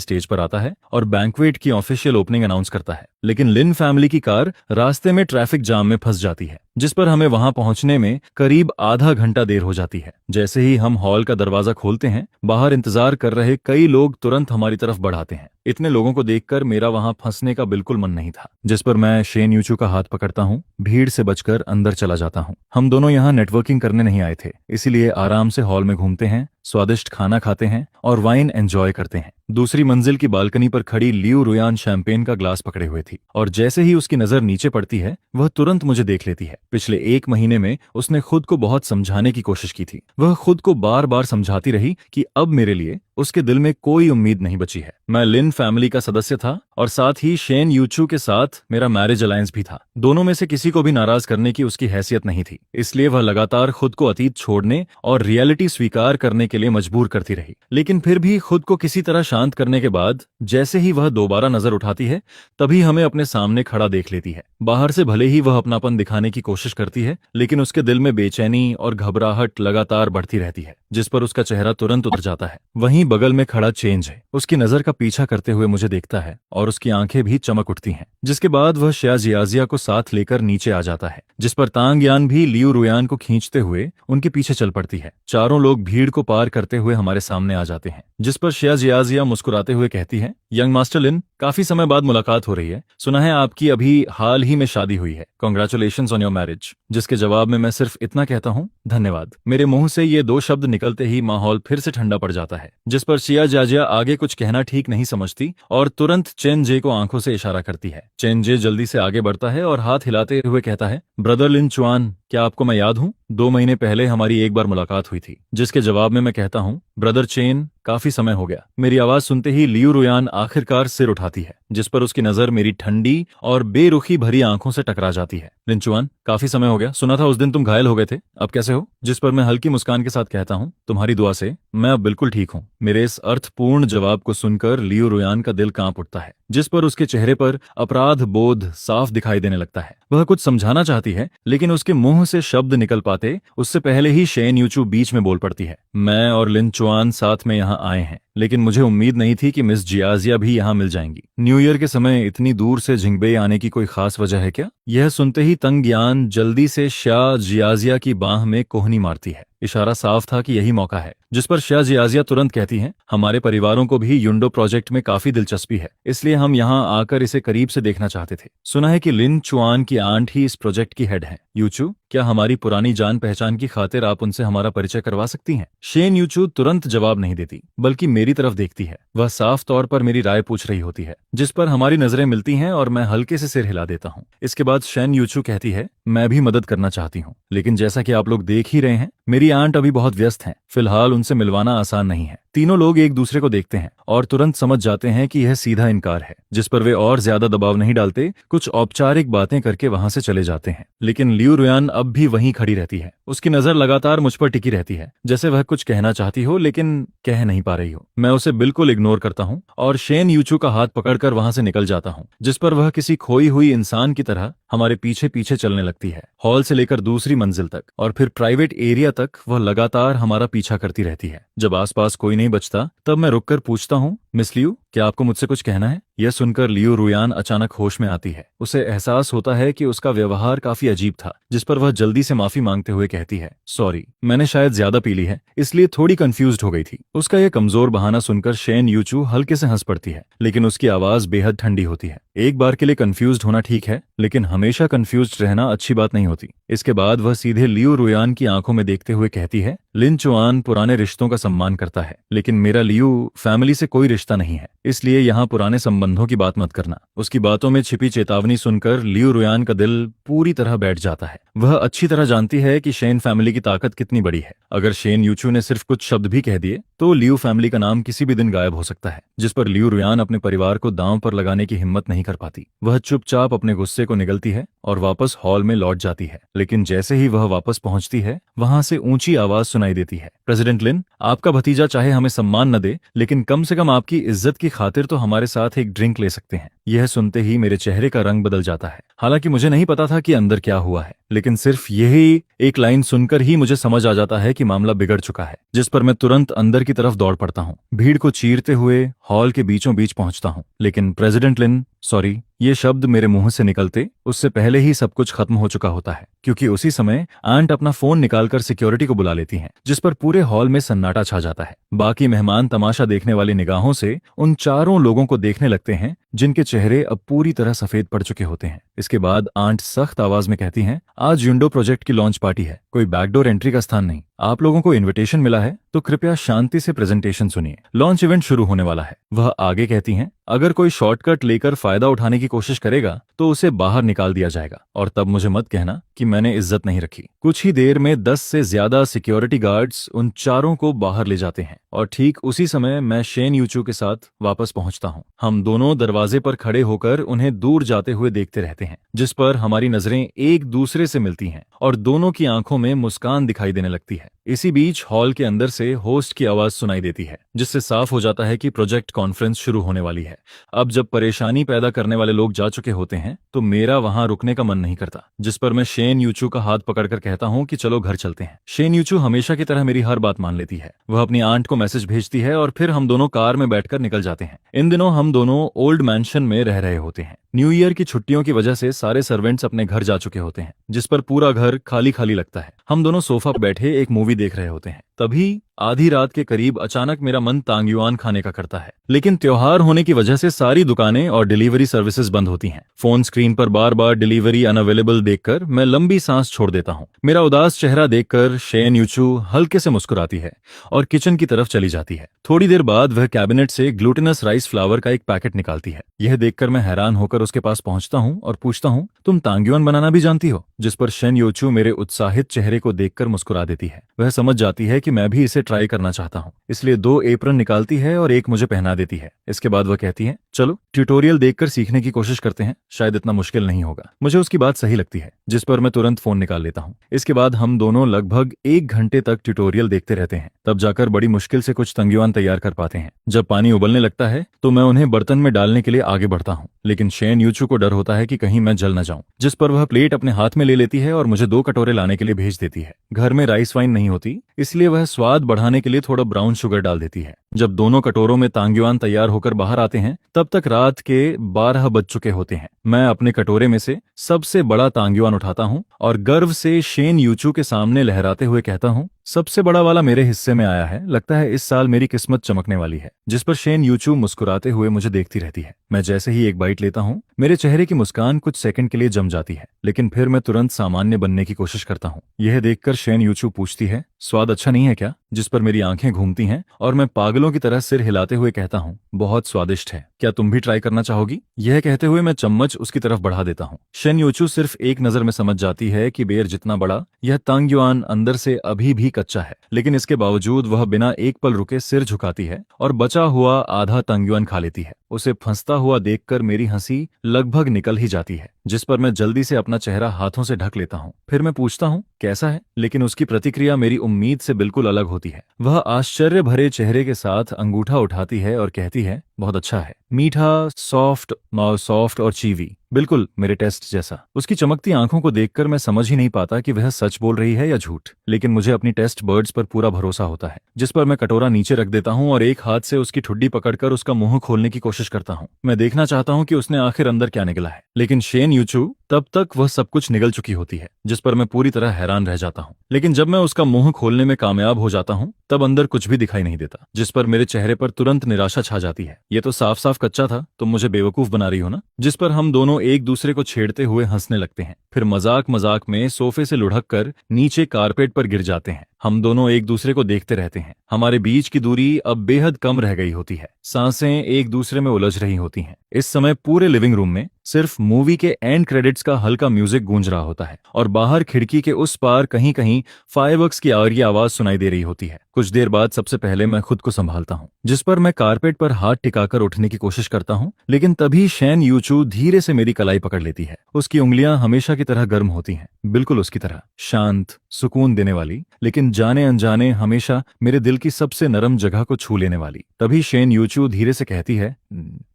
A: स्टेज पर आता है और बैंक्वेट की ऑफिशियल ओपनिंग अनाउंस करता है। लेकिन लिन फैमिली की कार रास्ते में ट्रैफिक जाम में फंस जाती है, जिस पर हमें वहां पहुंचने में करीब आधा घंटा देर हो जाती है। जैसे ही हम हॉल का दरवाजा खोलते हैं, बाहर इंतजार कर रहे कई लोग तुरंत हमारी तरफ बढ़ाते हैं। इतने लोगों को देखकर मेरा वहां फंसने का बिल्कुल मन नहीं था, जिस पर मैं शेन यूचू का हाथ पकड़ता हूँ, भीड़ से बचकर अंदर चला जाता हूँ। हम दोनों यहाँ नेटवर्किंग करने नहीं आए थे, इसीलिए आराम से हॉल में घूमते हैं, स्वादिष्ट खाना खाते हैं और वाइन एंजॉय करते हैं। दूसरी मंजिल की बालकनी पर खड़ी लियू रुयान शैंपेन का ग्लास पकड़े हुए थी, और जैसे ही उसकी नजर नीचे पड़ती है, वह तुरंत मुझे देख लेती है। पिछले 1 महीने में उसने खुद को बहुत समझाने की कोशिश की थी। वह खुद को बार बार समझाती रही कि अब मेरे लिए उसके दिल में कोई उम्मीद नहीं बची है। मैं लिन फैमिली का सदस्य था और साथ ही शेन यूचू के साथ मेरा मैरिज अलायंस भी था। दोनों में से किसी को भी नाराज करने की उसकी हैसियत नहीं थी, इसलिए वह लगातार खुद को अतीत छोड़ने और रियलिटी स्वीकार करने के लिए मजबूर करती रही। लेकिन फिर भी खुद को किसी तरह शांत करने के बाद जैसे ही वह दोबारा नजर उठाती है, तभी हमें अपने सामने खड़ा देख लेती है। बाहर से भले ही वह अपनापन दिखाने की कोशिश करती है, लेकिन उसके दिल में बेचैनी और घबराहट लगातार बढ़ती रहती है, जिस पर उसका चेहरा तुरंत उतर जाता है। वहीं बगल में खड़ा चेंज है, उसकी नजर का पीछा करते हुए मुझे देखता है और उसकी आंखें भी चमक उठती हैं। जिसके बाद वह शिया जियाजिया को साथ लेकर नीचे आ जाता है, जिस पर तांग यान भी लियू रुयान को खींचते हुए उनके पीछे चल पड़ती है। चारों लोग भीड़ को पार करते हुए हमारे सामने आ जाते हैं, जिस पर शिया जियाजिया मुस्कुराते हुए कहती है, यंग मास्टर लिन, काफी समय बाद मुलाकात हो रही है। सुना है आपकी अभी हाल ही में शादी हुई है। Congratulations on your marriage. जिसके जवाब में मैं सिर्फ इतना कहता हूँ, धन्यवाद। मेरे मुंह से ये 2 शब्द निकलते ही माहौल फिर से ठंडा पड़ जाता है, जिस पर शिया जाजिया आगे कुछ कहना ठीक नहीं समझती और तुरंत चेन जे को आंखों से इशारा करती है। चेन जे जल्दी से आगे बढ़ता है और हाथ हिलाते हुए कहता है, ब्रदर लिन चुआन, क्या आपको मैं याद हूँ? 2 महीने पहले हमारी एक बार मुलाकात हुई थी। जिसके जवाब में मैं कहता हूँ, ब्रदर चेन, काफी समय हो गया। मेरी आवाज सुनते ही लियू रुयान आखिरकार सिर उठाती है, जिस पर उसकी नजर मेरी ठंडी और बेरुखी भरी आंखों से टकरा जाती है। लिंचुआन, काफी समय हो गया। सुना था उस दिन तुम घायल हो गए थे, अब कैसे हो? जिस पर मैं हल्की मुस्कान के साथ कहता हूँ, तुम्हारी दुआ से मैं अब बिल्कुल ठीक हूँ। मेरे इस अर्थपूर्ण जवाब को सुनकर लियू रुयान का दिल कांप उठता है, जिस पर उसके चेहरे पर अपराध बोध साफ दिखाई देने लगता है। वह कुछ समझाना चाहती है, लेकिन उसके मुंह से शब्द निकल पाते उससे पहले ही शेन यूचू बीच में बोल पड़ती है, मैं और लिन चुआन साथ में यहाँ आए हैं, लेकिन मुझे उम्मीद नहीं थी कि मिस जियाजिया भी यहाँ मिल जाएंगी। न्यू ईयर के समय इतनी दूर से जिंगबेई आने की कोई खास वजह है क्या? यह सुनते ही तंग यान जल्दी से शाह जियाजिया की बाह में कोहनी मारती है। इशारा साफ था कि यही मौका है, जिस पर शाह जियाजिया तुरंत कहती हैं, हमारे परिवारों को भी युंडो प्रोजेक्ट में काफी दिलचस्पी है, इसलिए हम यहाँ आकर इसे करीब से देखना चाहते थे। सुना है कि लिन चुआन की आंट ही इस प्रोजेक्ट की हेड है। यूचू, क्या हमारी पुरानी जान पहचान की खातिर आप उनसे हमारा परिचय करवा सकती हैं? शेन यूचू तुरंत जवाब नहीं देती, बल्कि मेरी तरफ देखती है। वह साफ तौर पर मेरी राय पूछ रही होती है, जिस पर हमारी नजरें मिलती हैं और मैं हल्के से सिर हिला देता हूँ। इसके बाद शेन यूचू कहती है, मैं भी मदद करना चाहती हूँ, लेकिन जैसा कि आप लोग देख ही रहे हैं, मेरी आंट अभी बहुत व्यस्त हैं, फिलहाल उनसे मिलवाना आसान नहीं है। तीनों लोग एक दूसरे को देखते हैं और तुरंत समझ जाते हैं कि यह सीधा इनकार है, जिस पर वे और ज्यादा दबाव नहीं डालते, कुछ औपचारिक बातें करके वहां से चले जाते हैं। लेकिन लियू रुयान अब भी वहीं खड़ी रहती है। उसकी नजर लगातार मुझ पर टिकी रहती है, जैसे वह कुछ कहना चाहती हो लेकिन कह नहीं पा रही हो। मैं उसे बिल्कुल इग्नोर करता हूँ और शेन यूचू का हाथ पकड़कर वहां से निकल जाता हूँ, जिस पर वह किसी खोई हुई इंसान की तरह हमारे पीछे पीछे चलने लगती है। हॉल से लेकर दूसरी मंजिल तक और फिर प्राइवेट एरिया तक वह लगातार हमारा पीछा करती रहती है। जब आसपास कोई नहीं बचता तब मैं रुककर पूछता हूँ, मिस लियू, क्या आपको मुझसे कुछ कहना है? यह सुनकर लियू रुयान अचानक होश में आती है। उसे एहसास होता है कि उसका व्यवहार काफी अजीब था, जिस पर वह जल्दी से माफी मांगते हुए कहती है, सॉरी, मैंने शायद ज्यादा पी ली है, इसलिए थोड़ी कंफ्यूज्ड हो गई थी। उसका यह कमजोर बहाना सुनकर शेन यूचू हल्के से हंस पड़ती है, लेकिन उसकी आवाज बेहद ठंडी होती है। एक बार के लिए कंफ्यूज्ड होना ठीक है, लेकिन हमेशा कंफ्यूज्ड रहना अच्छी बात नहीं होती। इसके बाद वह सीधे लियू रुयान की आंखों में देखते हुए कहती है, लिन चुआन पुराने रिश्तों का सम्मान करता है, लेकिन मेरा लियू फैमिली से कोई रिश्ता नहीं है, इसलिए यहाँ पुराने संबंधों की बात मत करना। उसकी बातों में छिपी चेतावनी सुनकर लियू रुयान का दिल पूरी तरह बैठ जाता है। वह अच्छी तरह जानती है कि शेन फैमिली की ताकत कितनी बड़ी है। अगर शेन यूचू ने सिर्फ कुछ शब्द भी कह दिए तो लियू फैमिली का नाम किसी भी दिन गायब हो सकता है, जिस पर लियू रुयान अपने परिवार को दांव पर लगाने की हिम्मत नहीं कर पाती। वह चुपचाप अपने गुस्से को निगलती है और वापस हॉल में लौट जाती है। लेकिन जैसे ही वह वापस पहुंचती है, वहां से ऊंची आवाज सुनाई देती है, प्रेसिडेंट लिन, आपका भतीजा चाहे हमें सम्मान न दे, लेकिन कम से कम आपकी इज्जत की खातिर तो हमारे साथ एक ड्रिंक ले सकते हैं। यह सुनते ही मेरे चेहरे का रंग बदल जाता है। हालांकि मुझे नहीं पता था कि अंदर क्या हुआ है, लेकिन सिर्फ यही एक लाइन सुनकर ही मुझे समझ आ जाता है कि मामला बिगड़ चुका है, जिस पर मैं तुरंत अंदर की तरफ दौड़ पड़ता हूँ। भीड़ को चीरते हुए हॉल के बीचों बीच पहुंचता हूँ, लेकिन प्रेसिडेंट लिन, सॉरी, ये शब्द मेरे मुंह से निकलते उससे पहले ही सब कुछ खत्म हो चुका होता है, क्योंकि उसी समय आंट अपना फोन निकालकर सिक्योरिटी को बुला लेती हैं, जिस पर पूरे हॉल में सन्नाटा छा जाता है। बाकी मेहमान तमाशा देखने वाली निगाहों से उन चारों लोगों को देखने लगते हैं जिनके चेहरे अब पूरी तरह सफेद पड़ चुके होते हैं। इसके बाद आंट सख्त आवाज में कहती हैं, आज युंडो प्रोजेक्ट की लॉन्च पार्टी है, कोई बैकडोर एंट्री का स्थान नहीं। आप लोगों को इनविटेशन मिला है तो कृपया शांति से प्रेजेंटेशन सुनिए, लॉन्च इवेंट शुरू होने वाला है। वह आगे कहती हैं, अगर कोई शॉर्टकट लेकर फायदा उठाने की कोशिश करेगा तो उसे बाहर निकाल दिया जाएगा, और तब मुझे मत कहना कि मैंने इज्जत नहीं रखी। कुछ ही देर में 10 से ज्यादा सिक्योरिटी गार्ड्स उन चारों को बाहर ले जाते हैं और ठीक उसी समय मैं शेन यूचू के साथ वापस पहुंचता हूं। हम दोनों दरवाजे पर खड़े होकर उन्हें दूर जाते हुए देखते रहते हैं, जिस पर हमारी नजरें एक दूसरे से मिलती हैं और दोनों की आंखों में मुस्कान दिखाई देने लगती है। इसी बीच हॉल के अंदर से होस्ट की आवाज सुनाई देती है, जिससे साफ हो जाता है कि प्रोजेक्ट कॉन्फ्रेंस शुरू होने वाली है। अब जब परेशानी पैदा करने वाले लोग जा चुके होते हैं तो मेरा वहां रुकने का मन नहीं करता, जिस पर मैं शेन यूचू का हाथ पकड़कर कहता हूं कि चलो घर चलते हैं। शेन यूचू हमेशा की तरह मेरी हर बात मान लेती है। वह अपनी आंट को मैसेज भेजती है और फिर हम दोनों कार में बैठकर निकल जाते हैं। इन दिनों हम दोनों ओल्ड मैंशन में रह रहे होते हैं। न्यू ईयर की छुट्टियों की वजह से सारे सर्वेंट्स अपने घर जा चुके होते हैं, जिस पर पूरा घर खाली खाली लगता है। हम दोनों सोफा पर बैठे एक मूवी देख रहे होते हैं। तभी आधी रात के करीब अचानक मेरा मन तांगयुआन खाने का करता है, लेकिन त्योहार होने की वजह से सारी दुकानें और डिलीवरी सर्विसेज बंद होती हैं। फोन स्क्रीन पर बार बार डिलीवरी अनअवेलेबल देखकर मैं लंबी सांस छोड़ देता हूँ। मेरा उदास चेहरा देखकर शेन यूचू हल्के से मुस्कुराती है और किचन की तरफ चली जाती है। थोड़ी देर बाद वह कैबिनेट से ग्लूटेनस राइस फ्लावर का एक पैकेट निकालती है। यह देखकर मैं हैरान होकर उसके पास पहुंचता हूँ और पूछता हूँ, तुम तांगयुआन बनाना भी जानती हो? जिस पर शेन यूचू मेरे उत्साहित चेहरे को देखकर मुस्कुरा देती है। वह समझ जाती है कि मैं भी इसे ट्राई करना चाहता हूँ, इसलिए 2 एप्रन निकालती है और एक मुझे पहना देती है। इसके बाद वह कहती है, चलो ट्यूटोरियल देखकर सीखने की कोशिश करते हैं, शायद इतना मुश्किल नहीं होगा। मुझे उसकी बात सही लगती है, जिस पर मैं तुरंत फोन निकाल लेता हूँ। इसके बाद हम दोनों लगभग 1 घंटे तक ट्यूटोरियल देखते रहते हैं, तब जाकर बड़ी मुश्किल से कुछ तांगयुआन तैयार कर पाते हैं। जब पानी उबलने लगता है तो मैं उन्हें बर्तन में डालने के लिए आगे बढ़ता हूँ, लेकिन शेन यूचू को डर होता है कि कहीं मैं जल न जाऊं, जिस पर वह प्लेट अपने हाथ में ले लेती है और मुझे 2 कटोरे लाने के लिए भेज देती है। घर में राइस वाइन नहीं होती, इसलिए वह स्वाद बढ़ाने के लिए थोड़ा ब्राउन शुगर डाल देती है। जब दोनों कटोरों में तांगयुआन तैयार होकर बाहर आते हैं तब तक रात के 12 बज चुके होते हैं। मैं अपने कटोरे में से सबसे बड़ा तांगयुआन उठाता हूँ और गर्व से शेन यूचू के सामने लहराते हुए कहता हूँ, सबसे बड़ा वाला मेरे हिस्से में आया है, लगता है इस साल मेरी किस्मत चमकने वाली है। जिस पर शेन यूचू मुस्कुराते हुए मुझे देखती रहती है। मैं जैसे ही एक बाइट लेता हूँ मेरे चेहरे की मुस्कान कुछ सेकंड के लिए जम जाती है, लेकिन फिर मैं तुरंत सामान्य बनने की कोशिश करता हूँ। यह देखकर शेन यूचू पूछती है, स्वाद अच्छा नहीं है क्या? जिस पर मेरी आंखें घूमती हैं और मैं पागलों की तरह सिर हिलाते हुए कहता हूँ, बहुत स्वादिष्ट है, क्या तुम भी ट्राई करना चाहोगी? यह कहते हुए मैं चम्मच उसकी तरफ बढ़ा देता हूँ। शेन यूचू सिर्फ एक नजर में समझ जाती है कि बेर जितना बड़ा यह तांगयुआन अंदर से अभी भी भी कच्चा है, लेकिन इसके बावजूद वह बिना एक पल रुके सिर झुकाती है और बचा हुआ आधा तंग्युआन खा लेती है। उसे फंसता हुआ देखकर मेरी हंसी लगभग निकल ही जाती है, जिस पर मैं जल्दी से अपना चेहरा हाथों से ढक लेता हूँ। फिर मैं पूछता हूँ कैसा है, लेकिन उसकी प्रतिक्रिया मेरी उम्मीद से बिल्कुल अलग होती है। वह आश्चर्य भरे चेहरे के साथ अंगूठा उठाती है और कहती है बहुत अच्छा है, मीठा, सॉफ्ट और चीवी, बिल्कुल मेरे टेस्ट जैसा। उसकी चमकती आंखों को देखकर मैं समझ ही नहीं पाता कि वह सच बोल रही है या झूठ, लेकिन मुझे अपनी टेस्ट बर्ड्स पर पूरा भरोसा होता है, जिस पर मैं कटोरा नीचे रख देता हूँ और एक हाथ से उसकी ठुड्डी पकड़कर उसका मुंह खोलने की कोशिश करता हूँ। मैं देखना चाहता हूँ कि उसने आखिर अंदर क्या निकला है, लेकिन शेन यूचू तब तक वह सब कुछ निगल चुकी होती है, जिस पर मैं पूरी तरह हैरान रह जाता हूँ। लेकिन जब मैं उसका मुंह खोलने में कामयाब हो जाता हूँ तब अंदर कुछ भी दिखाई नहीं देता, जिस पर मेरे चेहरे पर तुरंत निराशा छा जाती है। ये तो साफ साफ कच्चा था, तुम मुझे बेवकूफ बना रही हो ना। जिस पर हम दोनों एक दूसरे को छेड़ते हुए हंसने लगते हैं, फिर मजाक मजाक में सोफे से लुढ़क कर नीचे कारपेट पर गिर जाते हैं। हम दोनों एक दूसरे को देखते रहते हैं। हमारे बीच की दूरी अब बेहद कम रह गई होती है, सांसें एक दूसरे में उलझ रही होती हैं। इस समय पूरे लिविंग रूम में सिर्फ मूवी के एंड क्रेडिट्स का हल्का म्यूजिक गूंज रहा होता है और बाहर खिड़की के उस पार कहीं कहीं फायरवर्क्स की आवाज़ आवाज सुनाई दे रही होती है। कुछ देर बाद सबसे पहले मैं खुद को संभालता हूँ, जिस पर मैं कारपेट पर हाथ टिकाकर उठने की कोशिश करता हूँ, लेकिन तभी शेन यूचू धीरे से मेरी कलाई पकड़ लेती है। उसकी उंगलियां हमेशा की तरह गर्म होती हैं, बिल्कुल उसकी तरह शांत, सुकून देने वाली, लेकिन जाने अनजाने हमेशा मेरे दिल की सबसे नरम जगह को छू लेने वाली। तभी शेन यूचू धीरे से कहती है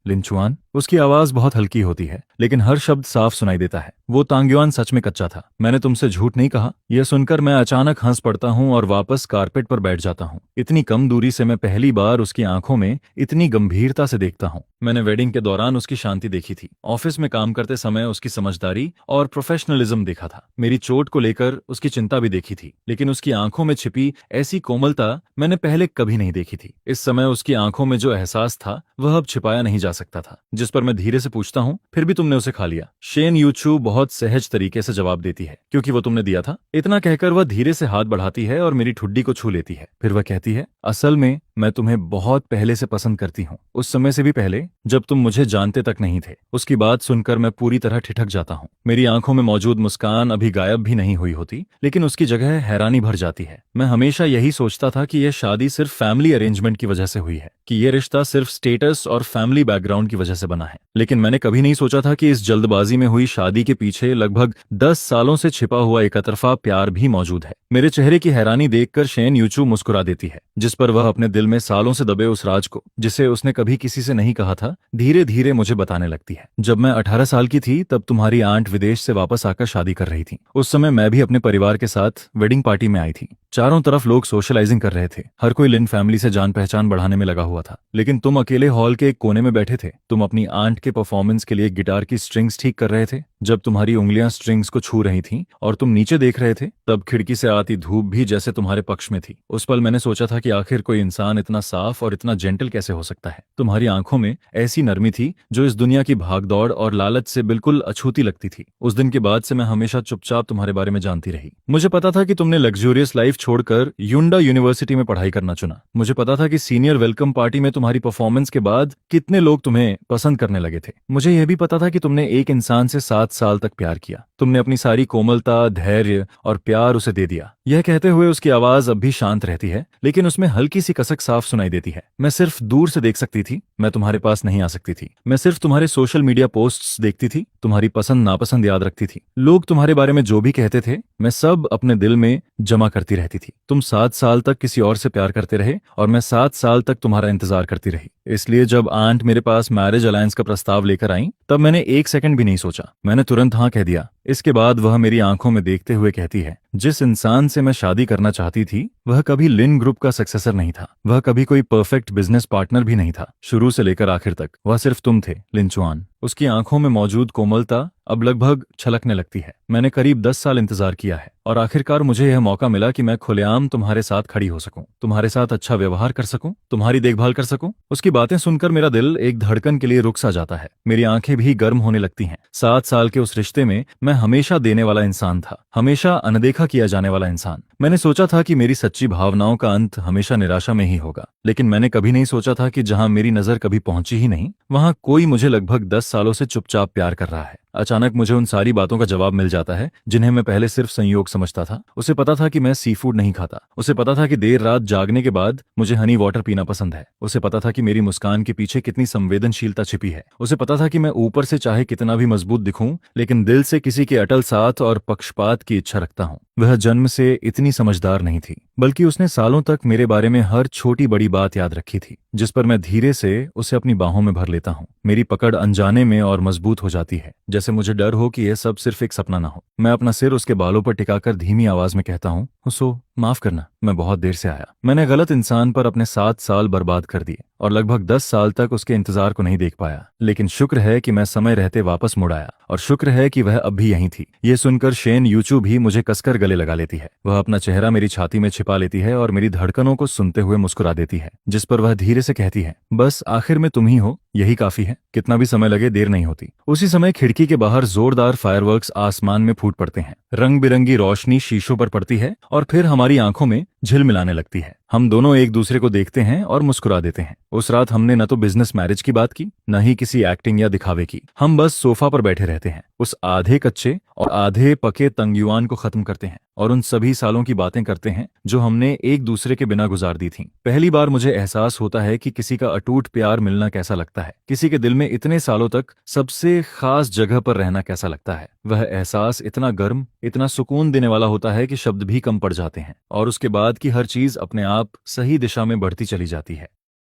A: लिंचुआन। उसकी आवाज बहुत हल्की होती है, लेकिन हर शब्द साफ सुनाई देता है। वो तांग्युआन सच में कच्चा था, मैंने तुमसे झूठ नहीं कहा। यह सुनकर मैं अचानक हंस पड़ता हूँ और वापस कारपेट पर बैठ जाता हूँ। इतनी कम दूरी से मैं पहली बार उसकी आंखों में इतनी गंभीरता से देखता हूँ। मैंने वेडिंग के दौरान उसकी शांति देखी थी, ऑफिस में काम करते समय उसकी समझदारी और प्रोफेशनलिज्म देखा था, मेरी चोट को लेकर उसकी चिंता भी देखी थी, लेकिन उसकी आंखों में छिपी ऐसी कोमलता मैंने पहले कभी नहीं देखी थी। इस समय उसकी आंखों में जो एहसास था वह अब छिपाया नहीं जा सकता था। जिस पर मैं धीरे से पूछता हूँ, फिर भी तुमने उसे खा लिया? शेन यूचू बहुत सहज तरीके से जवाब देती है, क्योंकि वो तुमने दिया था। इतना कहकर वह धीरे से हाथ बढ़ाती है और मेरी ठुड्डी को छू लेती है। फिर वह कहती है, असल में मैं तुम्हें बहुत पहले से पसंद करती हूँ, उस समय से भी पहले जब तुम मुझे जानते तक नहीं थे। उसकी बात सुनकर मैं पूरी तरह ठिठक जाता हूँ। मेरी आंखों में मौजूद मुस्कान अभी गायब भी नहीं हुई होती, लेकिन उसकी जगह हैरानी भर जाती है। मैं हमेशा यही सोचता था कि यह शादी सिर्फ फैमिली अरेंजमेंट की वजह से हुई है, कि यह रिश्ता सिर्फ स्टेटस और फैमिली बैकग्राउंड की वजह से बना है, लेकिन मैंने कभी नहीं सोचा था कि इस जल्दबाजी में हुई शादी के पीछे लगभग 10 सालों से छिपा हुआ एक तरफा प्यार भी मौजूद है। मेरे चेहरे की हैरानी देखकर शेन यूचू मुस्कुरा देती है, जिस पर वह अपने दिल में सालों से दबे उस राज को, जिसे उसने कभी किसी से नहीं कहा था, धीरे धीरे मुझे बताने लगती है। जब मैं 18 साल की थी तब तुम्हारी आंट विदेश से वापस आकर शादी कर रही थी। उस समय मैं भी अपने परिवार के साथ वेडिंग पार्टी में आई थी। चारों तरफ लोग सोशलाइजिंग कर रहे थे, हर कोई लिन फैमिली से जान पहचान बढ़ाने में लगा हुआ था, लेकिन तुम अकेले हॉल के एक कोने में बैठे थे। तुम अपनी आंट के परफॉर्मेंस के लिए गिटार की स्ट्रिंग्स ठीक कर रहे थे। जब तुम्हारी उंगलियां स्ट्रिंग्स को छू रही थीं और तुम नीचे देख रहे थे, तब खिड़की से आती धूप भी जैसे तुम्हारे पक्ष में थी। उस पल मैंने सोचा था कि आखिर कोई इंसान इतना साफ और इतना जेंटल कैसे हो सकता है। तुम्हारी आंखों में ऐसी नरमी थी जो इस दुनिया की भागदौड़ और लालच से बिल्कुल अछूती लगती थी। उस दिन के बाद से मैं हमेशा चुपचाप तुम्हारे बारे में जानती रही। मुझे पता था कि तुमने लग्जूरियस लाइफ छोड़कर युंडा यूनिवर्सिटी में पढ़ाई करना चुना। मुझे पता था कि सीनियर वेलकम पार्टी में तुम्हारी परफॉर्मेंस के बाद कितने लोग तुम्हें पसंद करने लगे थे। मुझे यह भी पता था कि तुमने एक इंसान से 7 साल तक प्यार किया। तुमने अपनी सारी कोमलता, धैर्य और प्यार उसे दे दिया। यह कहते हुए उसकी आवाज अब भी शांत रहती है, लेकिन उसमें हल्की सी कसक साफ सुनाई देती है। मैं सिर्फ दूर से देख सकती थी, मैं तुम्हारे पास नहीं आ सकती थी। मैं सिर्फ तुम्हारे सोशल मीडिया पोस्ट्स देखती थी, तुम्हारी पसंद नापसंद याद रखती थी। लोग तुम्हारे बारे में जो भी कहते थे मैं सब अपने दिल में जमा करती रहती थी। तुम 7 साल तक किसी और से प्यार करते रहे और मैं 7 साल तक तुम्हारा इंतजार करती रही। इसलिए जब आंट मेरे पास मैरिज अलायंस का प्रस्ताव लेकर आई, तब मैंने एक सेकंड भी नहीं सोचा, मैंने तुरंत हाँ कह दिया। इसके बाद वह मेरी आंखों में देखते हुए कहती है, जिस इंसान से मैं शादी करना चाहती थी वह कभी लिन ग्रुप का सक्सेसर नहीं था, वह कभी कोई परफेक्ट बिजनेस पार्टनर भी नहीं था। शुरू से लेकर आखिर तक वह सिर्फ तुम थे, लिंचुआन। उसकी आंखों में मौजूद कोमलता अब लगभग छलकने लगती है। मैंने करीब 10 साल इंतजार किया है और आखिरकार मुझे यह मौका मिला कि मैं खुलेआम तुम्हारे साथ खड़ी हो सकूं, तुम्हारे साथ अच्छा व्यवहार कर सकूं, तुम्हारी देखभाल कर सकूं। उसकी बातें सुनकर मेरा दिल एक धड़कन के लिए रुक सा जाता है, मेरी आंखें भी गर्म होने लगती हैं। 7 साल के उस रिश्ते में मैं हमेशा देने वाला इंसान था, हमेशा अनदेखा किया जाने वाला इंसान। मैंने सोचा था कि मेरी सच्ची भावनाओं का अंत हमेशा निराशा में ही होगा, लेकिन मैंने कभी नहीं सोचा था कि जहां मेरी नजर कभी पहुंची ही नहीं, वहां कोई मुझे लगभग 10 सालों से चुपचाप प्यार कर रहा है। अचानक मुझे उन सारी बातों का जवाब मिल जाता है जिन्हें मैं पहले सिर्फ संयोग समझता था। उसे पता था कि मैं सी फूड नहीं खाता। उसे पता था कि देर रात जागने के बाद मुझे हनी वाटर पीना पसंद है। उसे पता था कि मेरी मुस्कान के पीछे कितनी संवेदनशीलता छिपी है। उसे पता था कि मैं ऊपर से चाहे कितना भी मजबूत दिखूं, लेकिन दिल से किसी के अटल साथ और पक्षपात की इच्छा रखता हूं। वह जन्म से इतनी समझदार नहीं थी, बल्कि उसने सालों तक मेरे बारे में हर छोटी बड़ी बात याद रखी थी, जिस पर मैं धीरे से उसे अपनी बाहों में भर लेता हूँ। मेरी पकड़ अनजाने में और मजबूत हो जाती है, जैसे मुझे डर हो कि यह सब सिर्फ एक सपना ना हो। मैं अपना सिर उसके बालों पर टिकाकर धीमी आवाज में कहता हूँ, हुसो, माफ करना, मैं बहुत देर से आया। मैंने गलत इंसान पर अपने 7 साल बर्बाद कर दिए और लगभग 10 साल तक उसके इंतजार को नहीं देख पाया, लेकिन शुक्र है कि मैं समय रहते वापस मुड़ आया, और शुक्र है कि वह अब भी यहीं थी। ये सुनकर शेन यूचू भी मुझे कसकर गले लगा लेती है। वह अपना चेहरा मेरी छाती में छिपा लेती है और मेरी धड़कनों को सुनते हुए मुस्कुरा देती है, जिस पर वह धीरे से कहती है, बस आखिर में तुम ही हो, यही काफी है। कितना भी समय लगे, देर नहीं होती। उसी समय खिड़की के बाहर जोरदार फायरवर्क्स आसमान में फूट पड़ते हैं। रंग बिरंगी रोशनी शीशों पर पड़ती है और फिर हमारी आंखों में झिलमिलाने लगती है। हम दोनों एक दूसरे को देखते हैं और मुस्कुरा देते हैं। उस रात हमने न तो बिजनेस मैरिज की बात की, न ही किसी एक्टिंग या दिखावे की। हम बस सोफा पर बैठे रहते हैं, उस आधे कच्चे और आधे पके तंगयुआन को खत्म करते हैं और उन सभी सालों की बातें करते हैं जो हमने एक दूसरे के बिना गुजार दी थीं। पहली बार मुझे एहसास होता है कि किसी का अटूट प्यार मिलना कैसा लगता है, किसी के दिल में इतने सालों तक सबसे खास जगह पर रहना कैसा लगता है। वह एहसास इतना गर्म, इतना सुकून देने वाला होता है कि शब्द भी कम पड़ जाते हैं, और उसके बाद की हर चीज अपने आप सही दिशा में बढ़ती चली जाती है।